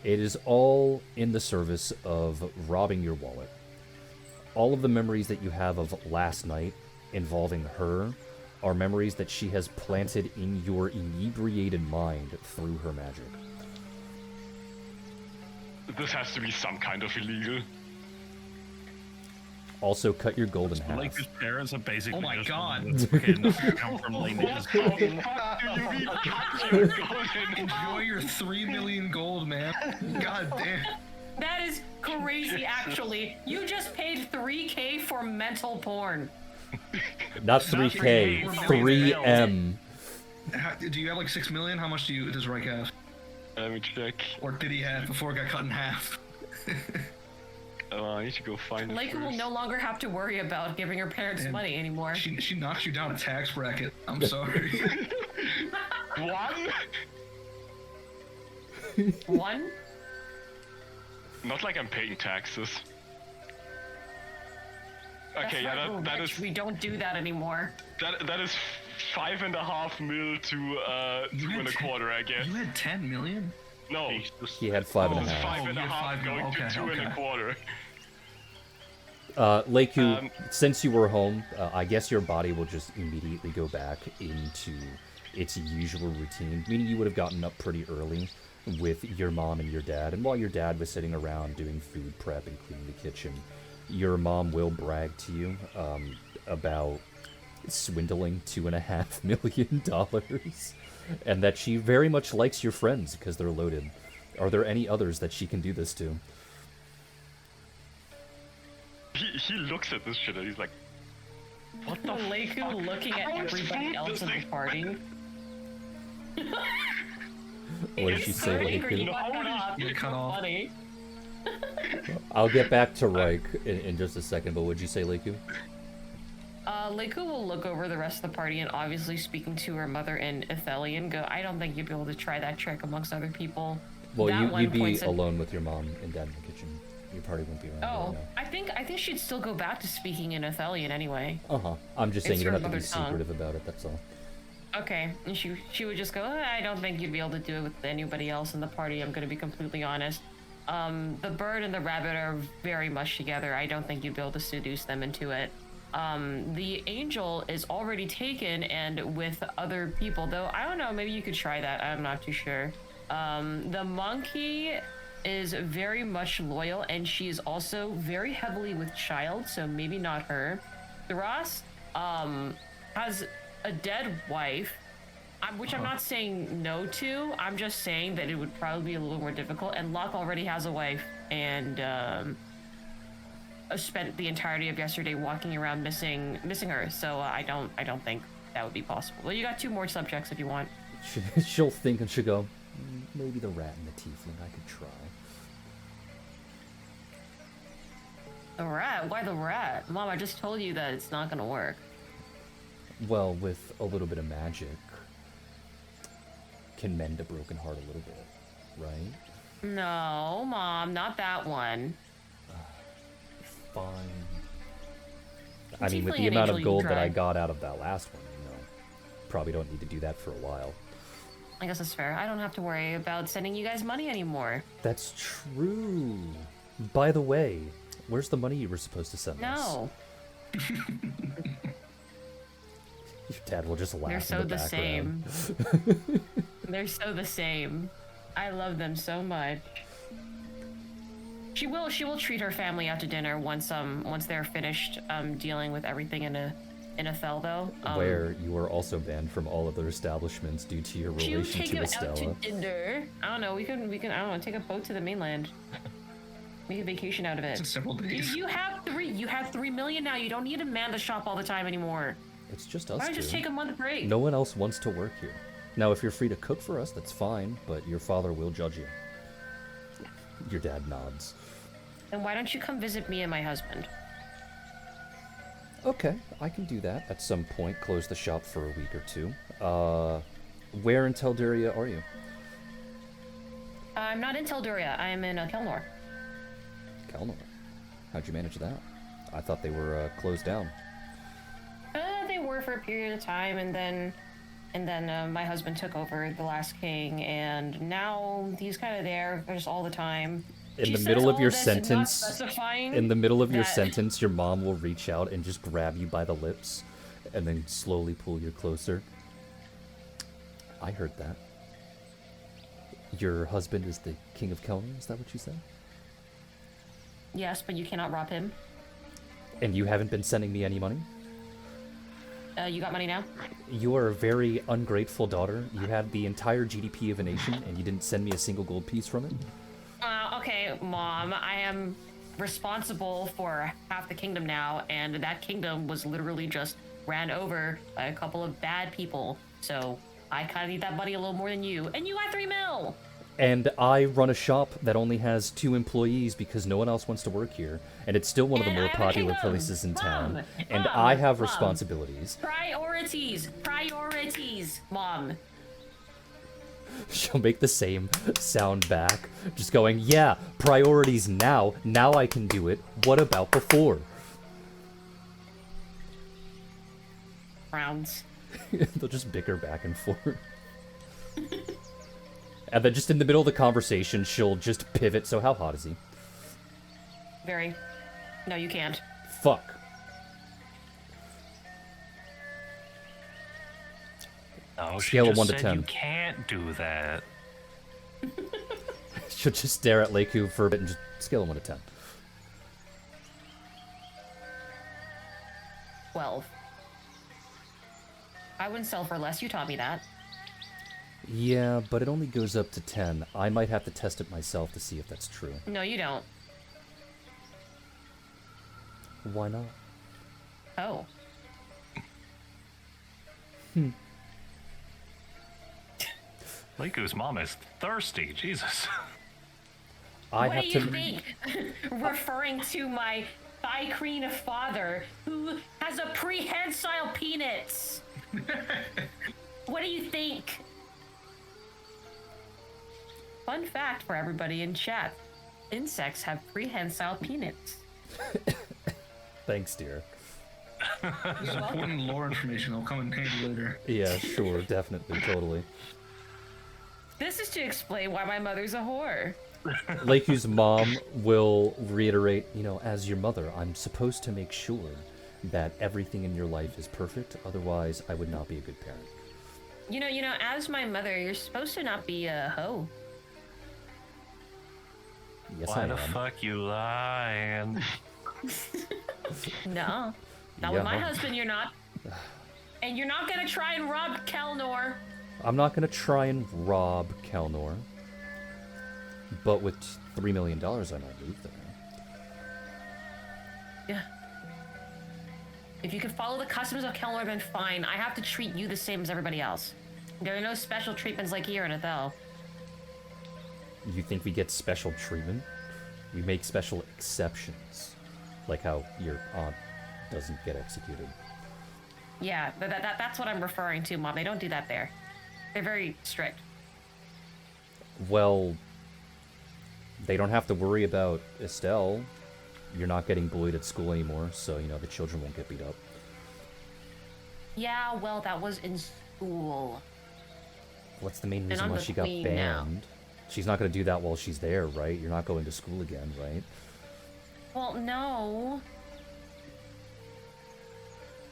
it is all in the service of robbing your wallet. All of the memories that you have of last night involving her are memories that she has planted in your inebriated mind through her magic. This has to be some kind of illegal. Also, cut your gold in half. Like his parents are basically. Oh my just God. come from What lineages. the fuck do you mean cut your golden? Enjoy your 3 million gold, man. God damn. That is crazy, actually. You just paid $3K for mental porn. Not 3K, 3M. Do you have like 6 million? How much does Reich have? Let me check. Or did he have before it got cut in half? I need to go find it Leiku will first. no longer have to worry about giving her parents Damn. money anymore. She knocks you down a tax bracket. I'm sorry. One? One? Not like I'm paying taxes. Okay, That's right, we're that rich. is We don't do that anymore. that is 5.5 mil to You had 2.25, I guess. You had 10 million? No, He had five and a it's half. five and a you had half 5 going okay, to okay. 2.25. Leiku, since you were home, I guess your body will just immediately go back into its usual routine, meaning you would have gotten up pretty early with your mom and your dad, and while your dad was sitting around doing food prep and cleaning the kitchen, your mom will brag to you about swindling $2.5 million, and that she very much likes your friends because they're loaded. Are there any others that she can do this to? He looks at this shit and he's like, what the Leiku fuck? looking at How much everybody food else does in the this- party. What did she So say, angry Leiku? you got cut off. You It's cut so off. funny. I'll get back to Reich in just a second, but what'd you say, Leiku? Leiku will look over the rest of the party and obviously speaking to her mother in Ithalian go, I don't think you'd be able to try that trick amongst other people. Well, That one you'd be points at- alone with your mom and dad in the kitchen. Your party wouldn't be around. Oh, I think she'd still go back to speaking in Ithalian anyway. Uh-huh. I'm just saying It's you don't her have to be mother tongue. secretive about it, that's all. Okay, and she would just go, I don't think you'd be able to do it with anybody else in the party, I'm gonna be completely honest. The bird and the rabbit are very much together. I don't think you'd be able to seduce them into it. The angel is already taken and with other people, though I don't know, maybe you could try that, I'm not too sure. The monkey is very much loyal and she is also very heavily with child, so maybe not her. Duras has a dead wife, which I'm not saying no to, I'm just saying that it would probably be a little more difficult, and Locke already has a wife and spent the entirety of yesterday walking around missing her, so I don't think that would be possible. Well, you got 2 more subjects if you want. She'll think and she'll go, maybe the rat and the tiefling, I could try. The rat? Why the rat? Mom, I just told you that it's not gonna work. Well, with a little bit of magic, can mend a broken heart a little bit, right? No, Mom, not that one. Fine. I mean, with Tiefling the and amount angel of you gold that I tried. got out of that last one, probably don't need to do that for a while. I guess that's fair. I don't have to worry about sending you guys money anymore. That's true. By the way, Where's the money you were supposed to send us? No. Your dad will just laugh They're so in the the background. same. They're so the same. I love them so much. She will treat her family out to dinner once they're finished dealing with everything in a Thel though. Where you are also banned from all other establishments due to your She'll relation take to him Estella. out to dinner. I don't know. We can I don't know. Take a boat to the mainland. Make a vacation out of it. It's several days. You have 3 million now. You don't need to man the shop all the time anymore. It's just us Why don't you two. just take a month break? No one else wants to work here. Now, if you're free to cook for us, that's fine, but your father will judge you. Your dad nods. Then why don't you come visit me and my husband? Okay, I can do that at some point. Close the shop for a week or two. Where in Telduria are you? I'm not in Telduria. I'm in Kelnor. Kelnor. How'd you manage that? I thought they were closed down. They were for a period of time, and then my husband took over the last king, and now he's kind of there just all the time. In the middle of your sentence, specifying in the middle of your that- sentence, your mom will reach out and just grab you by the lips, and then slowly pull you closer. I heard that. Your husband is the king of Kelnor, is that what you said? Yes, but you cannot rob him. And you haven't been sending me any money? You got money now? You are a very ungrateful daughter. You had the entire GDP of a nation, and you didn't send me a single gold piece from it? Okay, Mom. I am responsible for half the kingdom now, and that kingdom was literally just ran over by a couple of bad people. So I kind of need that money a little more than you. And you got 3 mil! And I run a shop that only has 2 employees because no one else wants to work here, and it's still one of the And more I have a popular kingdom. places in town. Mom, And Mom, I have Mom. responsibilities. Priorities, Mom. She'll make the same sound back, just going, yeah, priorities now. Now I can do it. What about before? Rounds. They'll just bicker back and forth. And then just in the middle of the conversation, she'll just pivot. So how hot is he? Very. No, you can't. Fuck. No, she Scale of just 1 to said 10. You can't do that. She'll just stare at Leiku for a bit and just scale of 1 to 10. 12. I wouldn't sell for less. You taught me that. Yeah, but it only goes up to 10. I might have to test it myself to see if that's true. No, you don't. Why not? Oh. Leiku's mom is thirsty. Jesus. I What have do to. you think? Referring to my thigh-creen father, who has a prehensile penis. What do you think? Fun fact for everybody in chat. Insects have prehensile penis. Thanks, dear. This is important lore information. It'll come in handy later. Yeah, sure, definitely, totally. This is to explain why my mother's a whore. Leiku's mom will reiterate, you know, as your mother, I'm supposed to make sure that everything in your life is perfect, otherwise I would not be a good parent. You know, as my mother, you're supposed to not be a hoe. Yes, Why I the am. fuck you lying? No. Not Yeah, with my huh? husband, you're not. And you're not gonna try and rob Kelnor. I'm not gonna try and rob Kelnor, but with $3 million, I might move there. Yeah. If you can follow the customs of Kelnor, then fine. I have to treat you the same as everybody else. There are no special treatments like here in Athel. You think we get special treatment? We make special exceptions, like how your aunt doesn't get executed. Yeah, that's what I'm referring to, Mom. They don't do that there. They're very strict. Well, they don't have to worry about Estelle. You're not getting bullied at school anymore, so, you know, the children won't get beat up. Yeah, well, that was in school. What's the main And reason I'm why the she got queen now. banned? She's not going to do that while she's there, right? You're not going to school again, right? Well, no.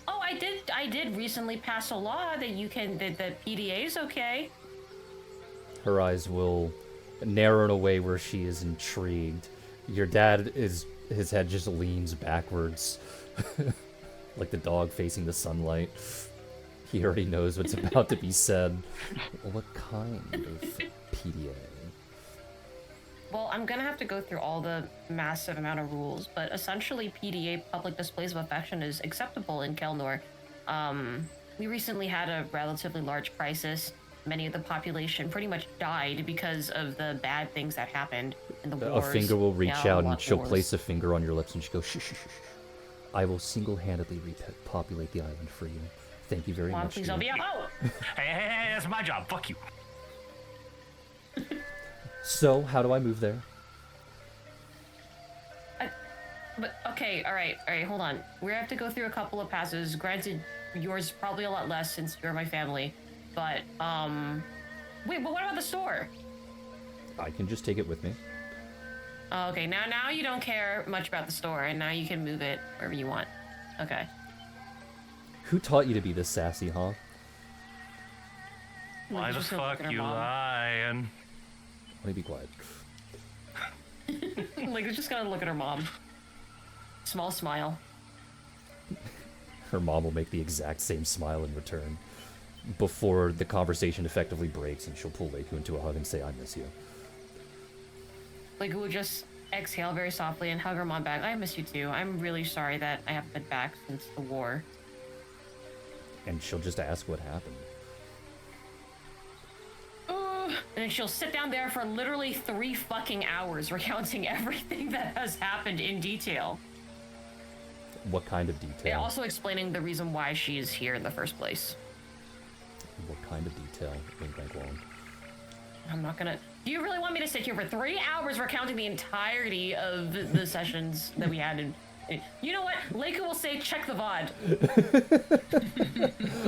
Oh, I did recently pass a law that that PDA is okay. Her eyes will narrow in a way where she is intrigued. Your dad his head just leans backwards, like the dog facing the sunlight. He already knows what's about to be said. What kind of PDA? Well, I'm gonna have to go through all the massive amount of rules, but essentially PDA, public displays of affection, is acceptable in Kelnor. We recently had a relatively large crisis. Many of the population pretty much died because of the bad things that happened in the wars. A finger will reach Yeah, out a lot and she'll wars. place a finger on your lips and she goes, shh, shh, shh, shh. I will single-handedly repopulate the island for you. Thank you very Mom, much. please dear." don't be a hoe. Hey, that's my job. Fuck you. So, how do I move there? But okay, all right, hold on. We have to go through a couple of passes. Granted, yours is probably a lot less since you're my family. But wait, but what about the store? I can just take it with me. Oh, okay, now you don't care much about the store, and now you can move it wherever you want. Okay. Who taught you to be this sassy, huh? Why the just gonna look fuck at her you mom. lying? Let me be quiet. Like, it's just gonna look at her mom. Small smile. Her mom will make the exact same smile in return before the conversation effectively breaks, and she'll pull Leiku into a hug and say, I miss you. Like, would just exhale very softly and hug her mom back. I miss you too. I'm really sorry that I haven't been back since the war. And she'll just ask what happened. And then she'll sit down there for literally 3 fucking hours recounting everything that has happened in detail. What kind of And detail? also explaining the reason why she's here in the first place. What kind of detail? Wink, wink, wink. I'm not gonna... Do you really want me to sit here for 3 hours recounting the entirety of the sessions that we had in... You know what? Leiku will say, check the VOD.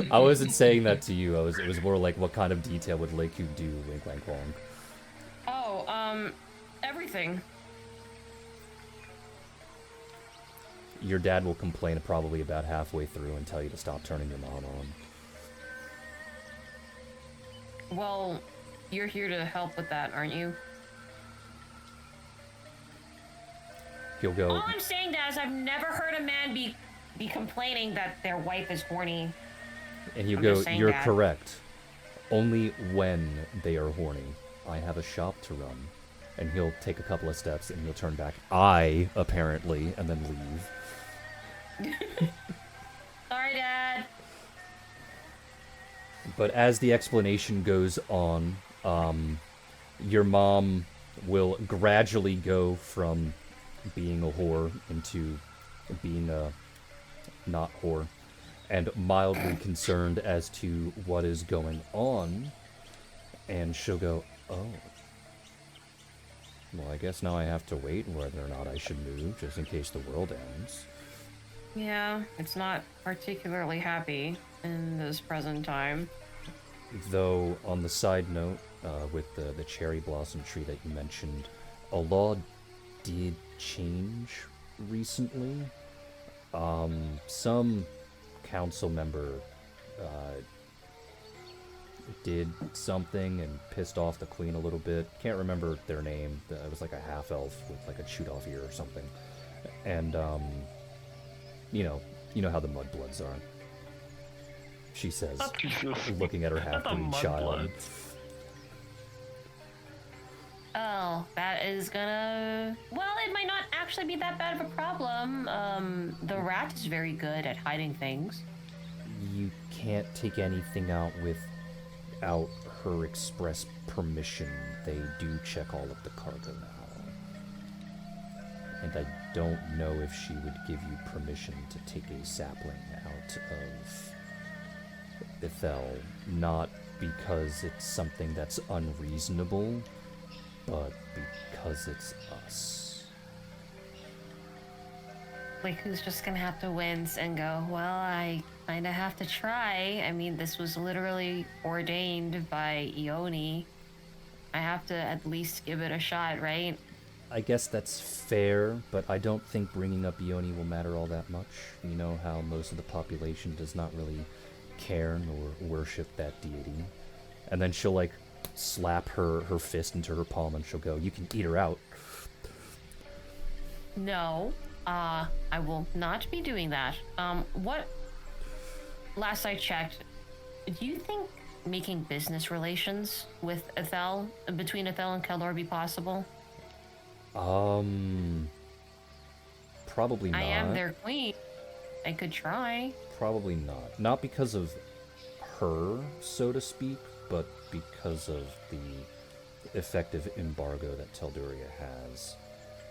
I wasn't saying that to you. It was more like, what kind of detail would Leiku do? Wink, wink, wink. Oh, everything. Your dad will complain probably about halfway through and tell you to stop turning your mom on. Well, you're here to help with that, aren't you? He'll go, All I'm saying, Dad, is I've never heard a man be complaining that their wife is horny. and he'll I'm go, just saying, you're Dad. correct. Only when they are horny. I have a shop to run. And he'll take a couple of steps and he'll turn back. Apparently, and then leave. Sorry, Dad. But as the explanation goes on, your mom will gradually go from being a whore into being a not whore, and mildly concerned as to what is going on. And she'll go, oh. Well, I guess now I have to wait whether or not I should move, just in case the world ends. Yeah, it's not particularly happy in this present time. Though, on the side note, with the cherry blossom tree that you mentioned, a law did change recently. Some council member did something and pissed off the queen a little bit. Can't remember their name. It was like a half elf with like a shoot off ear or something. And you know how the mudbloods are. She says, looking at her half-breed child. Oh, that is gonna... Well, it might not actually be that bad of a problem. The rat is very good at hiding things. You can't take anything out without her express permission. They do check all of the cargo now. And I don't know if she would give you permission to take a sapling out of Ithel. Not because it's something that's unreasonable, but because it's us. Like, who's just gonna have to wince and go, well, I kinda have to try. I mean, this was literally ordained by Ioni. I have to at least give it a shot, right? I guess that's fair, but I don't think bringing up Ione will matter all that much. You know how most of the population does not really care nor worship that deity. And then she'll, like, slap her fist into her palm and she'll go, "You can eat her out." No, I will not be doing that. Last I checked, do you think making business relations with Ethel, between Ethel and Keldor, be possible? Probably not. I am their queen. I could try. Probably not. Not because of her, so to speak, but because of the effective embargo that Telduria has.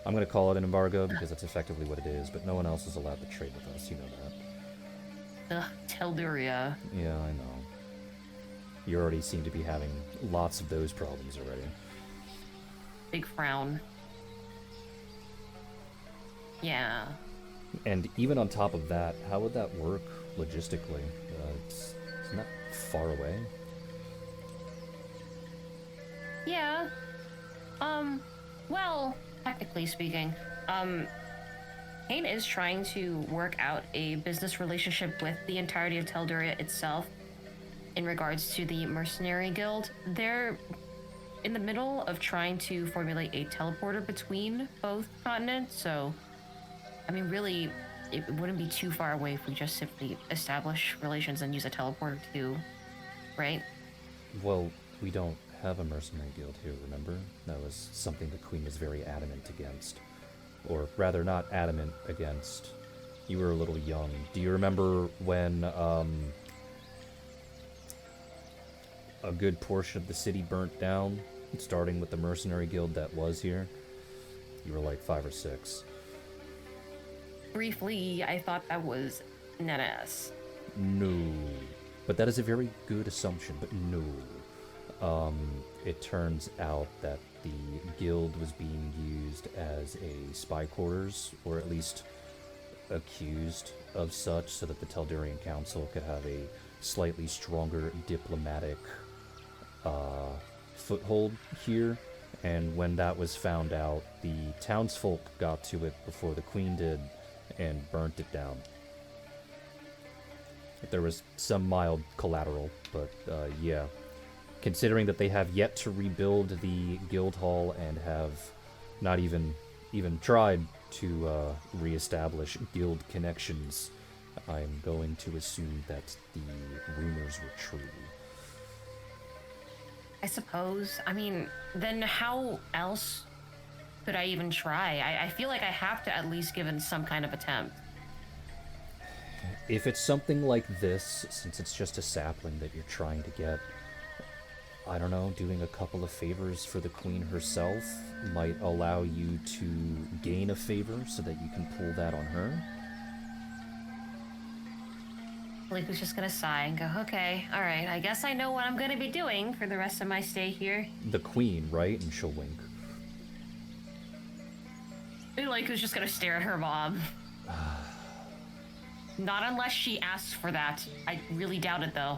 I'm going to call it an embargo because that's effectively what it is, but no one else is allowed to trade with us, you know that. Ugh, Telduria. Yeah, I know. You already seem to be having lots of those problems already. Big frown. Yeah. And even on top of that, how would that work logistically? Isn't that far away? Yeah. Well, technically speaking, Kane is trying to work out a business relationship with the entirety of Telduria itself in regards to the Mercenary Guild. They're in the middle of trying to formulate a teleporter between both continents, so, I mean, really, it wouldn't be too far away if we just simply establish relations and use a teleporter too, right? Well, we don't have a mercenary guild here, remember? That was something the Queen was very adamant against. Or rather, not adamant against. You were a little young. Do you remember when, a good portion of the city burnt down, starting with the mercenary guild that was here? You were like 5 or 6. Briefly, I thought that was Nenes. No. But that is a very good assumption, but no. It turns out that the guild was being used as a spy quarters, or at least accused of such, so that the Teldurian Council could have a slightly stronger diplomatic foothold here. And when that was found out, the townsfolk got to it before the Queen did and burnt it down. There was some mild collateral, but yeah. Considering that they have yet to rebuild the guild hall and have not even tried to reestablish guild connections, I'm going to assume that the rumors were true. I suppose. I mean, then how else could I even try? I feel like I have to at least give it some kind of attempt. If it's something like this, since it's just a sapling that you're trying to get, I don't know, doing a couple of favors for the Queen herself might allow you to gain a favor so that you can pull that on her. Blake was just gonna sigh and go, okay, alright, I guess I know what I'm gonna be doing for the rest of my stay here. The Queen, right? And she'll wink. Blake was just gonna stare at her mom. Not unless she asks for that. I really doubt it, though.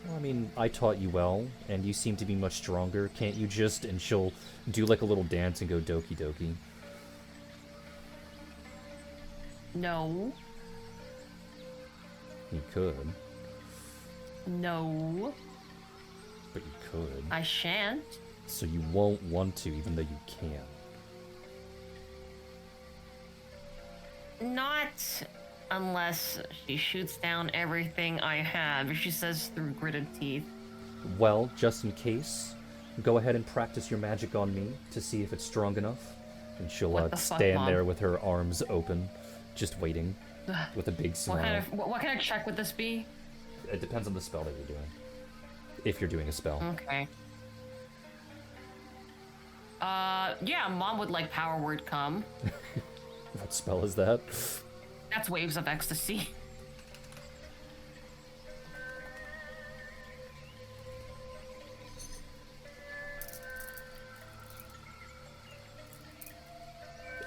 Well, I mean, I taught you well, and you seem to be much stronger. Can't you just... And she'll do like a little dance and go doki doki. No. You could. No. But you could. I shan't. So you won't want to, even though you can. Not unless she shoots down everything I have, she says through gritted teeth. Well, just in case, go ahead and practice your magic on me to see if it's strong enough. And she'll stand there with her arms open, just waiting, with a big smile. What kind of check would this be? It depends on the spell that you're doing. If you're doing a spell. Okay. Yeah, Mom would like power word come. What spell is that? That's Waves of Ecstasy.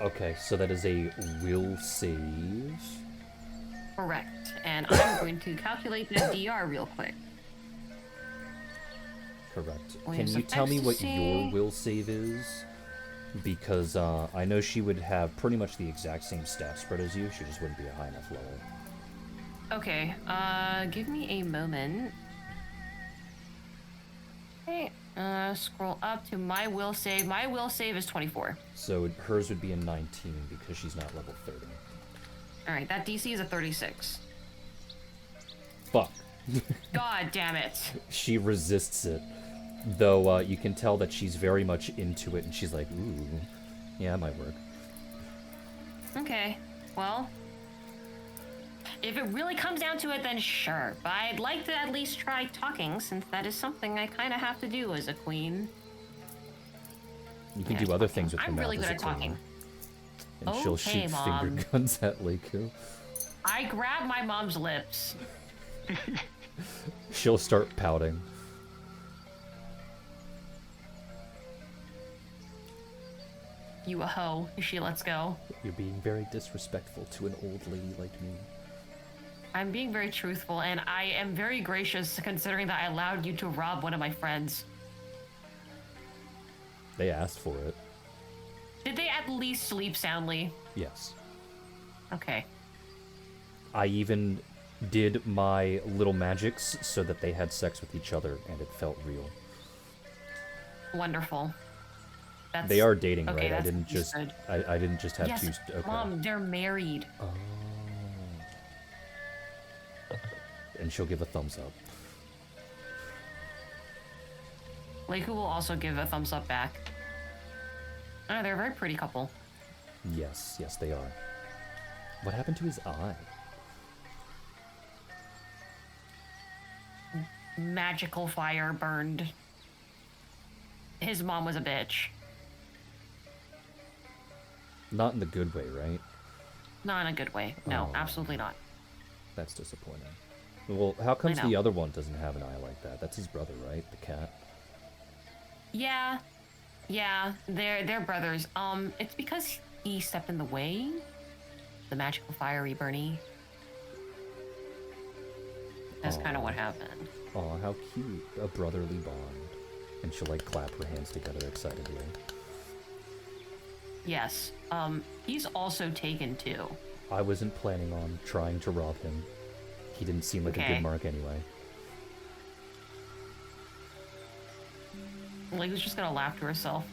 Okay, so that is a will save. Correct. And I'm going to calculate the DR real quick. Correct. Waves Can you of tell me what Ecstasy. your will save is? because I know she would have pretty much the exact same stat spread as you. She just wouldn't be a high enough level. Okay, give me a moment. Okay, scroll up to my will save. My will save is 24. So hers would be a 19 because she's not level 30. Alright, that DC is a 36. Fuck. God damn it. She resists it. Though you can tell that she's very much into it and she's like, ooh, yeah, it might work. Okay, well, if it really comes down to it, then sure. But I'd like to at least try talking, since that is something I kind of have to do as a queen. You can Yeah, do other talking. things with your I'm mouth really as good a at talking. queen. And she'll Okay, shoot Mom. finger guns at Leiku. I grab my mom's lips. She'll start pouting. You a hoe. She lets go. You're being very disrespectful to an old lady like me. I'm being very truthful, and I am very gracious considering that I allowed you to rob one of my friends. They asked for it. Did they at least sleep soundly? Yes. Okay. I even did my little magics so that they had sex with each other and it felt real. Wonderful. That's, They are dating, okay, right? I that's didn't just good. I didn't just have Yes, two okay. Mom, they're married. Oh. And she'll give a thumbs up. Leiku will also give a thumbs up back. Oh, they're a very pretty couple. Yes, yes they are. What happened to his eye? Magical fire burned. His mom was a bitch. Not in the good way, right? Not in a good way. No, Oh. absolutely not. That's disappointing. Well, how comes know. the other one doesn't have an eye like that? That's his brother, right? The cat. Yeah. Yeah, they're brothers. It's because he stepped in the way. The magical fiery Bernie. That's kind of what happened. Aw, how cute. A brotherly bond. And she'll like clap her hands together excitedly. Yes. He's also taken too. I wasn't planning on trying to rob him. He didn't seem like a Okay. good mark anyway. Like, who's just gonna laugh to herself?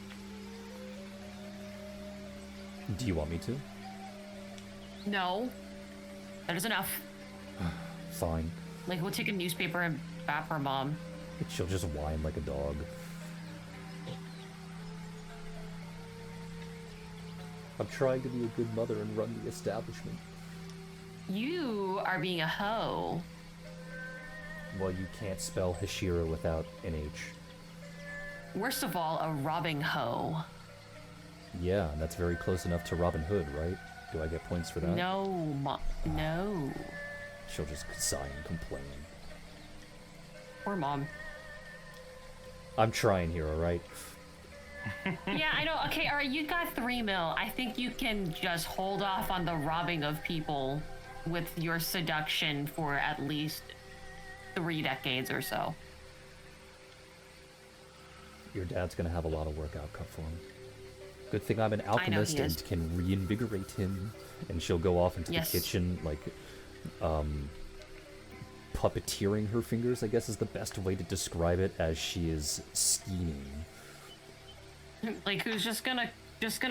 Do you want me to? No. That is enough. Fine. Like, we'll take a newspaper and bap her mom. She'll just whine like a dog. I'm trying to be a good mother and run the establishment. You are being a hoe. Well, you can't spell Hashira without an H. Worst of all, a robbing hoe. Yeah, and that's very close enough to Robin Hood, right? Do I get points for that? No, no. She'll just sigh and complain. Poor mom. I'm trying here, alright? Yeah, I know. Okay, all right, you got 3 mil. I think you can just hold off on the robbing of people with your seduction for at least 3 decades or so. Your dad's gonna have a lot of work out cut for him. Good thing I'm an he alchemist is. and can reinvigorate him. And she'll go off into Yes. the kitchen, like, puppeteering her fingers, I guess is the best way to describe it, as she is scheming. Like, who's just gonna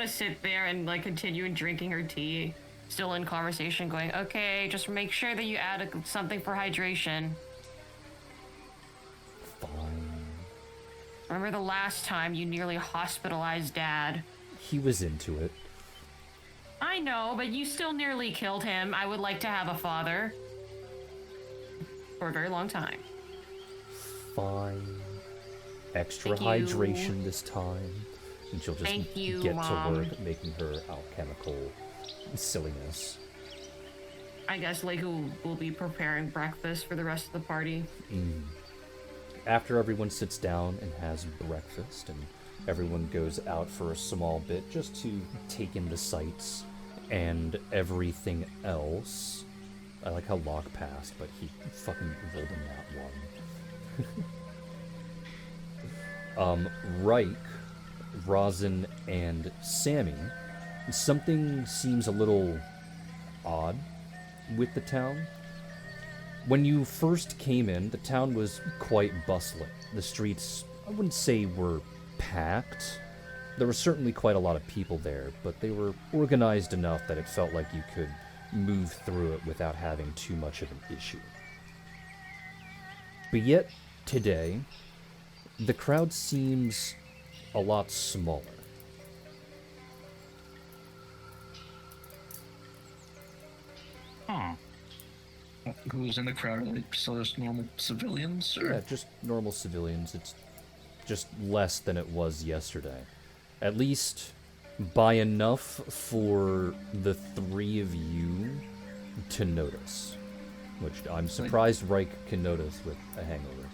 sit there and like continue drinking her tea, still in conversation, going, okay, just make sure that you add something for hydration. Fine. Remember the last time you nearly hospitalized Dad? He was into it. I know, but you still nearly killed him. I would like to have a father. For a very long time. Fine. Extra Thank you. hydration this time. And she'll just Thank you, get Mom. to work making her alchemical silliness. I guess Leiku will be preparing breakfast for the rest of the party. After everyone sits down and has breakfast, and everyone goes out for a small bit just to take in the sights and everything else. I like how Locke passed, but he fucking rolled in that one. Reich Rosin, and Sammy, something seems a little odd with the town. When you first came in, the town was quite bustling. The streets, I wouldn't say were packed. There were certainly quite a lot of people there, but they were organized enough that it felt like you could move through it without having too much of an issue. But yet, today, the crowd seems a lot smaller. Who's in the crowd? Are they still just normal civilians? Or? Yeah, just normal civilians. It's just less than it was yesterday. At least by enough for the three of you to notice. Which I'm surprised Reich can notice with a hangover.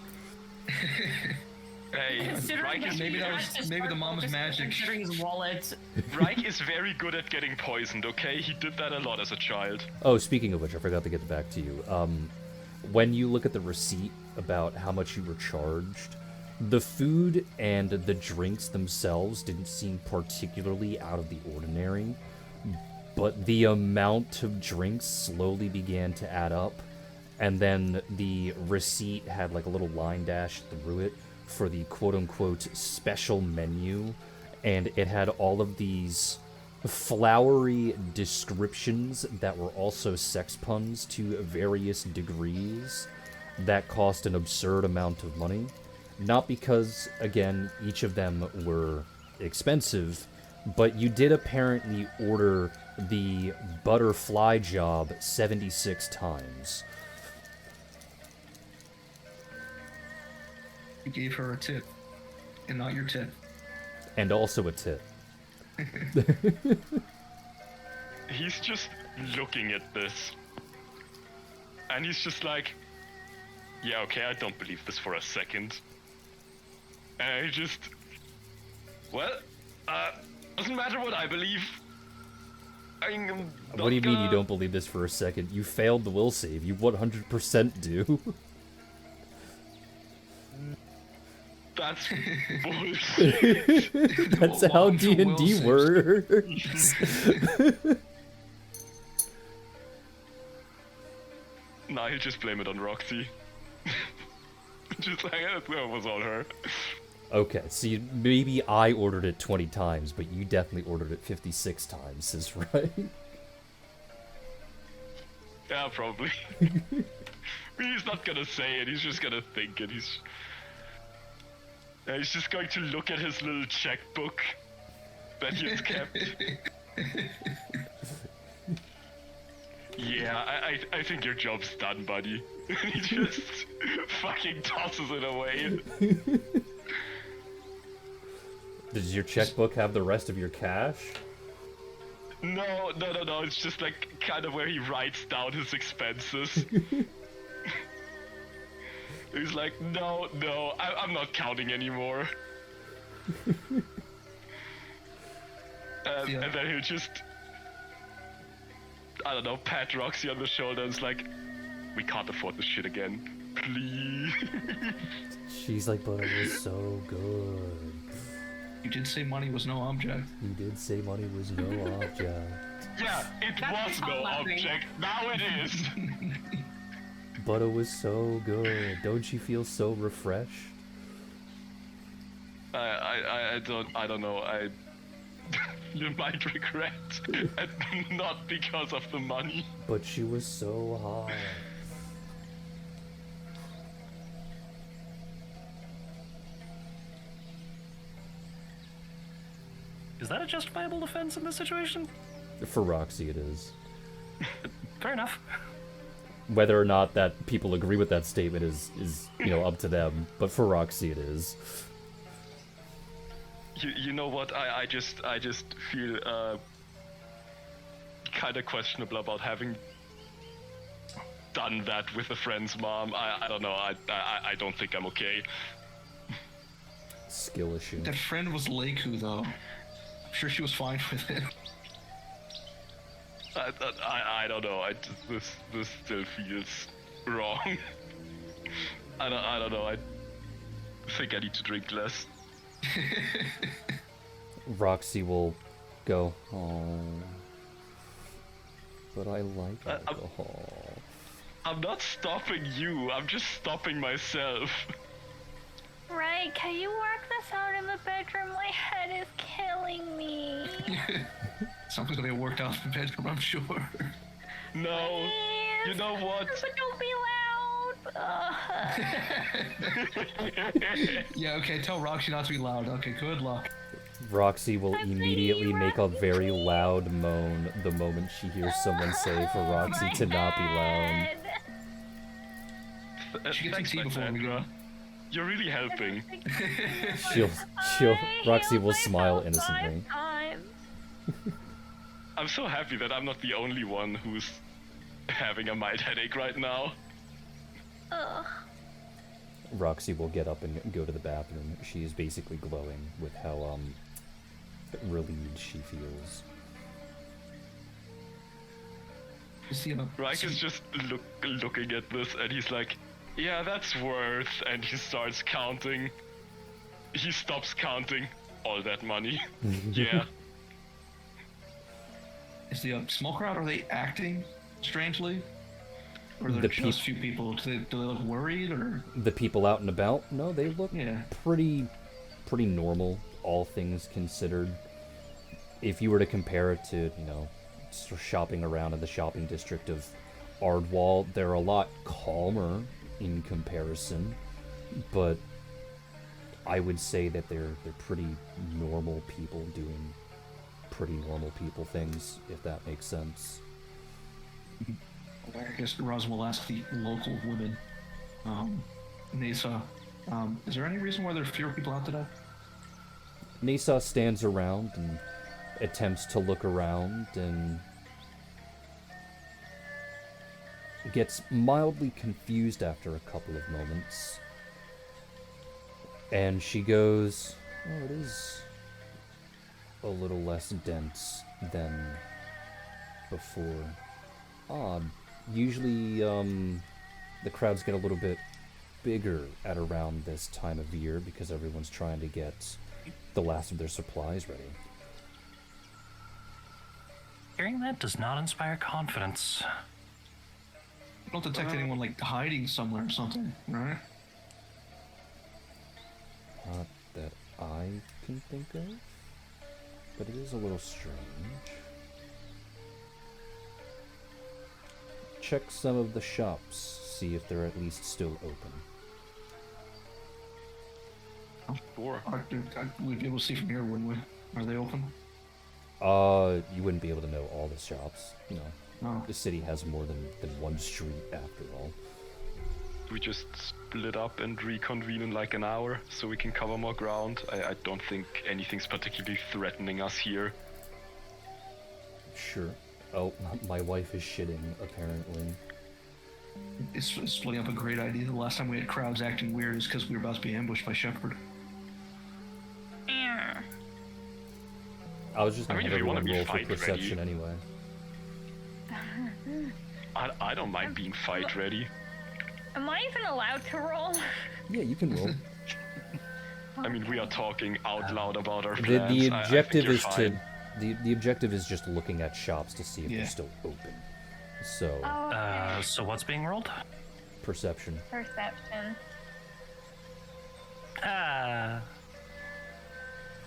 Hey, Considering Reich is, maybe that was- Reich is maybe the purple, mom's just magic. Considering his wallet. Reich is very good at getting poisoned, okay? He did that a lot as a child. Oh, speaking of which, I forgot to get back to you. When you look at the receipt about how much you were charged, the food and the drinks themselves didn't seem particularly out of the ordinary, but the amount of drinks slowly began to add up, and then the receipt had like a little line dash through it for the quote-unquote special menu, and it had all of these flowery descriptions that were also sex puns to various degrees that cost an absurd amount of money. Not because, again, each of them were expensive, but you did apparently order the butterfly job 76 times. You gave her a tip, and not your tip. And also a tip. He's just looking at this. And he's just like, yeah, okay, I don't believe this for a second. And he just, well, doesn't matter what I believe. What do you mean you don't believe this for a second? You failed the will save. You 100% do. That's bullshit. That's Well, how welcome to will D&D saves. works. Nah, he'll just blame it on Roxy. Just like, that was all her. Okay, see, maybe I ordered it 20 times, but you definitely ordered it 56 times, is right? Yeah, probably. He's not gonna say it, he's just gonna think it. He's just going to look at his little checkbook that he has kept. Yeah, I think your job's done, buddy. He just fucking tosses it away. Does your checkbook have the rest of your cash? No, it's just like kind of where he writes down his expenses. He's like, no, I'm not counting anymore. Yeah. And then he'll just, I don't know, pat Roxy on the shoulder and is like, we can't afford this shit again. Please. She's like, but it was so good. You did say money was no object. You did say money was no object. Yeah, it was no object. Now it is. But it was so good. Don't you feel so refreshed? I don't know. You might regret, and not because of the money. But she was so hot. Is that a justifiable defense in this situation? For Roxy, it is. Fair enough. Whether or not that people agree with that statement is up to them. But for Roxy, it is. You know what? I just feel kind of questionable about having done that with a friend's mom. I don't know. I don't think I'm okay. Skill issue. That friend was Leiku, though. I'm sure she was fine with it. I don't know. This still feels wrong. I don't know. I think I need to drink less. Roxy will go, oh, but I like I'm- alcohol. I'm not stopping you, I'm just stopping myself. Right, can you work this out in the bedroom? My head is killing me. Something's gonna get worked out in the bedroom, I'm sure. No, Please. you know what? But don't be loud. Yeah, okay, tell Roxy not to be loud. Okay, good luck. Roxy will I'm immediately bleeding, make a Roxy, very please. loud moan the moment she hears someone say for Roxy My to not be loud. head. She gets some Thanks, tea before we go. Lysandra. You're really helping. She'll, I Roxy healed will smile myself 5 innocently. times. I'm so happy that I'm not the only one who's having a mild headache right now. Ugh. Roxy will get up and go to the bathroom. She is basically glowing with how, relieved she feels. Reich is just looking at this and he's like, yeah, that's worth. And he starts counting. He stops counting all that money. Yeah. Is the small crowd, are they acting strangely? Or are there The just few people? Do they look worried, or? The people out and about, no, they look Yeah. pretty normal, all things considered. If you were to compare it to, sort of shopping around in the shopping district of Ardwall, they're a lot calmer in comparison, but I would say that they're pretty normal people doing pretty normal people things, if that makes sense. I guess Roz will ask the local women. Nasa, is there any reason why there are fewer people out today? Nasa stands around and attempts to look around and gets mildly confused after a couple of moments. And she goes, oh, it is a little less dense than before. Odd. Usually, the crowds get a little bit bigger at around this time of year because everyone's trying to get the last of their supplies ready. Hearing that does not inspire confidence. I don't detect anyone like hiding somewhere or something, right? Not that I can think of, but it is a little strange. Check some of the shops, see if they're at least still open. Sure. We'd be able to see from here, wouldn't we? Are they open? You wouldn't be able to know all the shops, No. The city has more than one street after all. We just split up and reconvene in like an hour so we can cover more ground. I don't think anything's particularly threatening us here. Sure. Oh, my wife is shitting, apparently. Is splitting up a great idea? The last time we had crowds acting weird is because we were about to be ambushed by Shepard. Yeah. I was just gonna I mean, have if you wanna everyone be roll for fight perception ready. anyway. I don't mind being fight ready. Am I even allowed to roll? Yeah, you can roll. I mean, we are talking out loud about our the plans. the I objective think you're is fine. the objective is just looking at shops to see if Yeah. they're still open. So Oh, okay. So what's being rolled? perception. Perception.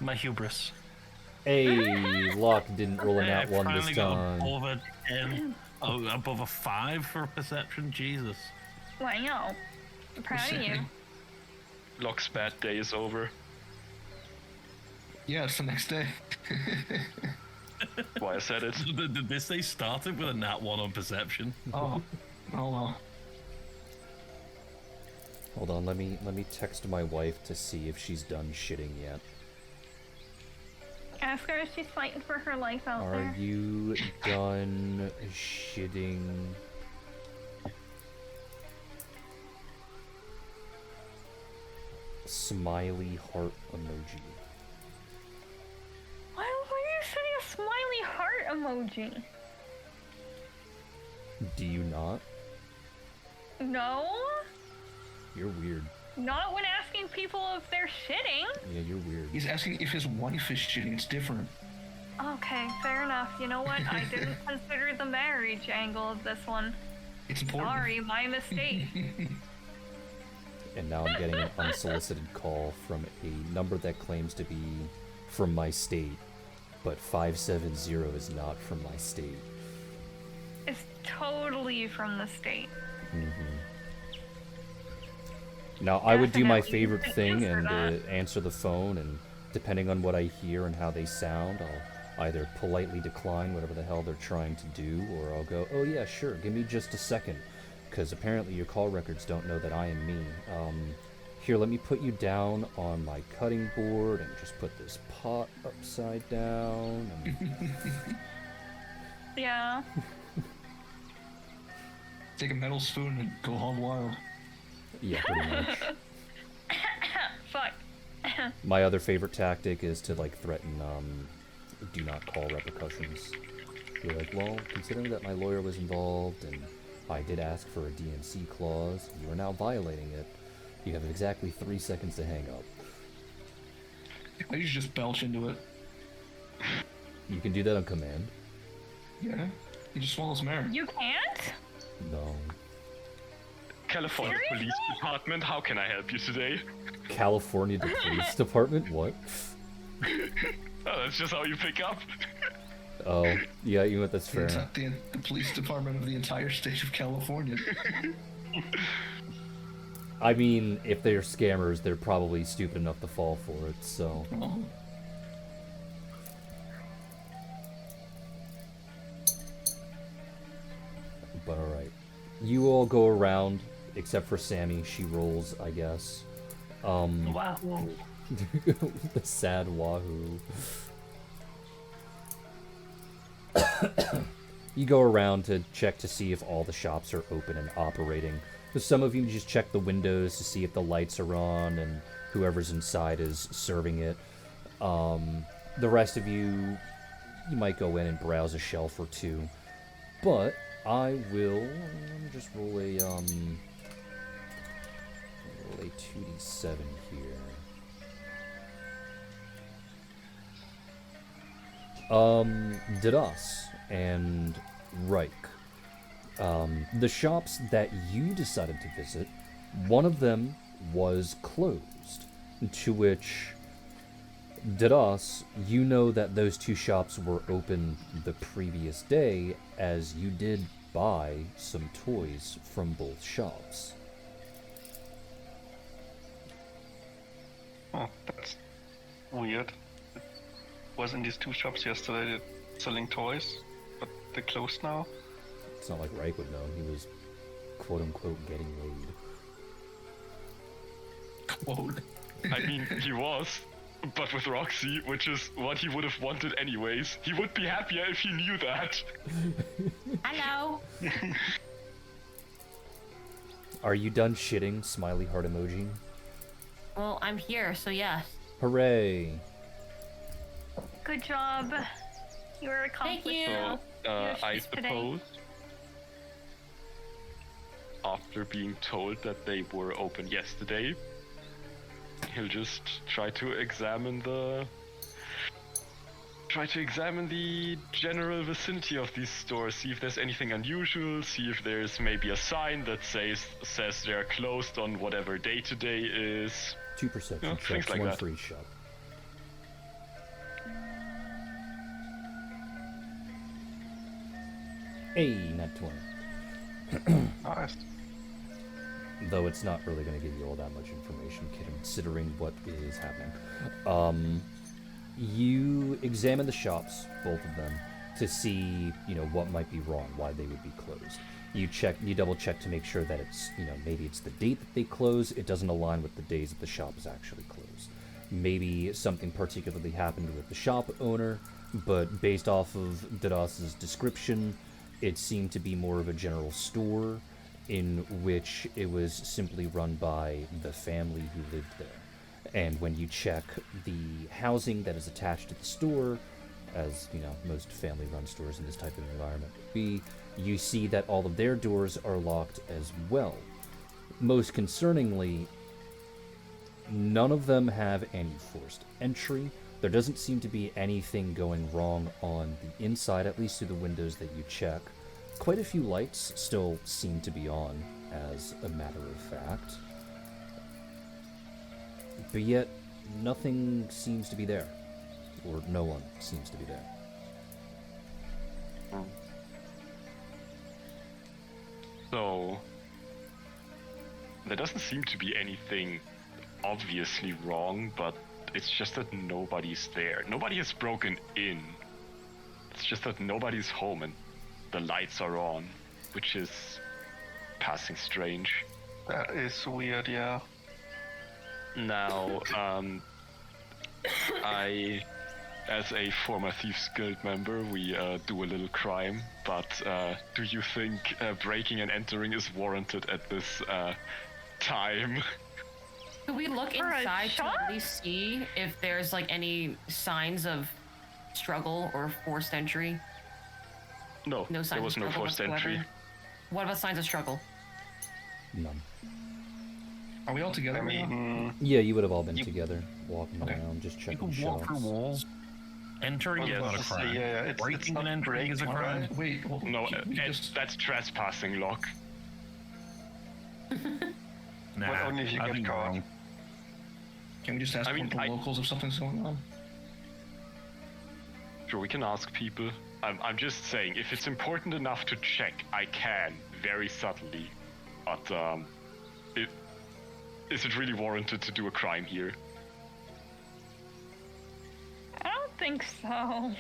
My hubris. Hey, Locke didn't roll a nat I one finally this got time. above a 10. Oh, above a 5 for perception? Jesus. Wow. I'm proud of you. Locke's bad day is over. Yeah, it's the next day. Why I said it. Did this day started with a nat 1 on perception? Oh well. Hold on, let me text my wife to see if she's done shitting yet. Ask her if she's fighting for her life out Are there. you done shitting? Smiley heart emoji. Why would you say a smiley heart emoji? Do you not? No? You're weird. Not when asking people if they're shitting. Yeah, you're weird. He's asking if his wife is shitting. It's different. Okay, fair enough. You know what? I didn't consider the marriage angle of this one. It's important. Sorry, my mistake. And now I'm getting an unsolicited call from a number that claims to be from my state, but 570 is not from my state. It's totally from the state. Now, I would do my Definitely. favorite You can thing answer and that. answer the phone, and depending on what I hear and how they sound, I'll either politely decline whatever the hell they're trying to do, or I'll go, oh yeah, sure, give me just a second, because apparently your call records don't know that I am me. Here, let me put you down on my cutting board and just put this pot upside down. And Yeah. Take a metal spoon and go hog wild. yeah, pretty much. Fuck. My other favorite tactic is to, like, threaten, do not call repercussions. You're like, well, considering that my lawyer was involved and I did ask for a DNC clause, you are now violating it. You have exactly 3 seconds to hang up. I usually just belch into it. You can do that on command. Yeah. He just swallows some air. You can't? No. California Police Department, how can I help you today? California Police Department? What? Oh, that's just how you pick up. Oh, yeah, you know what, that's fair. The police department of the entire state of California. I mean, if they're scammers, they're probably stupid enough to fall for it, so... Oh. But alright. You all go around, except for Sammy. She rolls, I guess. Wow. The sad wahoo. You go around to check to see if all the shops are open and operating. So some of you just check the windows to see if the lights are on and whoever's inside is serving it. The rest of you might go in and browse a shelf or two. But I will let me just roll a 2d7 here. Didas and Reich. The shops that you decided to visit, one of them was closed, to which, Didas, you know that those two shops were open the previous day, as you did buy some toys from both shops. Oh, that's weird. It was in these two shops yesterday selling toys, but they're closed now. It's not like Reich would know. He was, quote-unquote, getting laid. Quote. I mean, he was, but with Roxy, which is what he would have wanted anyways. He would be happier if he knew that. Hello. Are you done shitting? Smiley heart emoji. Well, I'm here, so yes. Hooray! Good job. You were accomplished. Thank you. now. I Yoshi today. suppose, after being told that they were open yesterday, he'll just try to examine the general vicinity of these stores, see if there's anything unusual, see if there's maybe a sign that says they're closed on whatever day today is. 2 perception Yeah, checks, things like one that. for each shop. Hey, not 20. Nice. Though it's not really going to give you all that much information, considering what is happening. You examine the shops, both of them, to see, what might be wrong, why they would be closed. You double check to make sure that it's, maybe it's the date that they close, it doesn't align with the days that the shop is actually closed. Maybe something particularly happened with the shop owner, but based off of Didas's description, it seemed to be more of a general store in which it was simply run by the family who lived there. And when you check the housing that is attached to the store, as most family-run stores in this type of environment would be, you see that all of their doors are locked as well. Most concerningly, None of them have any forced entry. There doesn't seem to be anything going wrong on the inside, at least through the windows that you check. Quite a few lights still seem to be on, as a matter of fact. But yet, nothing seems to be there. Or no one seems to be there. So, there doesn't seem to be anything obviously wrong, but it's just that nobody's there. Nobody has broken in. It's just that nobody's home and the lights are on, which is passing strange. That is weird, yeah. Now, as a former Thieves Guild member, we do a little crime, but do you think breaking and entering is warranted at this time? Could we look For a inside to shot? at least see if there's like any signs of struggle or forced entry? No, No signs there was of no struggle forced whatsoever. entry. What about signs of struggle? None. Are we all together? I right now? mean, Yeah, you would have all been together, walking Okay. around, just You checking can walk through shelves. walls. Entering Well, is not a let's crime. see, yeah, it's Breaking not and entering is a breaking, crime. right? Wait, well, No, can we just that's trespassing, Locke. Nah, Well, only if you I get think you're caught. wrong. can we just ask I mean, the locals if something's going on? Sure, we can ask people. I'm just saying, if it's important enough to check, I can, very subtly. But, is it really warranted to do a crime here? I don't think so.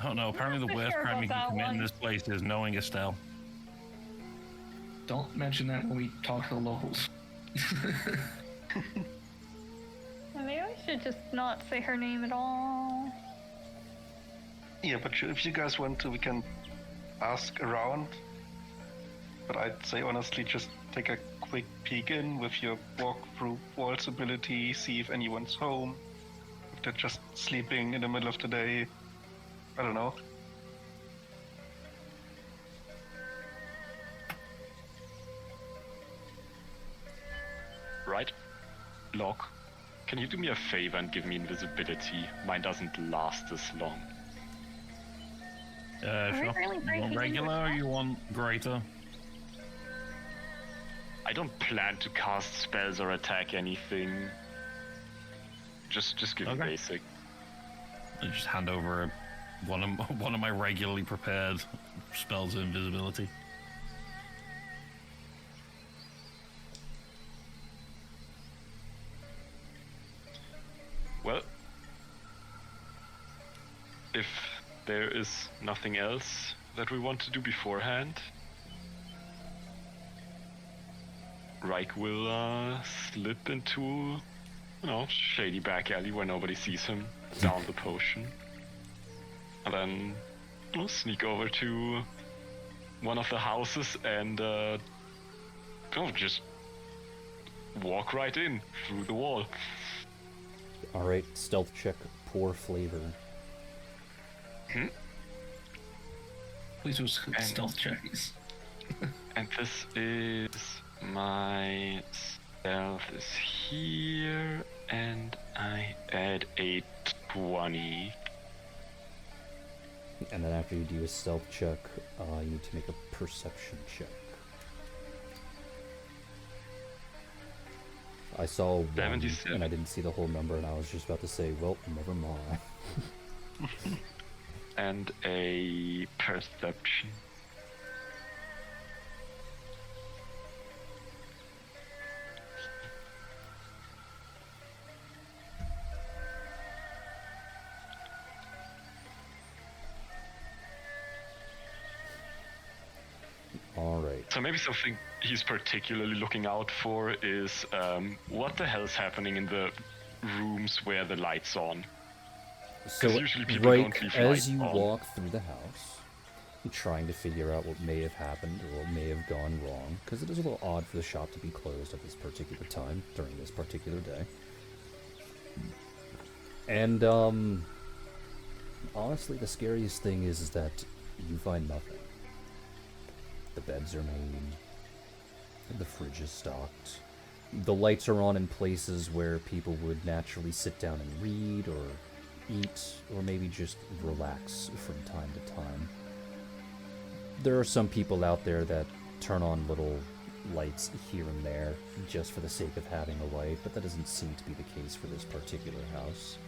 Oh no, apparently the Not worst sure crime you about can that commit in one. this place is knowing Estelle. Don't mention that when we talk to the locals. Maybe we should just not say her name at all. Yeah, but if you guys want to, we can ask around. But I'd say honestly, just take a quick peek in with your walk through walls ability, see if anyone's home. If they're just sleeping in the middle of the day. I don't know. Right? Locke, can you do me a favor and give me invisibility? Mine doesn't last this long. we Sure. really You breaking want into regular or stuff? you want greater? I don't plan to cast spells or attack anything. Just give me Okay. basic. I just hand over one of my regularly prepared spells of invisibility. Well, if there is nothing else that we want to do beforehand, Reich will slip into, shady back alley where nobody sees him, down the potion, and then sneak over to one of the houses and just walk right in through the wall. Alright, stealth check, poor flavor. Please do stealth checks. And this is my stealth is here, and I add a 20. And then after you do a stealth check, you need to make a perception check. I saw 1, 77. and I didn't see the whole number, and I was just about to say, well, never mind. And a perception. Alright. So maybe something he's particularly looking out for is what the hell's happening in the rooms where the light's on. So, usually people right don't leave as lights you on. walk through the house, trying to figure out what may have happened or what may have gone wrong, because it is a little odd for the shop to be closed at this particular time during this particular day. And honestly, the scariest thing is that you find nothing. The beds are made, the fridge is stocked, The lights are on in places where people would naturally sit down and read or eat or maybe just relax from time to time. There are some people out there that turn on little lights here and there just for the sake of having a light, but that doesn't seem to be the case for this particular house.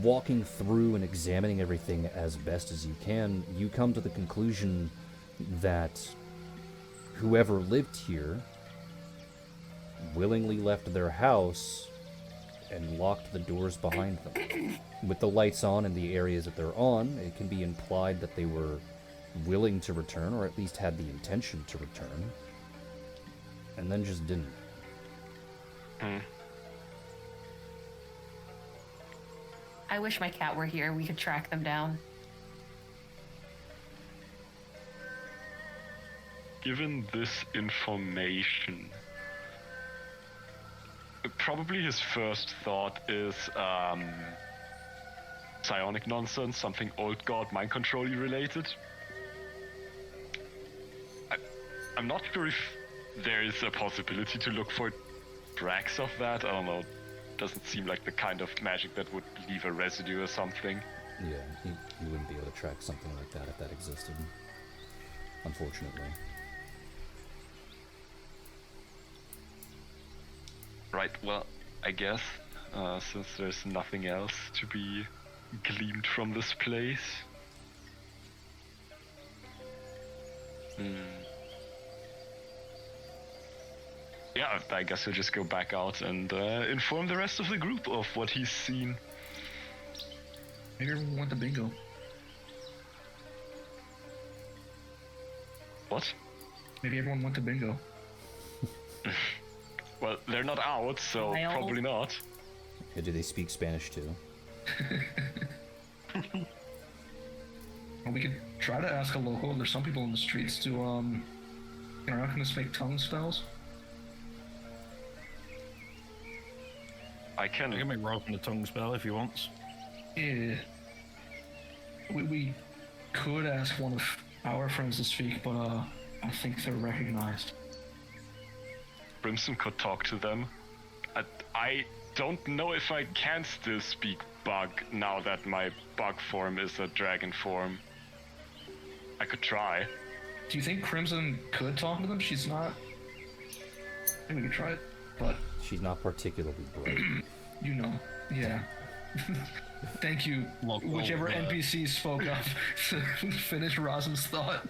Walking through and examining everything as best as you can, you come to the conclusion that whoever lived here willingly left their house and locked the doors behind them. With the lights on in the areas that they're on, it can be implied that they were willing to return, or at least had the intention to return, and then just didn't. I wish my cat were here. We could track them down. Given this information, probably his first thought is psionic nonsense, something old god mind control related. I'm not sure if there is a possibility to look for tracks of that. I don't know. Doesn't seem like the kind of magic that would leave a residue or something. Yeah, you wouldn't be able to track something like that if that existed, unfortunately. Right, well, I guess, since there's nothing else to be gleaned from this place. Yeah, I guess he'll just go back out and inform the rest of the group of what he's seen. Maybe everyone went to bingo. What? Maybe everyone went to bingo. Well, they're not out, so Wild. probably not. Yeah, do they speak Spanish too? Well, we could try to ask a local. There's some people in the streets to interact with fake tongue spells. I can. I can make Rob in the tongue spell if he wants. Yeah. We could ask one of our friends to speak, but I think they're recognized. Brimson could talk to them. I don't know if I can still speak bug now that my bug form is a dragon form. I could try. Do you think Crimson could talk to them? She's not. I think we could try it, but She's not particularly bright. you know, yeah. Thank you, Local, whichever NPC spoke up to finish Rosam's thought.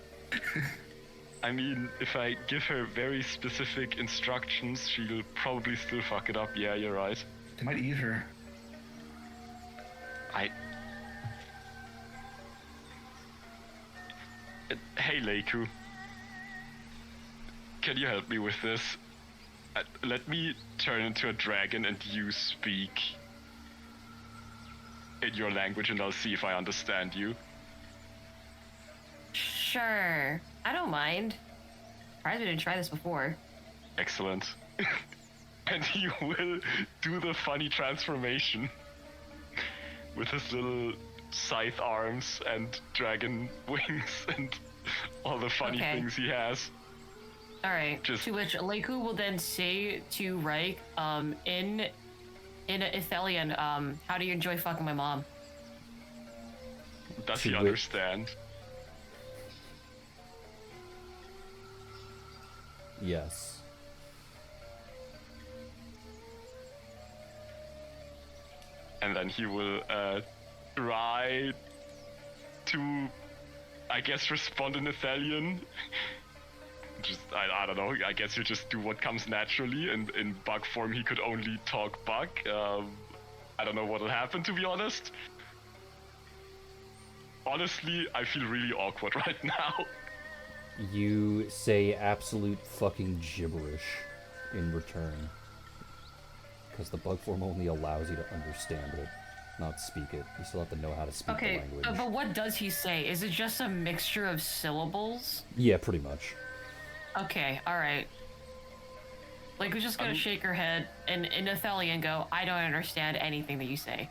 I mean, if I give her very specific instructions, she'll probably still fuck it up. Yeah, you're right. They might eat her. Hey, Leiku. Can you help me with this? Let me turn into a dragon and you speak in your language and I'll see if I understand you. Sure. I don't mind. Surprised we didn't try this before. Excellent. And he will do the funny transformation with his little scythe arms and dragon wings and all the funny things he has. All right. Just- To which Leiku will then say to Reich, in Ithelian, how do you enjoy fucking my mom? Does he To understand? Yes. And then he will try to, I guess, respond in Ithalian. Just, I don't know, I guess you just do what comes naturally, and in bug form he could only talk bug. I don't know what'll happen, to be honest. Honestly, I feel really awkward right now. You say absolute fucking gibberish in return. Because the bug form only allows you to understand it, not speak it. You still have to know how to speak the Okay, language. but what does he say? Is it just a mixture of syllables? Yeah, pretty much. Okay, alright. Like, we're just gonna shake her head and in Ithelian go, I don't understand anything that you say.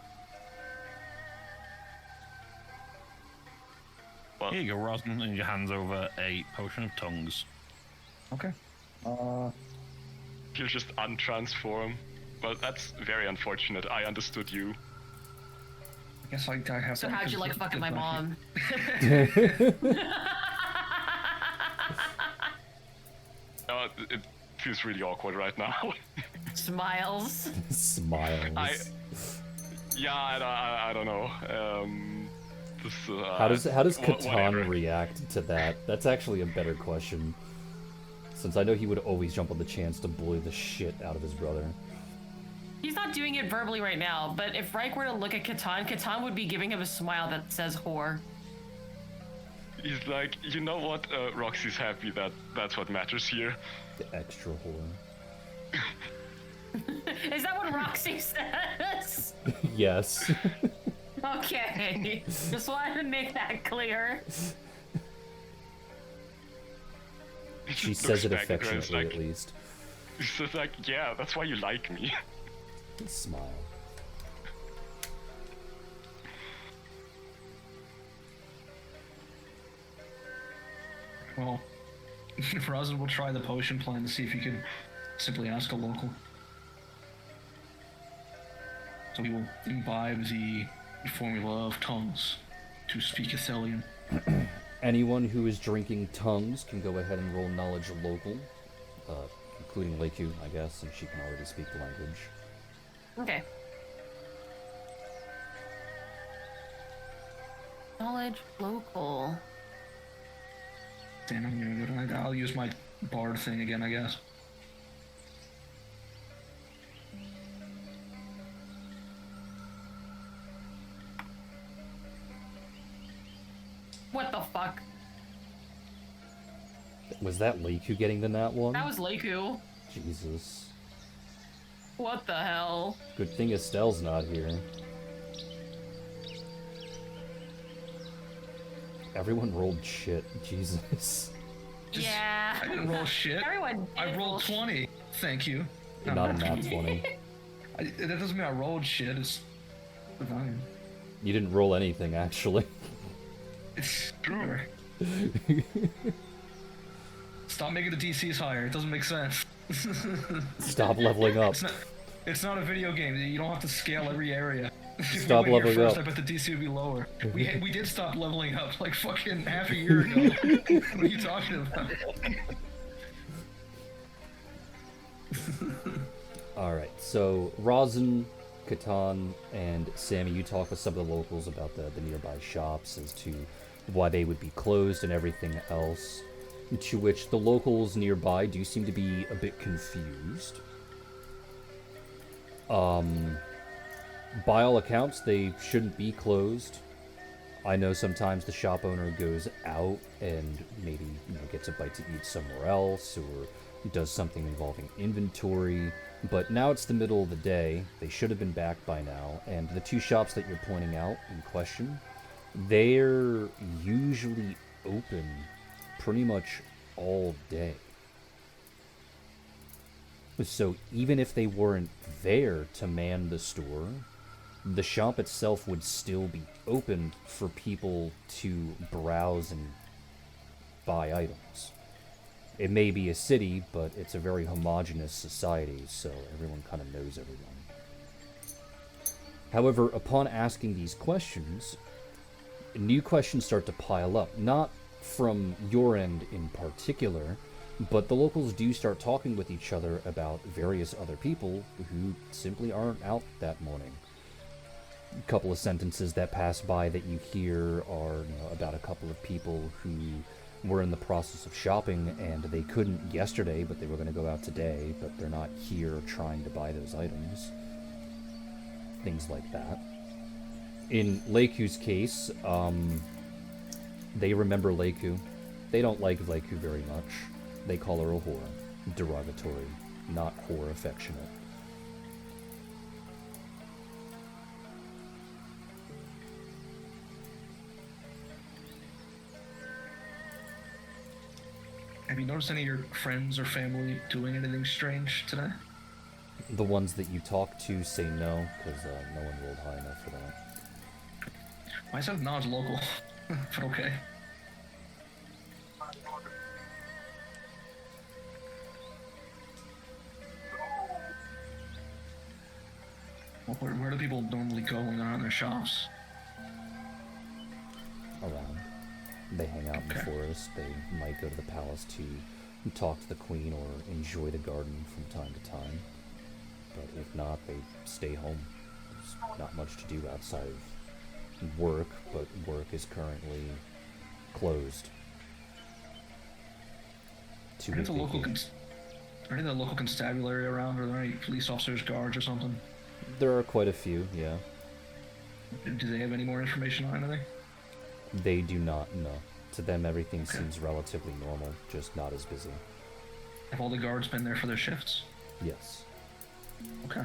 Well, Here you go, Rosin, and your hands over a potion of tongues. Okay. he'll just untransform. Well, that's very unfortunate. I understood you. I guess I have. So how'd you like fucking my mom? It feels really awkward right now. Smiles. Smiles. I don't know. How does Catan whatever. react to that? That's actually a better question. Since I know he would always jump on the chance to bully the shit out of his brother. He's not doing it verbally right now, but if Reich were to look at Catan, Catan would be giving him a smile that says whore. He's like, you know what? Roxy's happy that that's what matters here. The extra whore. Is that what Roxy says? Yes. Okay. Just wanted to make that clear. She says it Looks back at her, it's affectionately, like- at least. He's just like, yeah, that's why you like me. Smile. Well, Rosin will try the potion plan to see if he can simply ask a local. So he will imbibe the formula of tongues to speak Athelian. Anyone who is drinking tongues can go ahead and roll knowledge local, including Leiku, I guess, since she can already speak the language. Okay. Knowledge local. Damn, I'm gonna go to I'll use my bard thing again, I guess. What the fuck? Was that Leiku getting the nat one? That was Leiku. Jesus. What the hell? Good thing Estelle's not here. Everyone rolled shit. Jesus. Yeah. I didn't roll shit. Everyone I did roll rolled 20. Thank you. Not a nat 20. That doesn't mean I rolled shit. It's fine. You didn't roll anything, actually. It's true. Stop making the DCs higher. It doesn't make sense. Stop leveling up. It's not a video game. You don't have to scale every area. If Stop we went here leveling first, up. I bet the DC would be lower. We did stop leveling up like fucking half a year ago. What are you talking about? Alright, so Rosin, Catan, and Sammy, you talk with some of the locals about the nearby shops as to why they would be closed and everything else. To which the locals nearby do seem to be a bit confused. By all accounts, they shouldn't be closed. I know sometimes the shop owner goes out and maybe, gets a bite to eat somewhere else or does something involving inventory. But now it's the middle of the day. They should have been back by now. And the two shops that you're pointing out in question, they're usually open pretty much all day. So even if they weren't there to man the store, the shop itself would still be open for people to browse and buy items. It may be a city, but it's a very homogenous society, so everyone kind of knows everyone. However, upon asking these questions, new questions start to pile up. Not from your end in particular, but the locals do start talking with each other about various other people who simply aren't out that morning. A couple of sentences that pass by that you hear are about a couple of people who were in the process of shopping and they couldn't yesterday, but they were going to go out today, but they're not here trying to buy those items. Things like that. In Leiku's case, they remember Leiku. They don't like Leiku very much. They call her a whore. Derogatory, not whore affectionate. Have you noticed any of your friends or family doing anything strange today? The ones that you talk to say no, because no one rolled high enough for that. I said not local, but okay. Well, where do people normally go when they're not in their shops? Around. They hang out in the Okay. forest. They might go to the palace to talk to the queen or enjoy the garden from time to time. But if not, they stay home. There's not much to do outside of work, but work is currently closed. Are any of the local constabulary around? Are there any police officers, guards, or something? There are quite a few, yeah. Do they have any more information on anything? They do not, no. To them, everything seems relatively normal, just not as busy. Have all the guards been there for their shifts? Yes. Okay.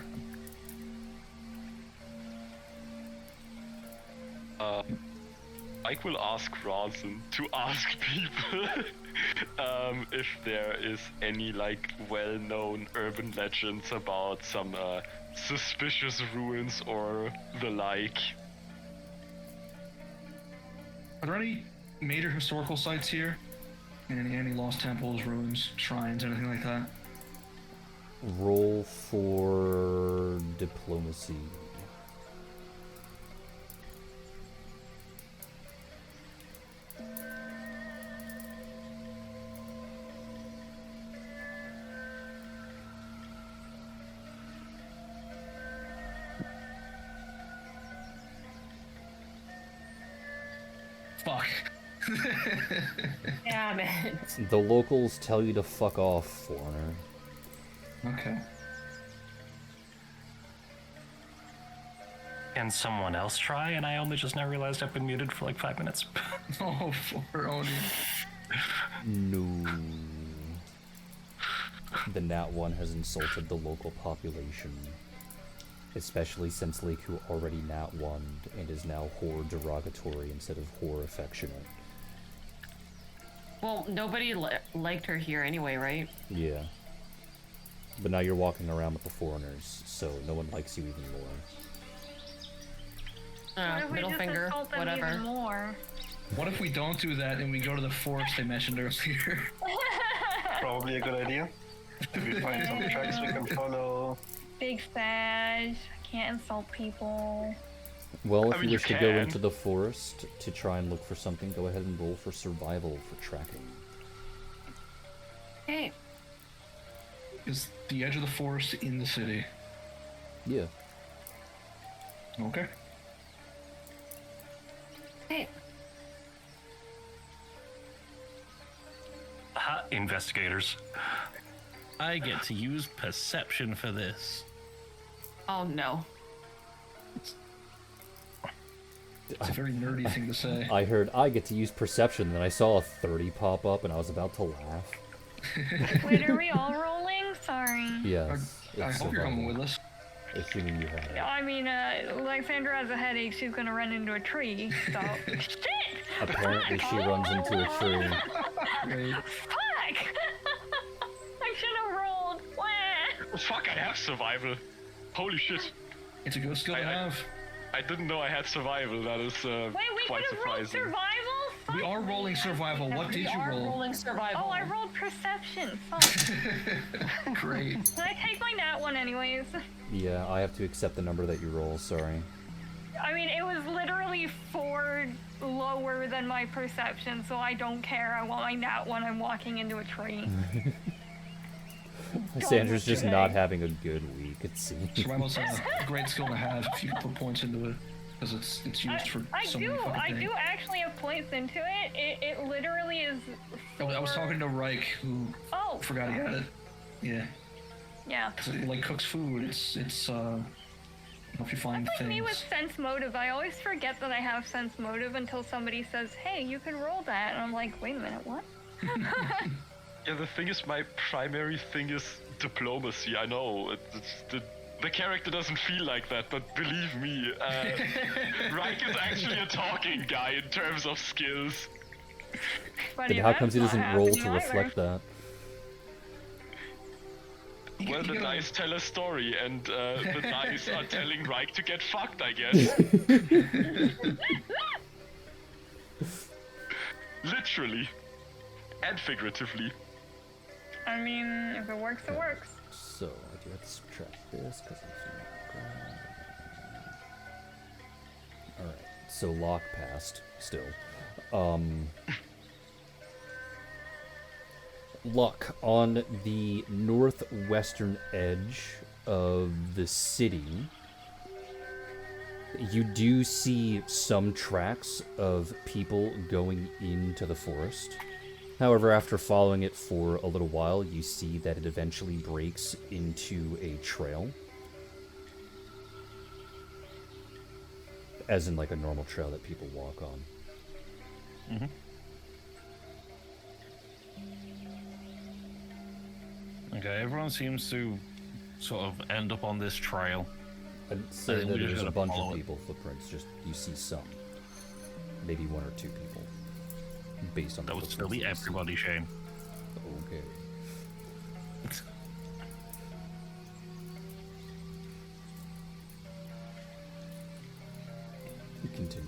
Ike will ask Ronson to ask people if there is any like well-known urban legends about some suspicious ruins or the like. Are there any major historical sites here? Any lost temples, ruins, shrines, anything like that? Roll for diplomacy. Fuck. Damn it. The locals tell you to fuck off, foreigner. Okay. Can someone else try? And I only just now realized I've been muted for like 5 minutes. Oh, for Oni. No. The Nat 1 has insulted the local population. Especially since Leiku already Nat 1'd and is now whore derogatory instead of whore affectionate. Well, nobody liked her here anyway, right? Yeah. But now you're walking around with the foreigners, so no one likes you even more. What if we Middle just finger, insult them whatever. even more? What if we don't do that and we go to the forest they mentioned earlier? Probably a good idea. If we find some tracks we can follow. Big Sag. I can't insult people. Well, if I you mean, you wish to go can. into the forest to try and look for something, go ahead and roll for survival for tracking. Hey. Is the edge of the forest in the city? Yeah. Okay. Hey. Investigators. I get to use perception for this. Oh no. It's a very nerdy thing to say. I heard I get to use perception, then I saw a 30 pop up and I was about to laugh. Wait, are we all rolling? Sorry. Yes. I it's hope you're coming survival, with us. assuming you have it. I mean, Alexandra has a headache. She's gonna run into a tree. So shit. Apparently she runs into a tree. Great. Fuck. I should have rolled. Wah. Fuck, I have survival. Holy shit. It's a good skill to I- have. I didn't know I had survival. That is Wait, we quite could have rolled surprising. survival? We Fuck are rolling me. survival. What did We you are roll? rolling survival. Oh, I rolled perception. Fuck. Great. Can I take my nat one anyways? Yeah, I have to accept the number that you roll, sorry. I mean, it was literally 4 lower than my perception, so I don't care. I want my nat one. I'm walking into a tree. Sandra's just okay. not having a good week, it seems. Survival's a great skill to have if you can put points into it, because it's used for I so do. many fucking I things. do actually have points into it. It literally is. I was talking to Reich, who Oh. forgot he had it. Yeah, Yeah. 'cause it like cooks food. It's if you find Like things. me with sense motive, I always forget that I have sense motive until somebody says, "Hey, you can roll that," and I'm like, "Wait a minute, what?" Yeah, the thing is, my primary thing is diplomacy. I know the character doesn't feel like that, but believe me, Reich is actually a talking guy in terms of skills. Buddy, Then how that's comes he not doesn't roll to happening either. reflect that? Well, the gotta- dice tell a story, and the dice are telling Reich to get fucked, I guess. Literally. And figuratively. I mean, if it works, it works. So, I do have to subtract this, because it's So Locke passed, still. Locke, on the northwestern edge of the city, you do see some tracks of people going into the forest. However, after following it for a little while, you see that it eventually breaks into a trail. As in, like, a normal trail that people walk on. Mm-hmm. Okay, everyone seems to sort of end up on this trail. I'd say think that we just there's a gotta bunch follow of it. people footprints, just you see some. Maybe one or two people. Based on That the would still footprints be that you see. everybody, Shane. Okay. Continue.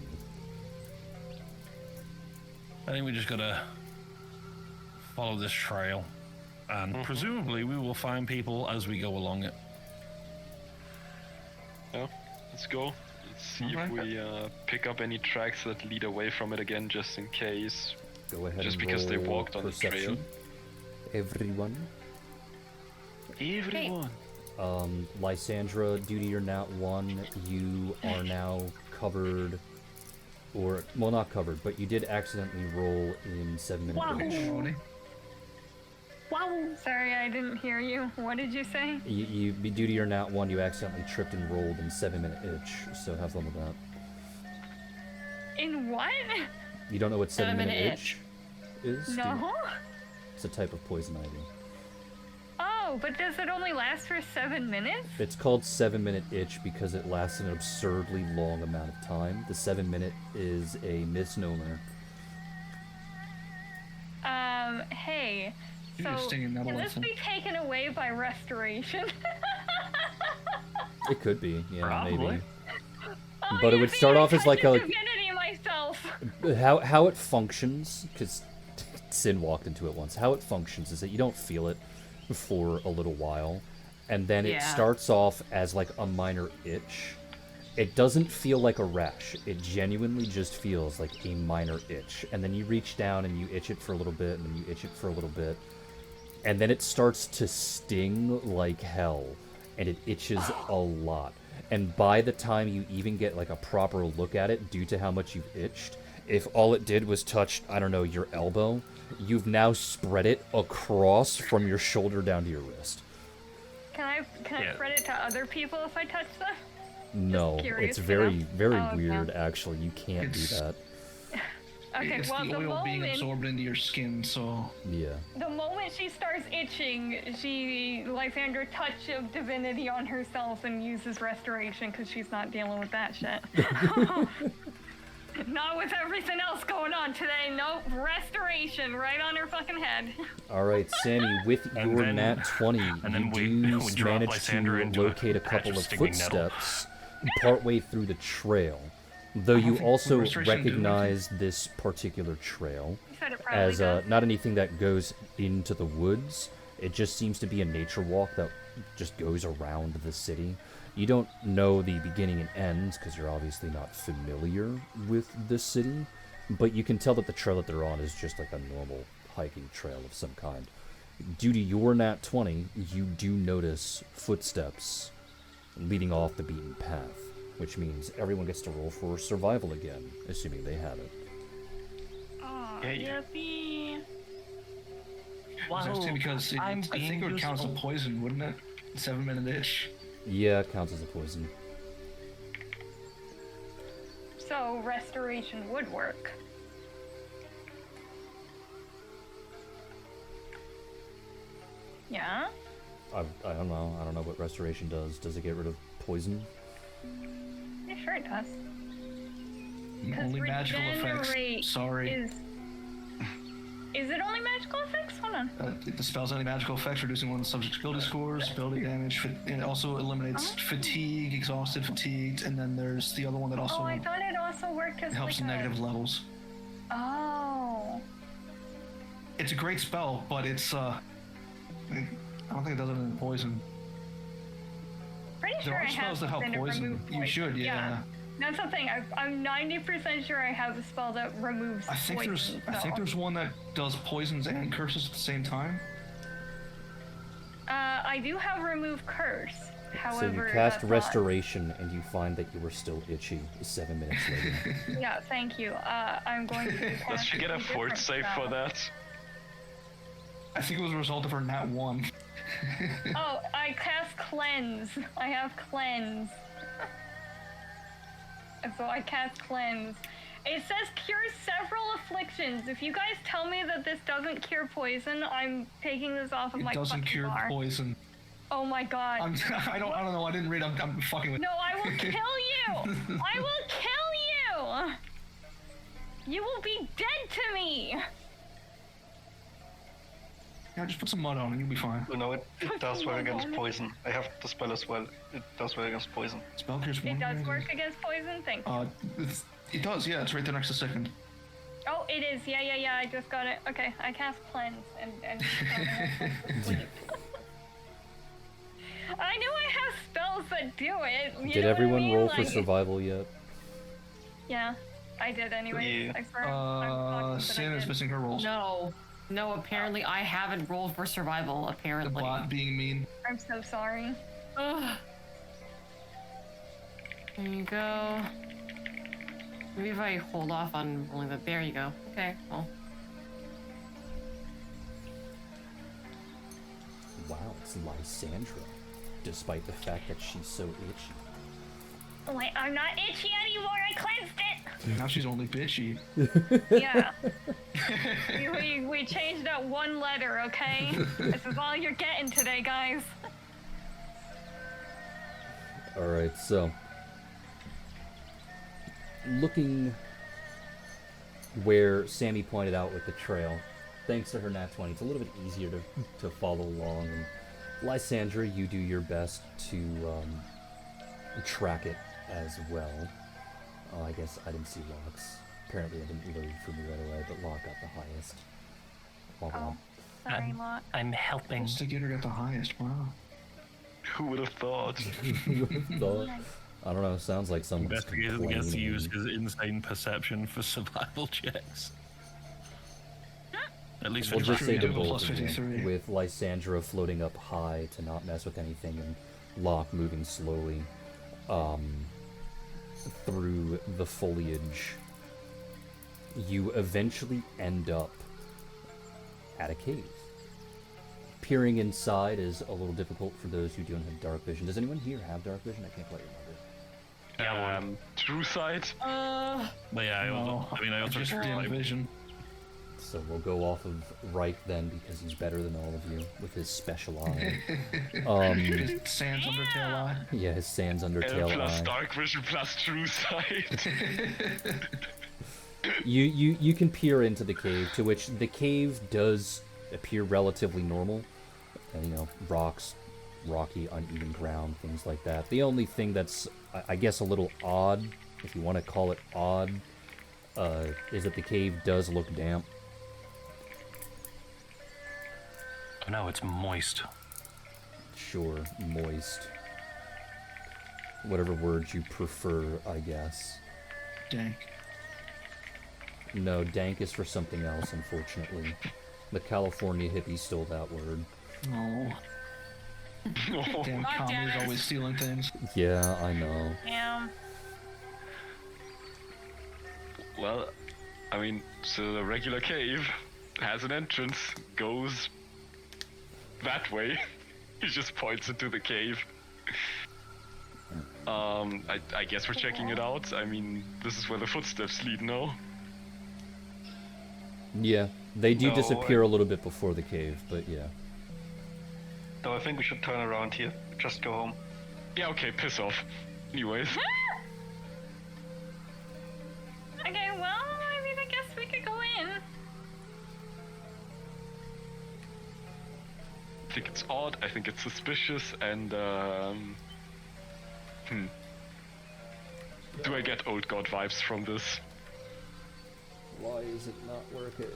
I think we just gotta follow this trail, and presumably we will find people as we go along it. Yeah, let's go. Let's see if we pick up any tracks that lead away from it again, just in case. Go ahead Just and because they roll walked on the perception. Everyone. Everyone. Lysandra, due to your nat 1, you are now covered, or, well, not covered, but you did accidentally roll in 7-minute itch. Wow. Sorry, I didn't hear you. What did you say? You, due to your nat 1, you accidentally tripped and rolled in 7-minute itch, so have fun with that. In what? You don't know what 7-minute 7-minute itch is? Do you? No. It's a type of poison ivy. Oh, but does it only last for 7 minutes? It's called 7-minute itch because it lasts an absurdly long amount of time. The 7-minute is a misnomer. Hey. You're So, just stinging that can one, this so- be taken away by restoration? It could be, yeah, Probably. maybe. Oh, But it yeah, would see, start I off as touched like a a divinity myself. how it functions, because Sin walked into it once. How it functions is that you don't feel it for a little while, and then it Yeah. starts off as like a minor itch. It doesn't feel like a rash. It genuinely just feels like a minor itch. And then you reach down and you itch it for a little bit, and then you itch it for a little bit. And then it starts to sting like hell, and it itches a lot. And by the time you even get like a proper look at it, due to how much you've itched, if all it did was touch, I don't know, your elbow, you've now spread it across from your shoulder down to your wrist. Can I Yeah. spread it to other people if I touch them? No, curious it's to very, know. very Oh, okay. weird, actually. You can't do It's- that. Okay, It's well, the oil being absorbed into your skin, so Yeah. the moment she starts itching, Lysandra touch of divinity on herself and uses restoration because she's not dealing with that shit. Not with everything else going on today. Nope, restoration right on her fucking head. Alright, Sammy, with And your then- nat 20, and then you we do drop manage Lysander to into a locate a patch couple of of stinging nettle. footsteps partway through the trail. Though you think also restoration do recognize this particular trail You said it probably as does. not anything that goes into the woods. It just seems to be a nature walk that just goes around the city. You don't know the beginning and ends because you're obviously not familiar with the city, but you can tell that the trail that they're on is just like a normal hiking trail of some kind. Due to your nat 20, you do notice footsteps leading off the beaten path, which means everyone gets to roll for survival again, assuming they have it. Oh, Yeah. yippee. especially because I think it would count as a poison, wouldn't it? 7-minute itch. Yeah, it counts as a poison. So restoration would work. Yeah? I don't know. I don't know what restoration does. Does it get rid of poison? Yeah, sure it does. Only magical effects. Regenerate Sorry. Is it only magical effects? Hold on. It dispels any magical effects, reducing one of the subject's ability scores, ability damage, and it also eliminates fatigue, exhausted, fatigued, and then there's the other one that also Oh, I thought it also worked as helps like negative levels. Oh. It's a great spell, but it's I don't think it does it in poison. Pretty There sure are I have spells that help something to poison. remove You should, yeah. That's the thing. I'm 90% sure I have a spell that removes I think poison. there's one that does poisons and curses at the same time. I do have remove curse. So However, you cast that's not- restoration and you find that you were still itchy 7 minutes later. Yeah, thank you. I'm going to. Does cast she get a fort different save for spell. that? I think it was a result of her nat 1. Oh, I cast cleanse. I have cleanse. So I cast cleanse. It says cure several afflictions. If you guys tell me that this doesn't cure poison, I'm taking this off of It my doesn't fucking cure bar. poison. Oh my god. I don't know. I didn't read. I'm fucking with. No, I will kill you! I will kill you! You will be dead to me! Yeah, just put some mud on and you'll be fine. You know, it does work against poison. I have the spell as well. It does work against poison. Spell cures It one does way. work against poison? Thank you. It does. Yeah, it's right there next to second. Oh, it is. Yeah, I just got it. Okay, I cast cleanse and sleep. I know I have spells that do it. You Did know what I everyone mean? roll for Like- survival yet? Yeah, I did anyway. Yeah. I swear. I'm confident that I Sin is did. missing her rolls. No, apparently I haven't rolled for survival, The apparently. bot being mean. I'm so sorry. Ugh. There you go. Maybe if I hold off on rolling that. There you go. Okay, well. Wow, it's Lysandra. Despite the fact that she's so itchy. Wait, I'm not itchy anymore. I cleansed Now she's only bitchy. it. Yeah. we changed that one letter, okay? This is all you're getting today, guys. Alright, so. Looking where Sammy pointed out with the trail, thanks to her nat 20, it's a little bit easier to follow along. And Lysandra, you do your best to track it as well. Oh, I guess I didn't see Locke's. Apparently I didn't load for me right away, but Locke got the highest. Hold on. Sorry, Locke. I'm helping. Instigator got the highest. Wow. Who would have thought? Thought- I don't know, sounds like someone's Investigator gets to complaining. use his insane perception for survival checks. At least We'll for just say the Double both plus of you, 53. with Lysandra floating up high to not mess with anything, and Locke moving slowly through the foliage. You eventually end up at a cave. Peering inside is a little difficult for those who don't have dark vision. Does anyone here have dark vision? I can't quite remember. True sight. But yeah, I also Just tried- dim vision. So we'll go off of Reich then, because he's better than all of you with his special eye. His Sans Undertale eye. Yeah, his Sans L Undertale plus eye. dark vision plus true sight. You can peer into the cave, to which the cave does appear relatively normal. And, rocks, rocky, uneven ground, things like that. The only thing that's, I guess, a little odd, if you want to call it odd, is that the cave does look damp. Oh no, it's moist. Sure, moist. Whatever words you prefer, I guess. Dank. No, dank is for something else, unfortunately. The California hippies stole that word. Oh. Damn, God damn comedy's it. always stealing things. Yeah, I know. Yeah. Well, I mean, so the regular cave has an entrance, goes that way. He just points into the cave. I guess we're checking it out. I mean, this is where the footsteps lead, no? Yeah, they do No, disappear a little bit before the cave, but yeah. No, I think we should turn around here. Just go home. Yeah, okay, piss off. Anyways, Okay, well, I mean, I guess we could go in. I think it's odd, I think it's suspicious, and, do I get old god vibes from this? Why is it not working?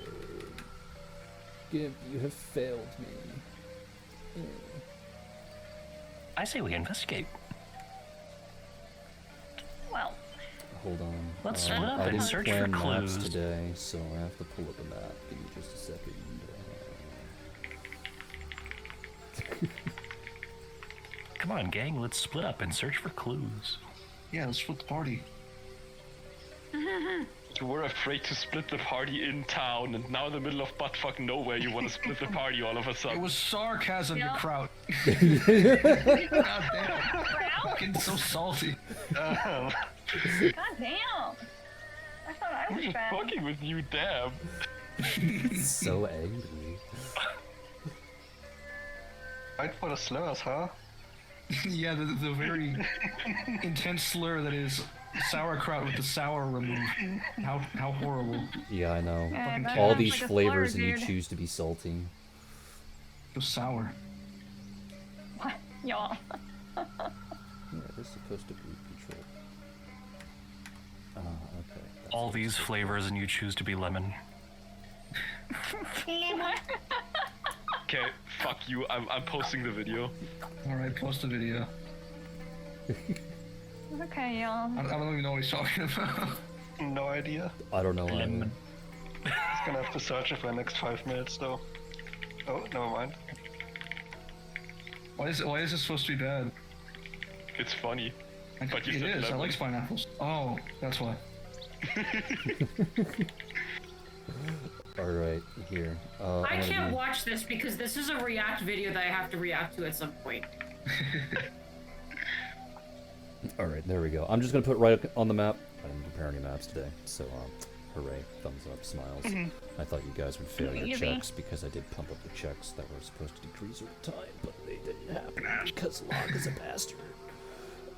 Gimp, you have failed me. I say we investigate. Well, hold on. Let's split up I and didn't search plan for maps clues. today, so I have to pull up a map. Give me just a second. Come on, gang, let's split up and search for clues. Yeah, let's split the party. You were afraid to split the party in town, and now in the middle of buttfuck nowhere, you want to split the party all of a It sudden. was sarcasm, you Yeah. kraut. God damn. Fucking so salty. God damn. I thought I I'm was just bad. fucking with you, damn. So angry. Fight for the slurs, huh? Yeah, the very intense slur that is sauerkraut with the sour removed. How horrible. Yeah, I know. Yeah, that All sounds these like a flavors slur, and you dude. choose to be salty. So sour. What? Y'all. Yeah, this is supposed to be controlled. Okay. that's All what these it's supposed flavors and you choose to be lemon. Okay, fuck you. I'm posting the video. Alright, post the video. Okay, y'all. I don't even know what he's talking about. No idea. to be. I don't know. Lemon. He's gonna have to search it for the next 5 minutes, though. Oh, never mind. Why is this supposed to be bad? It's funny. But you It said is. I lemon. like pineapples. Oh, that's why. Alright, here. I I'm gonna can't be- watch this because this is a react video that I have to react to at some point. Alright, there we go. I'm just gonna put right on the map. I didn't prepare any maps today, so hooray, thumbs up, smiles. I thought you guys would fail your Easy. checks because I did pump up the checks that were supposed to decrease over time, but they didn't happen because Locke is a bastard.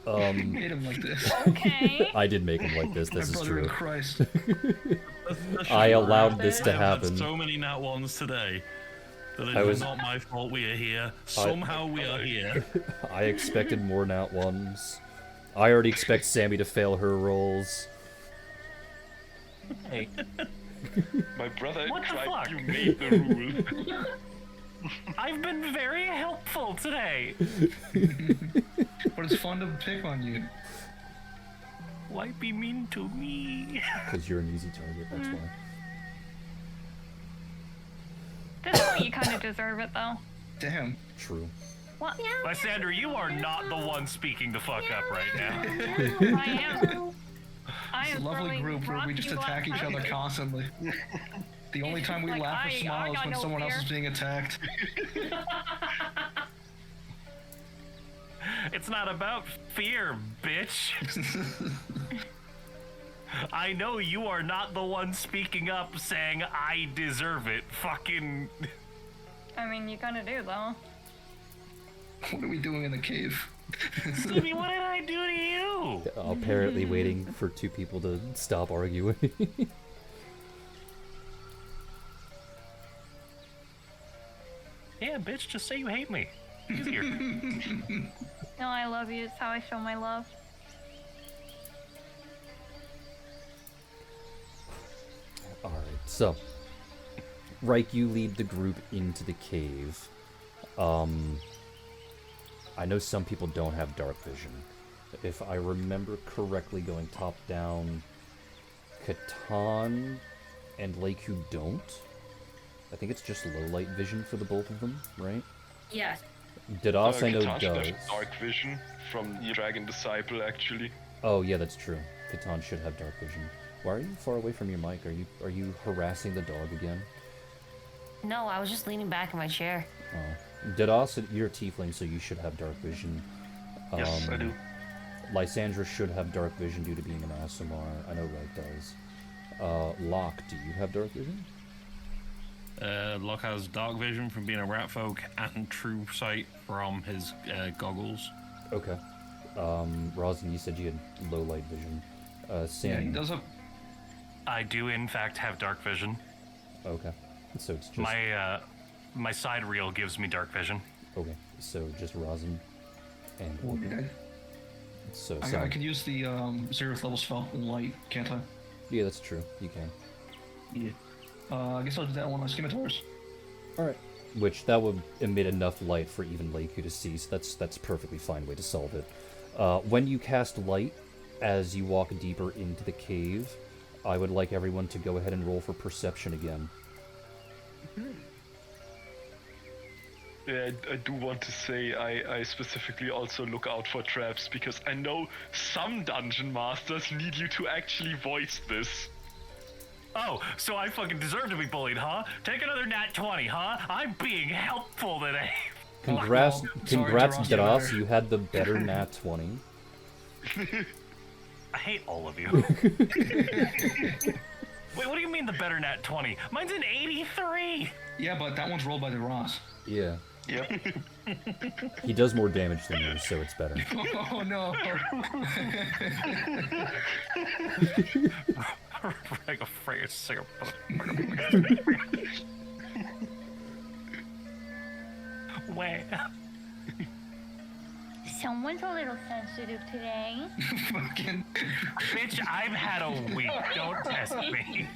Made him like this. Okay. I did make him like this. My This is brother in true. Christ. I allowed this to I have happen. so many nat ones today that it I is was- not my fault we are here. Somehow we are here. I expected more nat ones. I already expect Sammy to fail her rolls. Hey, My brother What the tried. fuck? You made the rule. I've been very helpful today. But it's fun to pick on you. Why be mean to me? Because you're an easy target, that's why. This point, you kind of deserve it, though. Damn. True. What? Lysander, you are not the one speaking the fuck up right now. I am. I It's a am lovely throwing group where we rocks just you attack each other outside. constantly. The only It's time we like, laugh or I smile is got when no someone else fear. is being attacked. It's not about fear, bitch. I know you are not the one speaking up saying I deserve it. Fucking. I mean, you kind of do, though. What are we doing in the cave? Stevie, what did I do to you? Apparently waiting for two people to stop arguing. Yeah, bitch, just say you hate me. Easier. No, I love you. It's how I show my love. Alright, so. Reich, you lead the group into the cave. I know some people don't have dark vision. If I remember correctly, going top down, Catan and Leiku don't. I think it's just low light vision for the both of them, right? Yes. Dadas I know Catan should does. have dark vision from Dragon Disciple, actually. Oh yeah, that's true. Catan should have dark vision. Why are you far away from your mic? Are you harassing the dog again? No, I was just leaning back in my chair. Dadas, you're a tiefling, so you should have dark vision. Yes, I do. Lysandra should have dark vision due to being an Asomar. I know Reich does. Locke, do you have dark vision? Locke has dark vision from being a rat folk and true sight from his goggles. Okay. Rosin, you said you had low light vision. Sam. Yeah, he does have. I do, in fact, have dark vision. Okay. So it's just My side reel gives me dark vision. okay. So just Rosin and Well, so I Sam. can use the 0th level spell in light, can't I? Yeah, that's true. You can. Yeah. I guess I'll do that on my scimitars. All right. Which that would emit enough light for even Leiku to see. So that's a perfectly fine way to solve it. When you cast light, as you walk deeper into the cave, I would like everyone to go ahead and roll for perception again. Yeah, I do want to say I specifically also look out for traps because I know some dungeon masters need you to actually voice this. Oh, so I fucking deserve to be bullied, huh? Take another nat 20, huh? I'm being helpful today. Congrats, Sorry, congrats, Ross, Dadas, better. you had the better nat 20. I hate all of you. Wait, what do you mean the better nat 20? Mine's an 83. Yeah, but that one's rolled by the Ross. Yeah. Yep. He does more damage than you, so it's better. Oh no. Like a friggin' singer. Wait. Someone's a little sensitive today. Fucking. Bitch, I've had a week. Don't test me.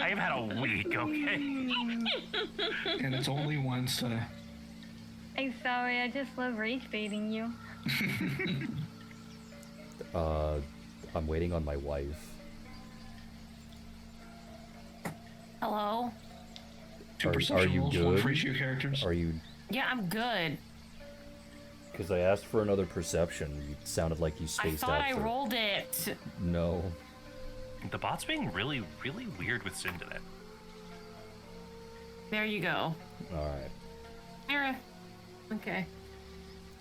I've had a week, okay? And it's only Wednesday. I'm sorry, I just love rage baiting you. I'm waiting on my wife. Hello? Two Are perception you rolls, one good? for each of your characters. Are you... Yeah, I'm good. Because I asked for another perception. You sounded like you I spaced thought out I for... rolled it. No. The bot's being really, really weird with Sin today. There you go. Alright. There. Okay.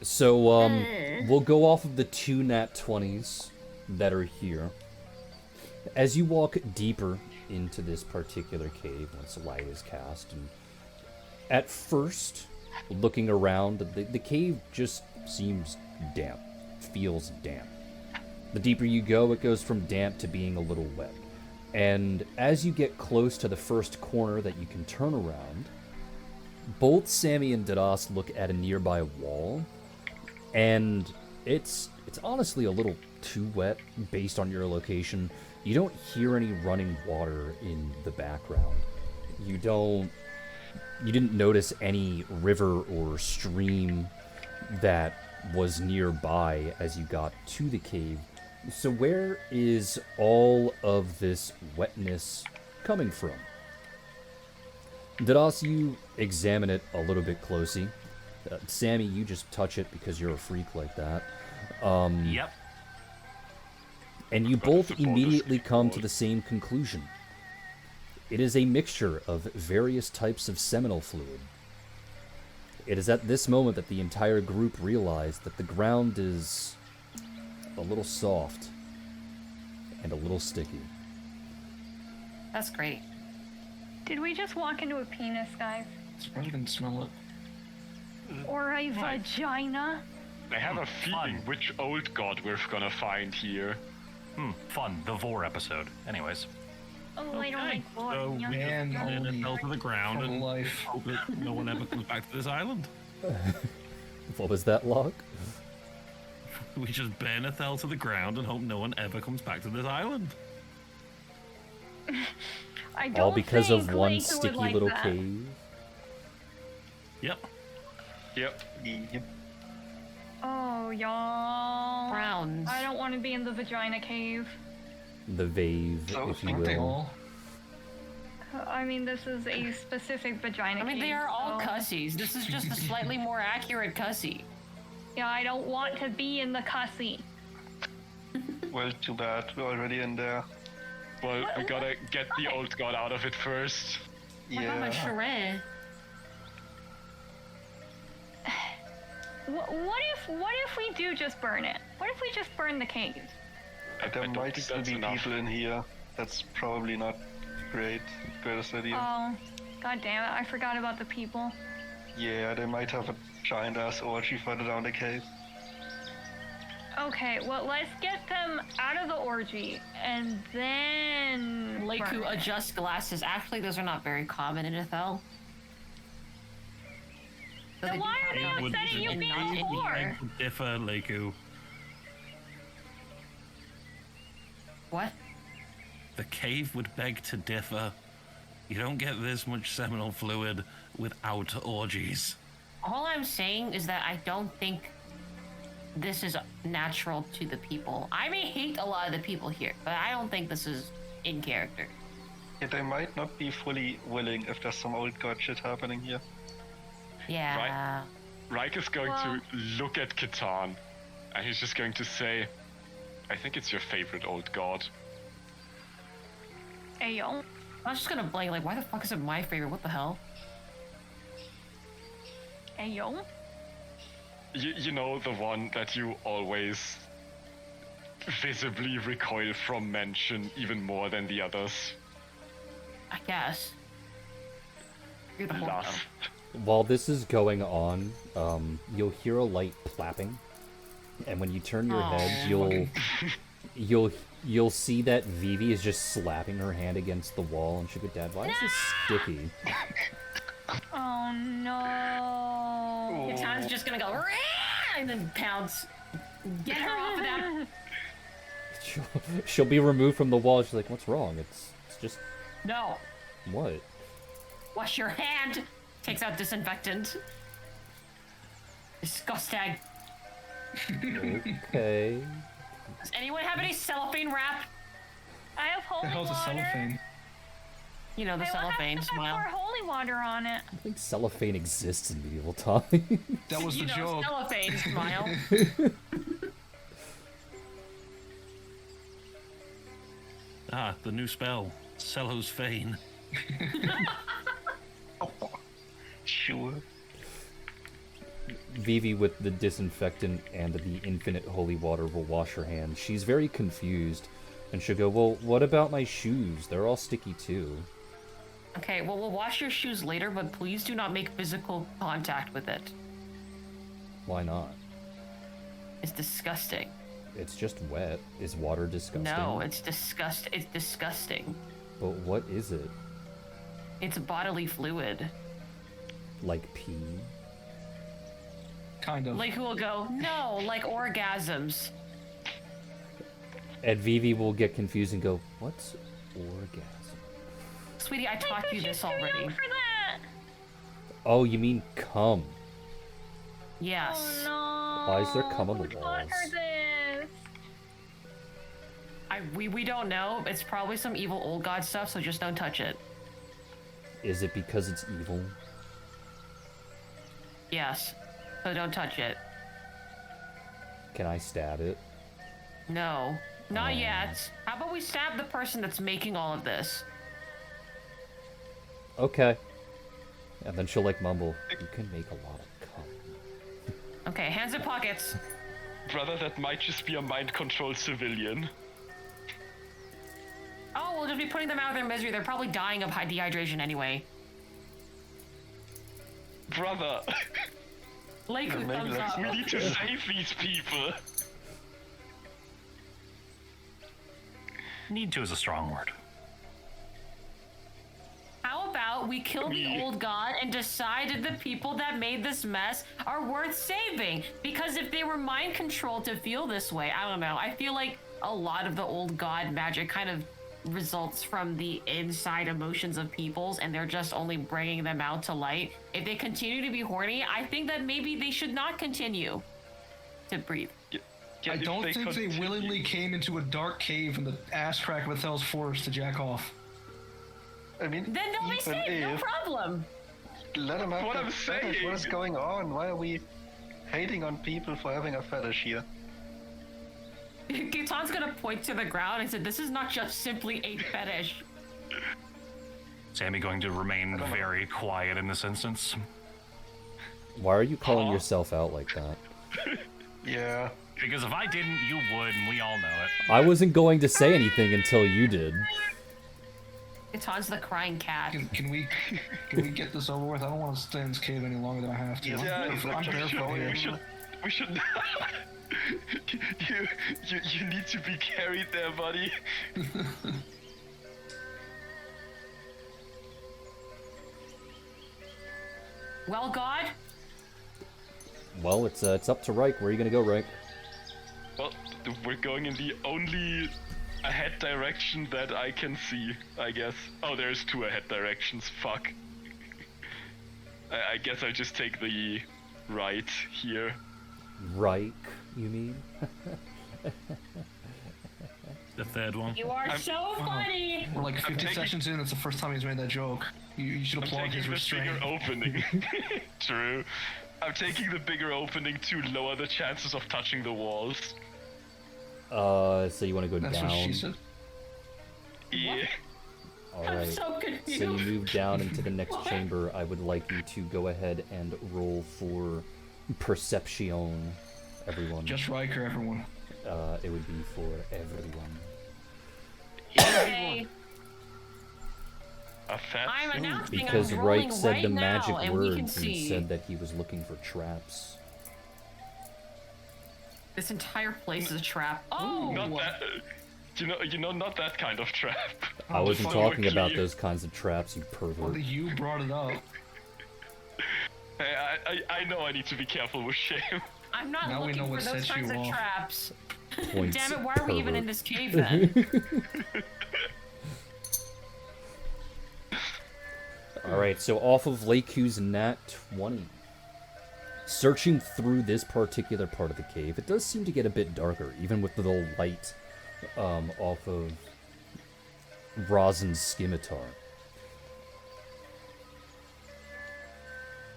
So, we'll go off of the 2 nat 20s that are here. As you walk deeper into this particular cave, once light is cast, and at first, looking around, the cave just seems damp, feels damp. The deeper you go, it goes from damp to being a little wet. And as you get close to the first corner that you can turn around, both Sammy and Dadas look at a nearby wall, and it's honestly a little too wet based on your location. You don't hear any running water in the background. You didn't notice any river or stream that was nearby as you got to the cave. So where is all of this wetness coming from? Dadas, you examine it a little bit closely. Sammy, you just touch it because you're a freak like that. Yep. And you But both the ball immediately is come to cold. the same conclusion. It is a mixture of various types of seminal fluid. It is at this moment that the entire group realize that the ground is a little soft and a little sticky. That's great. Did we just walk into a penis, guys? I can smell it. Or a vagina? I have a feeling Fun. which old god we're gonna find here. Fun. The Vor episode. Anyways. Oh, I don't like So boys. we Man, just holy fell to the ground for and life. hope that no one ever comes back to this island. What was that, Locke? We just burn a Thel to the ground and hope no one ever comes back to this island. I don't All because think of one Laker would sticky like little that. cave? Yep. Yep. Yep. Oh, y'all. Browns. I don't want to be in the vagina cave. The Vave, So, if you Aren't they will. all? I mean, this is a specific vagina I mean, cave. they are all so- cussies. This is just a slightly more accurate cussy. Yeah, I don't want to be in the cussy. Well, too bad. We're already in there. Well, I gotta get the old god out of it first. Like, I'm a Yeah. charade. What if we do just burn it? What if we just burn the cave? There I don't might think still that's be enough. people in here. That's probably not greatest idea. Oh, god damn it! I forgot about the people. Yeah, they might have a giant ass orgy further down the cave. Okay, well, let's get them out of the orgy and then. Leiku burn it. adjusts glasses. Actually, those are not very common in Ithel. So Then they do why are they happen upset at you in being not in poor? Differ, Leiku. What? The cave would beg to differ. You don't get this much seminal fluid without orgies. All I'm saying is that I don't think this is natural to the people. I may hate a lot of the people here, but I don't think this is in character. Yeah, they might not be fully willing if there's some old god shit happening here. Yeah. Reich is going to look at Catan, and he's just going to say, I think it's your favorite old god. Ayo. I was just gonna blame, like, why the fuck is it my favorite? What the hell? Ayo. You know, the one that you always visibly recoil from mention even more than the others. I guess. You're the whole Laugh. While this is going on, you'll hear a light plapping, and when you turn your head, you'll see that Vivi is just slapping her hand against the wall, and she'll go, Dad, why is this sticky? Oh no. Catan's just gonna go, "Rah!" and then pounce. Get her off of that. She'll be removed from the wall. She's like, what's wrong? It's just... No. What? Wash your hand. Takes out disinfectant. Disgusting. Okay. Does anyone have any cellophane wrap? I have The holy hell's a water. cellophane? You know, the Hey, we'll have cellophane to smile. pour holy water on it. I think cellophane exists in medieval times. That was the You know, joke. cellophane smile. Ah, the new spell. Cello's Fane. Sure. Vivi with the disinfectant and the infinite holy water will wash her hands. She's very confused, and she'll go, well, what about my shoes? They're all sticky too. Okay, well, we'll wash your shoes later, but please do not make physical contact with it. Why not? It's disgusting. It's just wet. Is water disgusting? No, it's It's disgusting. But what is it? It's bodily fluid. Like pee? Kind of. Like who will go, no, like orgasms. And Vivi will get confused and go, what's orgasm? Sweetie, I taught you this She's too already. young for that. Oh, you mean cum. Yes. Oh no. Why is there cum on the Who taught walls? her this? We don't know. It's probably some evil old god stuff, so just don't touch it. Is it because it's evil? Yes. So don't touch it. Can I stab it? No. Not Oh. yet. How about we stab the person that's making all of this? Okay. And then she'll like mumble, you can make a lot of cum. Okay, hands in pockets. Brother, that might just be a mind-controlled civilian. Oh, we'll just be putting them out of their misery. They're probably dying of dehydration anyway. Brother, Leiku, maybe thumbs let's- up. we need to save these people. Need to is a strong word. How about we kill the old god and decide if the people that made this mess are worth saving? Because if they were mind controlled to feel this way, I don't know. I feel like a lot of the old god magic kind of results from the inside emotions of peoples, and they're just only bringing them out to light. If they continue to be horny, I think that maybe they should not continue to breathe. I don't think they willingly came into a dark cave in the ass crack of Athel's forest to jack off. I mean, Then they'll be even saved, no if, problem. let them have What their I'm fetish. saying. What is going on? Why are we hating on people for having a fetish here? Gaetan's gonna point to the ground and said, this is not just simply a fetish. Sammy going to remain very quiet in this instance. Why are you calling yourself out like that? Yeah. Because if I didn't, you would, and we all know it. I wasn't going to say anything until you did. Gaetan's the crying cat. Can we get this over with? I don't want to stay in this cave any longer than I have to. Yeah, I'm barefoot here. We should. you need to be carried there, buddy. Well, God, Well, it's up to Reich. Where are you gonna go, Reich? Well, we're going in the only ahead direction that I can see, I guess. Oh, there's two ahead directions. Fuck. I guess I just take the right here. Reich, you mean? The third one. You are so funny. We're like 50 taking- sessions in. It's the first time he's made that joke. You should I'm applaud his taking the restraint. bigger opening. True. I'm taking the bigger opening to lower the chances of touching the walls. So you want to go That's down? what she said. Yeah. All I'm right. so confused. So you move down into the next chamber. I would like you to go ahead and roll for perception, everyone. Just Riker, everyone. It would be for everyone. Okay, A fat I'm suit. announcing Because I'm Reich rolling said right the now, magic and we can words and see said that he was looking for traps. this entire place is a trap. Oh, Not that. You know, not that kind of trap. I wasn't Just so we're talking about clear. those kinds of traps, you Well, pervert. you brought it up. Hey, I know I need to be careful with shame. I'm not Now we looking know for what those sets kinds you of off. traps. Points, Damn it, why are we even in pervert. this cave then? Alright, so off of Leiku's Nat 20. Searching through this particular part of the cave, it does seem to get a bit darker, even with the light off of Rosin's scimitar.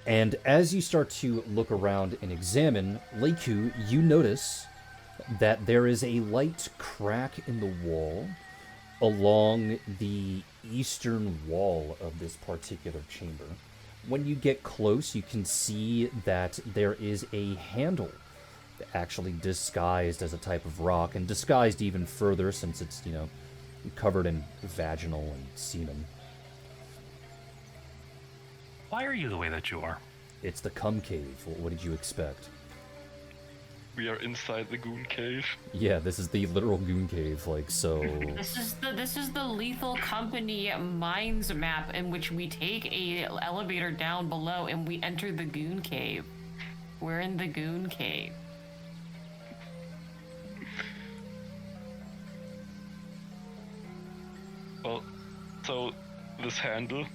And as you start to look around and examine, Leiku, you notice that there is a light crack in the wall along the eastern wall of this particular chamber. When you get close, you can see that there is a handle actually disguised as a type of rock, and disguised even further since it's, you know, covered in vaginal and semen. Why are you the way that you are? It's the cum cave. What did you expect? We are inside the goon cave. Yeah, this is the literal goon cave, like, so... This is the Lethal Company mines map in which we take a elevator down below and we enter the goon cave. We're in the goon cave. Well, so this handle.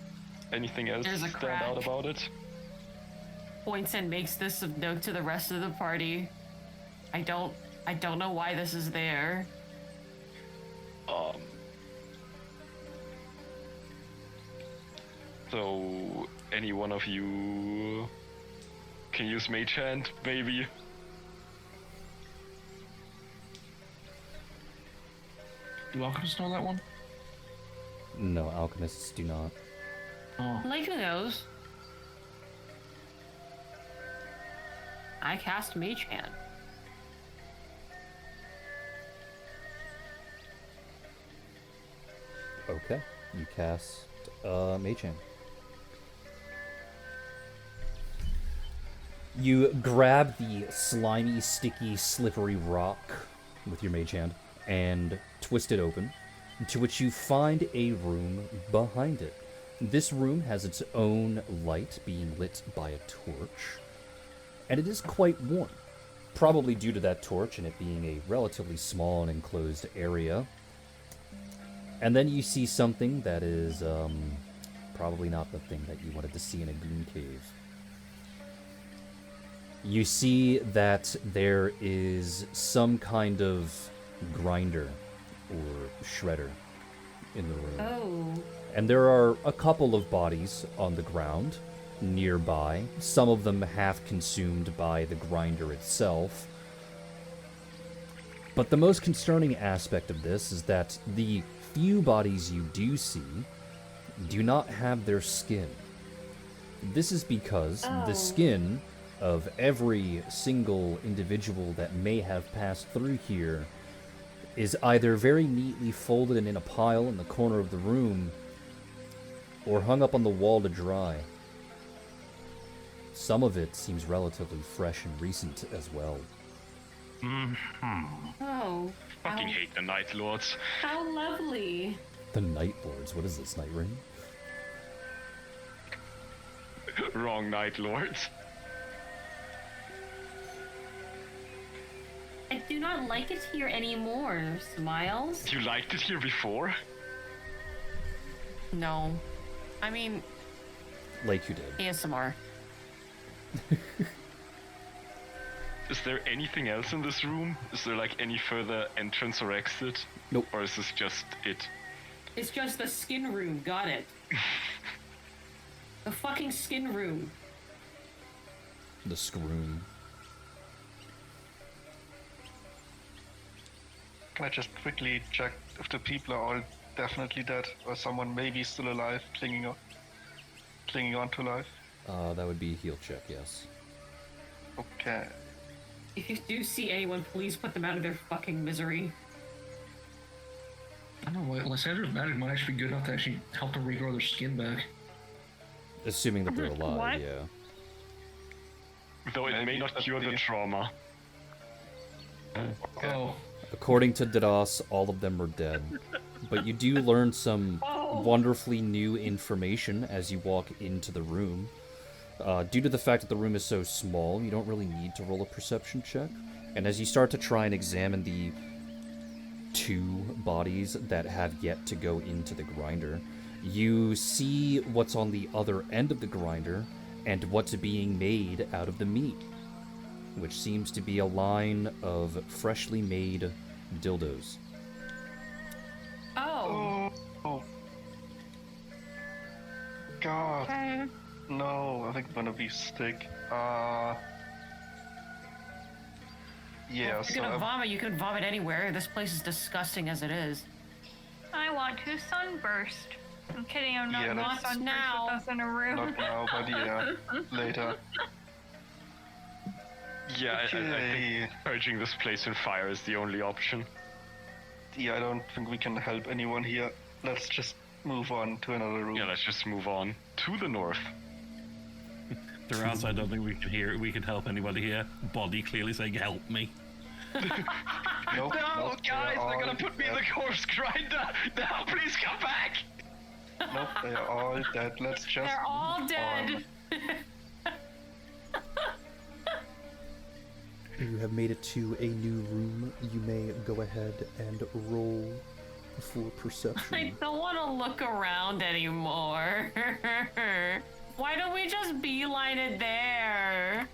Anything else There's a stand out crack. about it? Points and makes this of note to the rest of the party. I don't know why this is there. So any one of you can use Mage Hand, maybe? Do alchemists know that one? No, alchemists do not. Oh. Like, who knows? I cast Mage Hand. Okay, you cast Mage Hand. You grab the slimy, sticky, slippery rock with your Mage Hand and twist it open, to which you find a room behind it. This room has its own light being lit by a torch, and it is quite warm, probably due to that torch and it being a relatively small and enclosed area. And then you see something that is probably not the thing that you wanted to see in a goon cave. You see that there is some kind of grinder or shredder in the room. Oh. And there are a couple of bodies on the ground nearby, some of them half consumed by the grinder itself. But the most concerning aspect of this is that the few bodies you do see do not have their skin. This is because the skin of every single individual that may have passed through here is either very neatly folded and in a pile in the corner of the room, or hung up on the wall to dry. Some of it seems relatively fresh and recent as well. Oh. Fucking hate the Night Lords. How lovely. The Night Lords, what is this, Night Ring? Wrong Night Lords. I do not like it here anymore, Smiles. You liked it here before? No. I mean, Like you did. ASMR. Is there anything else in this room? Is there like any further entrance or exit? Nope. Or is this just it? It's just the skin room. Got it. The fucking skin room. The scroom. Can I just quickly check if the people are all definitely dead, or someone maybe still alive, clinging on to life? That would be a heal check, yes. Okay. If you do see anyone, please put them out of their fucking misery. I don't know. Lysandra's magic might actually be good enough to actually help them regrow their skin back. Assuming that they're alive, What? yeah. Though it may Maybe not that's cure the the- trauma. Oh, According to Didas, all of them are dead. But you do learn some wonderfully new information as you walk into the room. Due to the fact that the room is so small, you don't really need to roll a perception check. And as you start to try and examine the 2 bodies that have yet to go into the grinder, you see what's on the other end of the grinder and what's being made out of the meat, which seems to be a line of freshly made dildos. Oh. Oh. God. Okay. No, I think I'm gonna be sick. Yeah, If so you're gonna I've- vomit, you can vomit anywhere. This place is disgusting as it is. I want to sunburst. I'm kidding, I'm not Yeah, going to that's- sunburst Now. with us in a room. not now, but yeah, later. Yeah, I think Okay. purging this place in fire is the only option. Yeah, I don't think we can help anyone here. Let's just move on to another room. Yeah, let's just move on to the north. Throughout, I don't think we can help anybody here. Body clearly saying, "Help me." Nope, nope, guys, all they're gonna put me in the dead. corpse grinder! Now, please come back! Nope, they are all dead. Let's just They're all move dead. on. You have made it to a new room. You may go ahead and roll for I perception. don't want to look around anymore. Why don't we just beeline it there?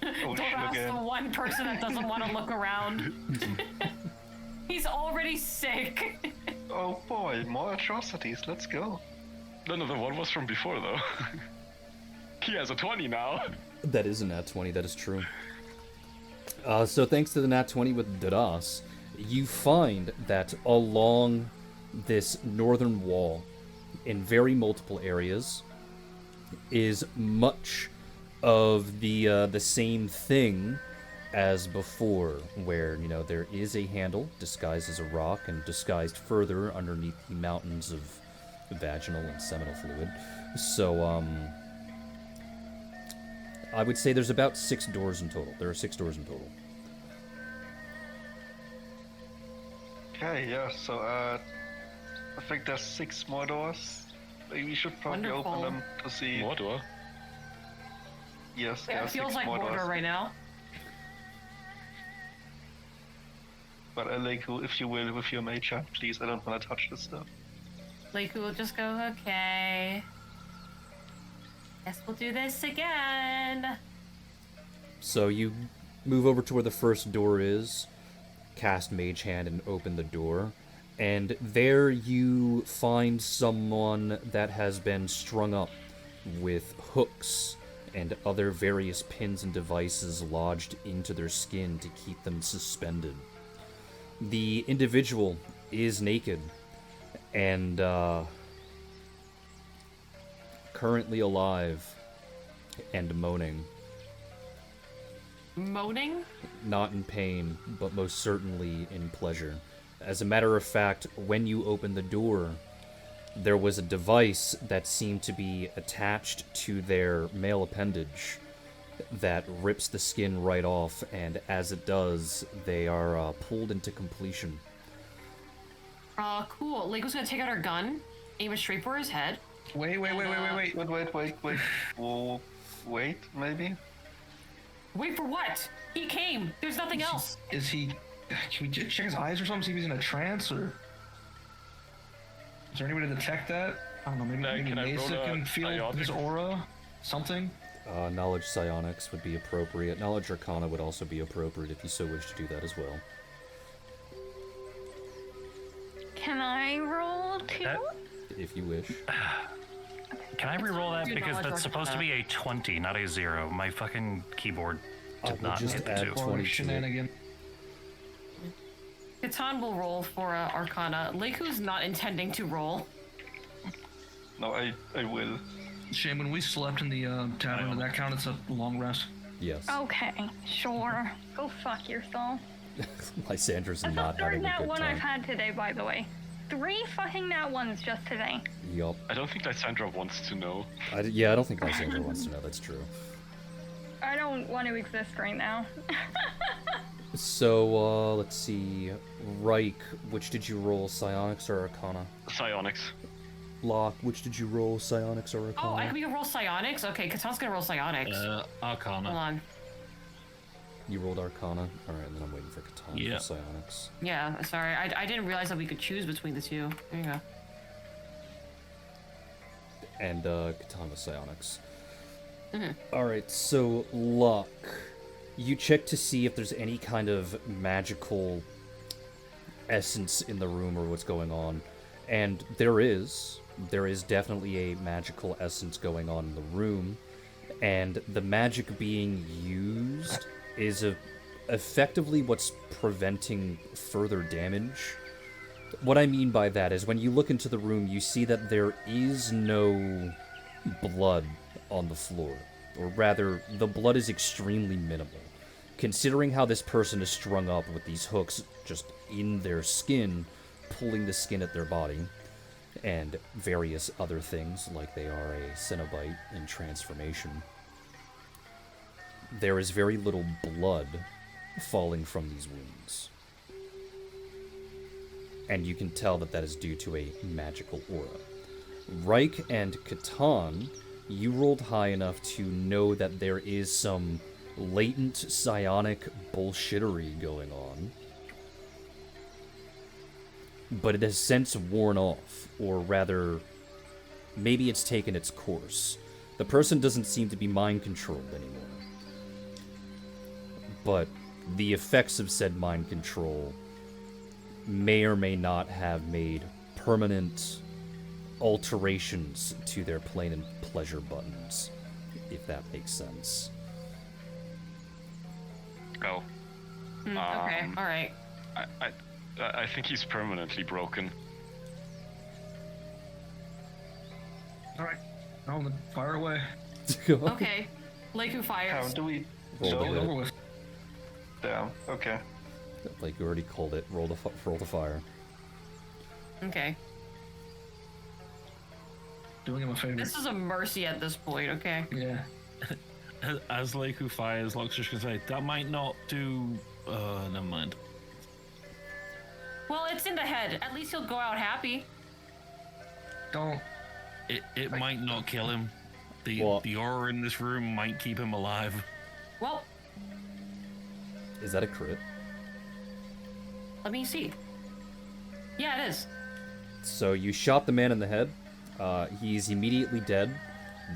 Oh Don't shit ask the again. one person that doesn't want to look around. He's already sick. Oh boy, more atrocities. Let's go. No, the one was from before, though. He has a 20 now. That is a nat 20, that is true. So thanks to the nat 20 with Didas, you find that along this northern wall, in very multiple areas, is much of the same thing as before, where, you know, there is a handle disguised as a rock and disguised further underneath the mountains of vaginal and seminal fluid. So, I would say there's about 6 doors in total. There are 6 doors in total. Okay, yeah, so I think there's 6 more doors. We should probably Wonderful. open them to see. Mordor? Yes, Yeah, there it are 6 feels like more Mordor doors. right now. But Aleku, if you will, with your mage hand, please, I don't want to touch this stuff. Like, we'll just go, okay. Guess we'll do this again. So you move over to where the first door is, cast Mage Hand and open the door, and there you find someone that has been strung up with hooks and other various pins and devices lodged into their skin to keep them suspended. The individual is naked and currently alive and moaning. Moaning? Not in pain, but most certainly in pleasure. As a matter of fact, when you open the door, there was a device that seemed to be attached to their male appendage that rips the skin right off, and as it does, they are pulled into completion. Cool. Lego's gonna take out her gun, aim it straight for his head. wait. Wait. Oh, wait, maybe? Wait for what? He came. There's nothing else. Is he? Can we check his eyes or something? See if he's in a trance or? Is there any way to detect that? I don't know. Maybe Can I roll Mesa a can feel biotic? his aura. something? Knowledge psionics would be appropriate. Knowledge arcana would also be appropriate if you so wish to do that as well. Can I roll 2? If you wish. Can I re-roll that? Do Because knowledge that's supposed to be a 20, not a 0. My fucking keyboard did we'll not just hit the add 2. 20 to it. Shenanigan. Catan will roll for Arcana. Leiku's not intending to roll. No, I will. Shane, when we slept in the tavern, did that count as a long rest? Yes. Okay, sure. Go fuck yourself. Lysandra's That's not the third having a nat good one I've time. had today, by the way. 3 fucking nat ones just today. Yup. I don't think Lysandra wants to know. Yeah, I don't think Lysandra wants to know, that's true. I don't want to exist right now. So, let's see. Reich, which did you roll, psionics or arcana? Psionics. Locke, which did you roll, psionics or arcana? We can roll psionics? Okay, Catan's gonna roll psionics. Arcana. Hold on. You rolled arcana? Alright, then I'm waiting for Catan Yeah. for psionics. Yeah, sorry. I didn't realize that we could choose between the two. There you go. And, Catan with psionics. Alright, so, Locke. You check to see if there's any kind of magical essence in the room or what's going on. And there is. There is definitely a magical essence going on in the room. And the magic being used is effectively what's preventing further damage. What I mean by that is when you look into the room, you see that there is no blood on the floor. Or rather, the blood is extremely minimal. Considering how this person is strung up with these hooks just in their skin, pulling the skin at their body, and various other things, like they are a Cenobite in transformation, there is very little blood falling from these wounds. And you can tell that that is due to a magical aura. Reich and Catan, you rolled high enough to know that there is some latent psionic bullshittery going on. But it has since worn off, or rather, maybe it's taken its course. The person doesn't seem to be mind-controlled anymore. But the effects of said mind control may or may not have made permanent alterations to their plain and pleasure buttons, if that makes sense. Oh. Okay, alright. I think he's permanently broken. Alright. Oh, then fire away. Okay. Leiku fires. How do we Roll know the Get hit. over with. Damn, okay. Like you already called it. Roll the fire. Okay. Doing him a favor. This is a mercy at this point, okay? Yeah. As Leiku fires, Locke's just gonna say, that might not do... never mind. Well, it's in the head. At least he'll go out happy. Don't. It might not kill him. What? The aura in this room might keep him alive. Well, Is that a crit? let me see. Yeah, it is. So you shot the man in the head. He's immediately dead,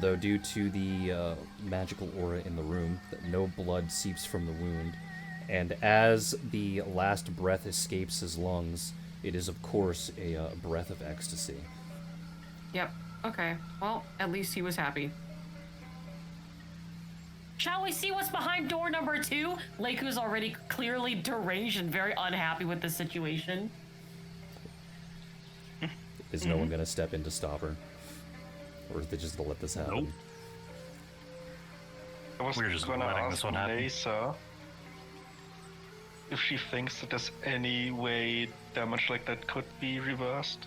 though due to the magical aura in the room, that no blood seeps from the wound. And as the last breath escapes his lungs, it is of course a breath of ecstasy. Yep. Okay. Well, at least he was happy. Shall we see what's behind door number 2? Leiku's already clearly deranged and very unhappy with the situation. Is no one gonna step in to stop her? Or is they just gonna let this happen? Nope. I was We're just gonna letting ask this one happen. Nasa if she thinks that there's any way damage like that could be reversed.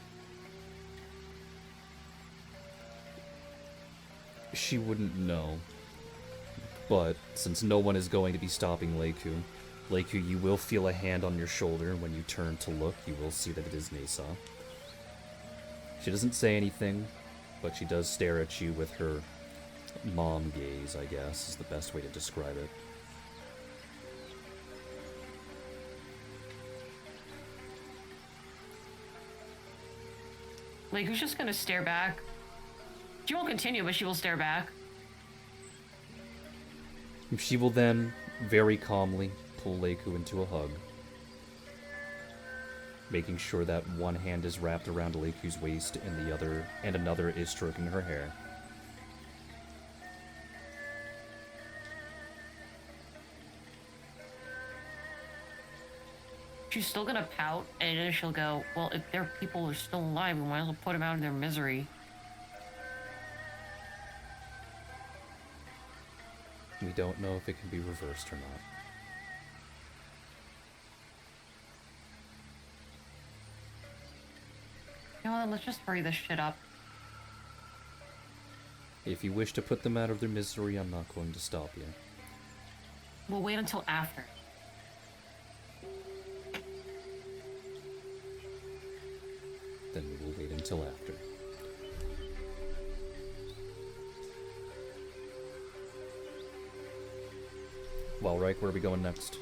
She wouldn't know. But since no one is going to be stopping Leiku, you will feel a hand on your shoulder. When you turn to look, you will see that it is Nasa. She doesn't say anything, but she does stare at you with her mom gaze, I guess, is the best way to describe it. Leiku's just gonna stare back. She won't continue, but she will stare back. She will then very calmly pull Leiku into a hug, making sure that one hand is wrapped around Leiku's waist and another is stroking her hair. She's still gonna pout, and then she'll go, well, if their people are still alive, we might as well put them out of their misery. We don't know if it can be reversed or not. You know what, let's just hurry this shit up. If you wish to put them out of their misery, I'm not going to stop you. We'll wait until after. Then we will wait until after. Well, Reich, where are we going next?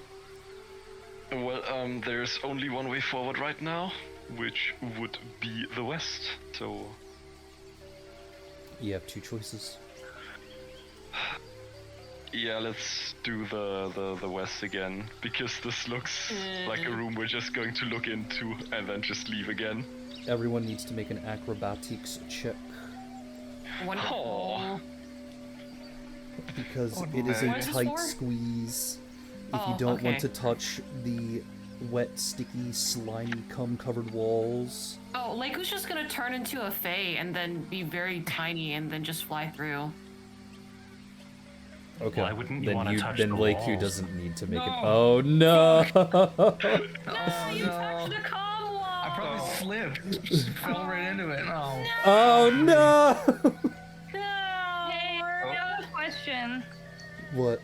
Well, there's only one way forward right now, which would be the west. So You have two choices. yeah, let's do the west again, because this looks like a room we're just going to look into and then just leave again. Everyone needs to make an acrobatics check, Aw. because it is a What is this tight for? squeeze. If you Oh, don't want okay. to touch the wet, sticky, slimy, cum-covered walls. Oh, Leiku's just gonna turn into a fae and then be very tiny and then just fly through. Okay, Why wouldn't you then wanna touch then the Leiku walls? doesn't need to make it. No. Oh no! No, you touched the comm wall! I probably slipped. Just fell right into it. Oh. Oh no! No! Hey, I have a question. What?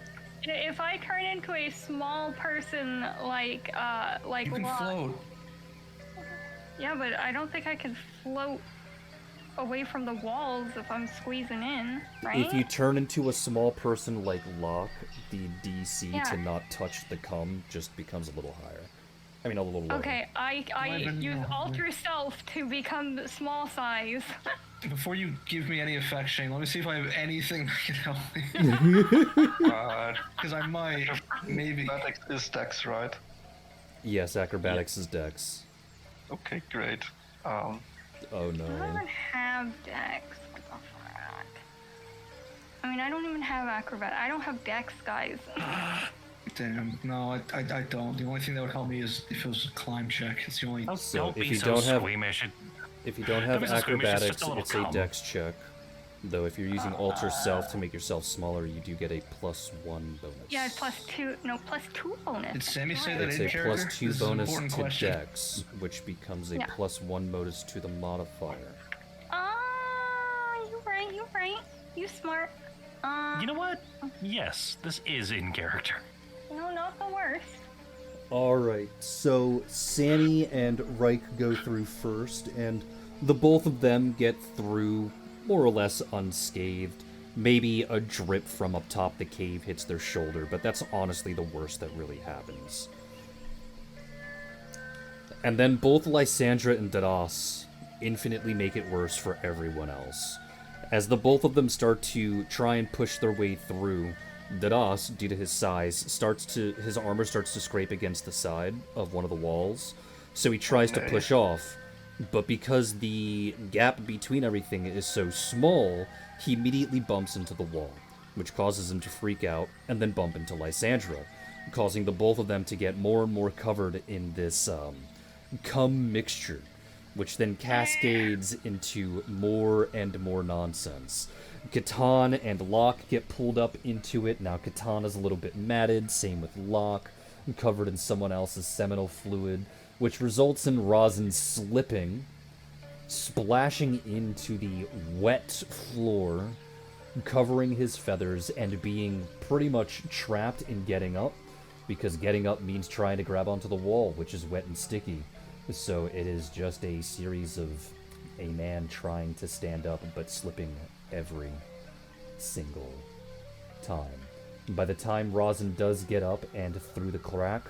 If I turn into a small person like You can Locke- float. Yeah, but I don't think I can float away from the walls if I'm squeezing in, right? If you turn into a small person like Locke, the DC Yeah. to not touch the cum just becomes a little higher. I mean, a little lower. Okay, I Eleven, use no. alter self to become small size. Before you give me any affection, let me see if I have anything that can help me. Because I might. Maybe. Acrobatics is Dex, right? Yes, acrobatics is dex. Okay, great. Oh I no. don't have dex. What the fuck? I mean, I don't even have acrobat. I don't have dex, guys. Damn. No, I don't. The only thing that would help me is if it was a climb check. It's the only. So Don't if be you so don't have- squeamish. If you don't Don't have be so squeamish, it's acrobatics, just a little it's a cum. dex check. Though if you're using alter self to make yourself smaller, you do get a +1 bonus. Yeah, it's +2 bonus. Did Sammy say that It's in a character? +2 This is an bonus important to question. dex, which becomes a Yeah. +1 bonus to the modifier. You right, you right. You smart. You know what? Yes, this is in character. No, not the worst. Alright, so Sammy and Reich go through first, and the both of them get through more or less unscathed. Maybe a drip from up top the cave hits their shoulder, but that's honestly the worst that really happens. And then both Lysandra and Dadas infinitely make it worse for everyone else. As the both of them start to try and push their way through, Dadas, due to his size, his armor starts to scrape against the side of one of the walls, so he tries to push off, but because the gap between everything is so small, he immediately bumps into the wall, which causes him to freak out and then bump into Lysandra, causing the both of them to get more and more covered in this cum mixture, which then cascades into more and more nonsense. Catan and Locke get pulled up into it. Now Katana's a little bit matted, same with Locke, covered in someone else's seminal fluid, which results in Rosin slipping, splashing into the wet floor, covering his feathers, and being pretty much trapped in getting up, because getting up means trying to grab onto the wall, which is wet and sticky. So it is just a series of a man trying to stand up, but slipping every single time. By the time Rosin does get up and through the crack,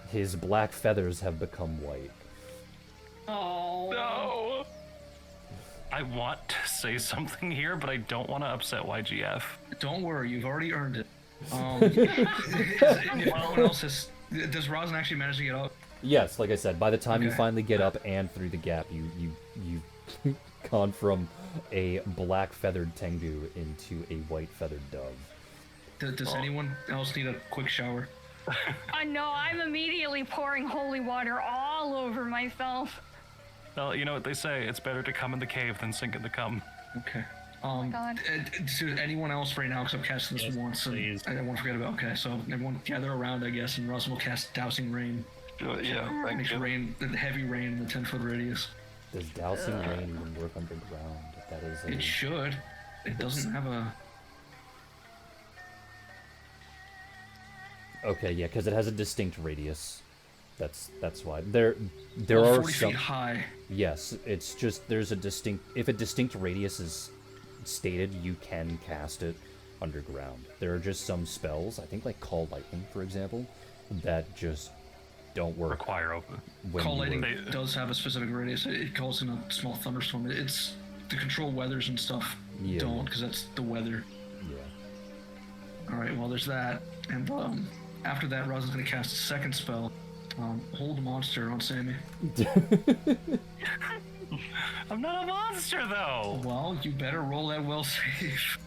his black feathers have become white. Oh. No! I want to say something here, but I don't want to upset YGF. Don't worry, you've already earned it. If no one else has, does Rosin actually manage to get up? Yes, like I said, by the time you Okay. finally get up and through the gap, you've gone from a black feathered tengu into a white feathered dove. Does anyone else need a quick shower? I know, I'm immediately pouring holy water all over myself. Well, you know what they say, it's better to come in the cave than sink in the cum. Okay. God. To anyone else right now, because I'm casting this once, and please. I don't want to forget about. Okay, so everyone gather around, I guess, and Rosin will cast Dousing Rain. Yeah, thank Makes you. rain, the heavy rain in the 10-foot radius. Does dousing rain even work underground? That is a... It should. It doesn't have a. Okay, yeah, because it has a distinct radius. That's why. There Well, are 40 some... feet high. Yes, it's just there's a distinct... If a distinct radius is stated, you can cast it underground. There are just some spells, I think like Call Lightning, for example, that just don't work. Require open. when Call you Lightning are- does have a specific radius. It calls in a small thunderstorm. It's to control weathers and stuff. Yeah. Don't, because that's the weather. Yeah. All right. Well, there's that, and after that, Rosin's gonna cast a second spell. Hold monster on Sammy. I'm not a monster, though! Well, you better roll that will save.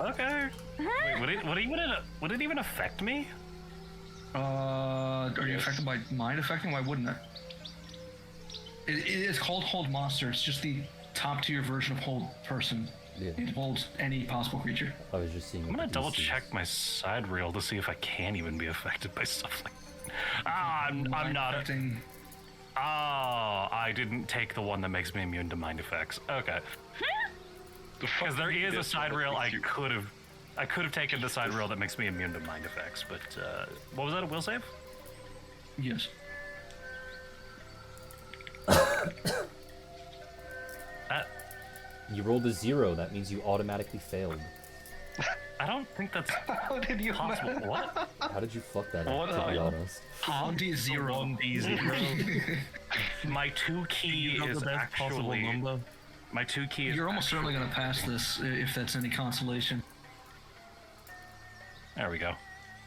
Okay. Wait, would it even affect me? Are you affected by mind affecting? Why wouldn't it? It's called Hold Monster. It's just the top tier version of Hold Person. Yeah. It holds any possible creature. I was just seeing. I'm what gonna the double DC is. check my side reel to see if I can even be affected by stuff like I'm Mind not. affecting. Oh, I didn't take the one that makes me immune to mind effects. Okay. The Because there is a that's side what rail I makes you- could have taken the side rail that makes me immune to mind effects, but what was that, a will save? Yes. You rolled a 0. That means you automatically failed. I don't think that's How did you possible. What? How did you fuck that up? What To be are- honest. 1d0. 1d0. My 2 key You got is the best possible actually number. my 2 key is You're almost certainly gonna pass this if that's any consolation. There we go.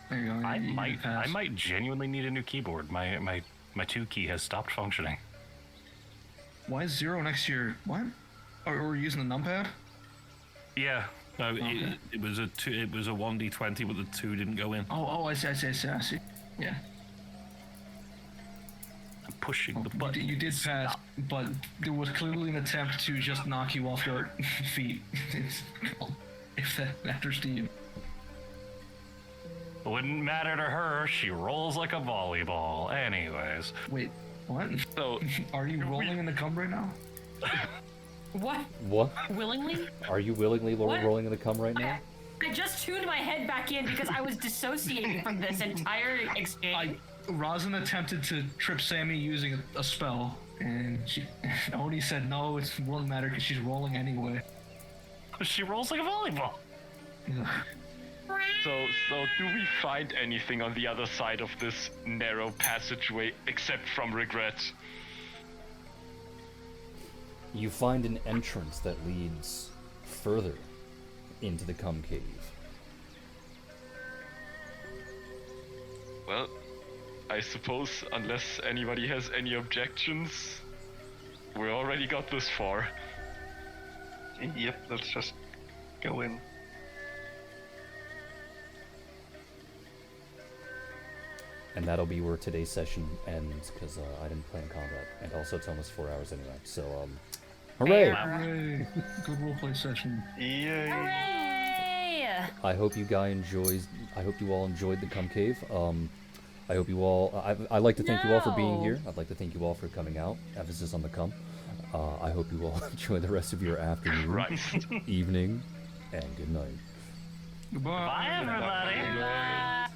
There you go. I you pass. might genuinely need a new keyboard. My 2 key has stopped functioning. Why is 0 next to your what? Or we're using the numpad? Yeah. No, Okay. it was a 2. It was a 1d20, but the 2 didn't go in. Oh, I see. Yeah. I'm pushing the You button. did- You did pass, but there was clearly an attempt to just knock you off your feet. If that matters to you. Wouldn't matter to her. She rolls like a volleyball. Anyways. Wait, what? So, Are you rolling in the cum right now? What? What? Willingly? Are you willingly What? rolling in the cum right now? I just tuned my head back in because I was dissociating from this entire exchange. Rosin attempted to trip Sammy using a spell, and Oni said no, it won't matter because she's rolling anyway. She rolls like a volleyball. so do we find anything on the other side of this narrow passageway except from regret? You find an entrance that leads further into the cum cave. Well, I suppose unless anybody has any objections, we already got this far. Yep, let's just go in. And that'll be where today's session ends, because I didn't plan combat. And also it's almost 4 hours anyway, so, hooray! Hooray! Good roleplay session. Yay! Hooray! I hope you all enjoyed the cum cave. I hope you all, I'd like to thank you all for being No. here. I'd like to thank you all for coming out. Emphasis on the cum. I hope you all enjoy the rest of your afternoon, Right. evening, and good night. Goodbye. Bye, everybody. Bye.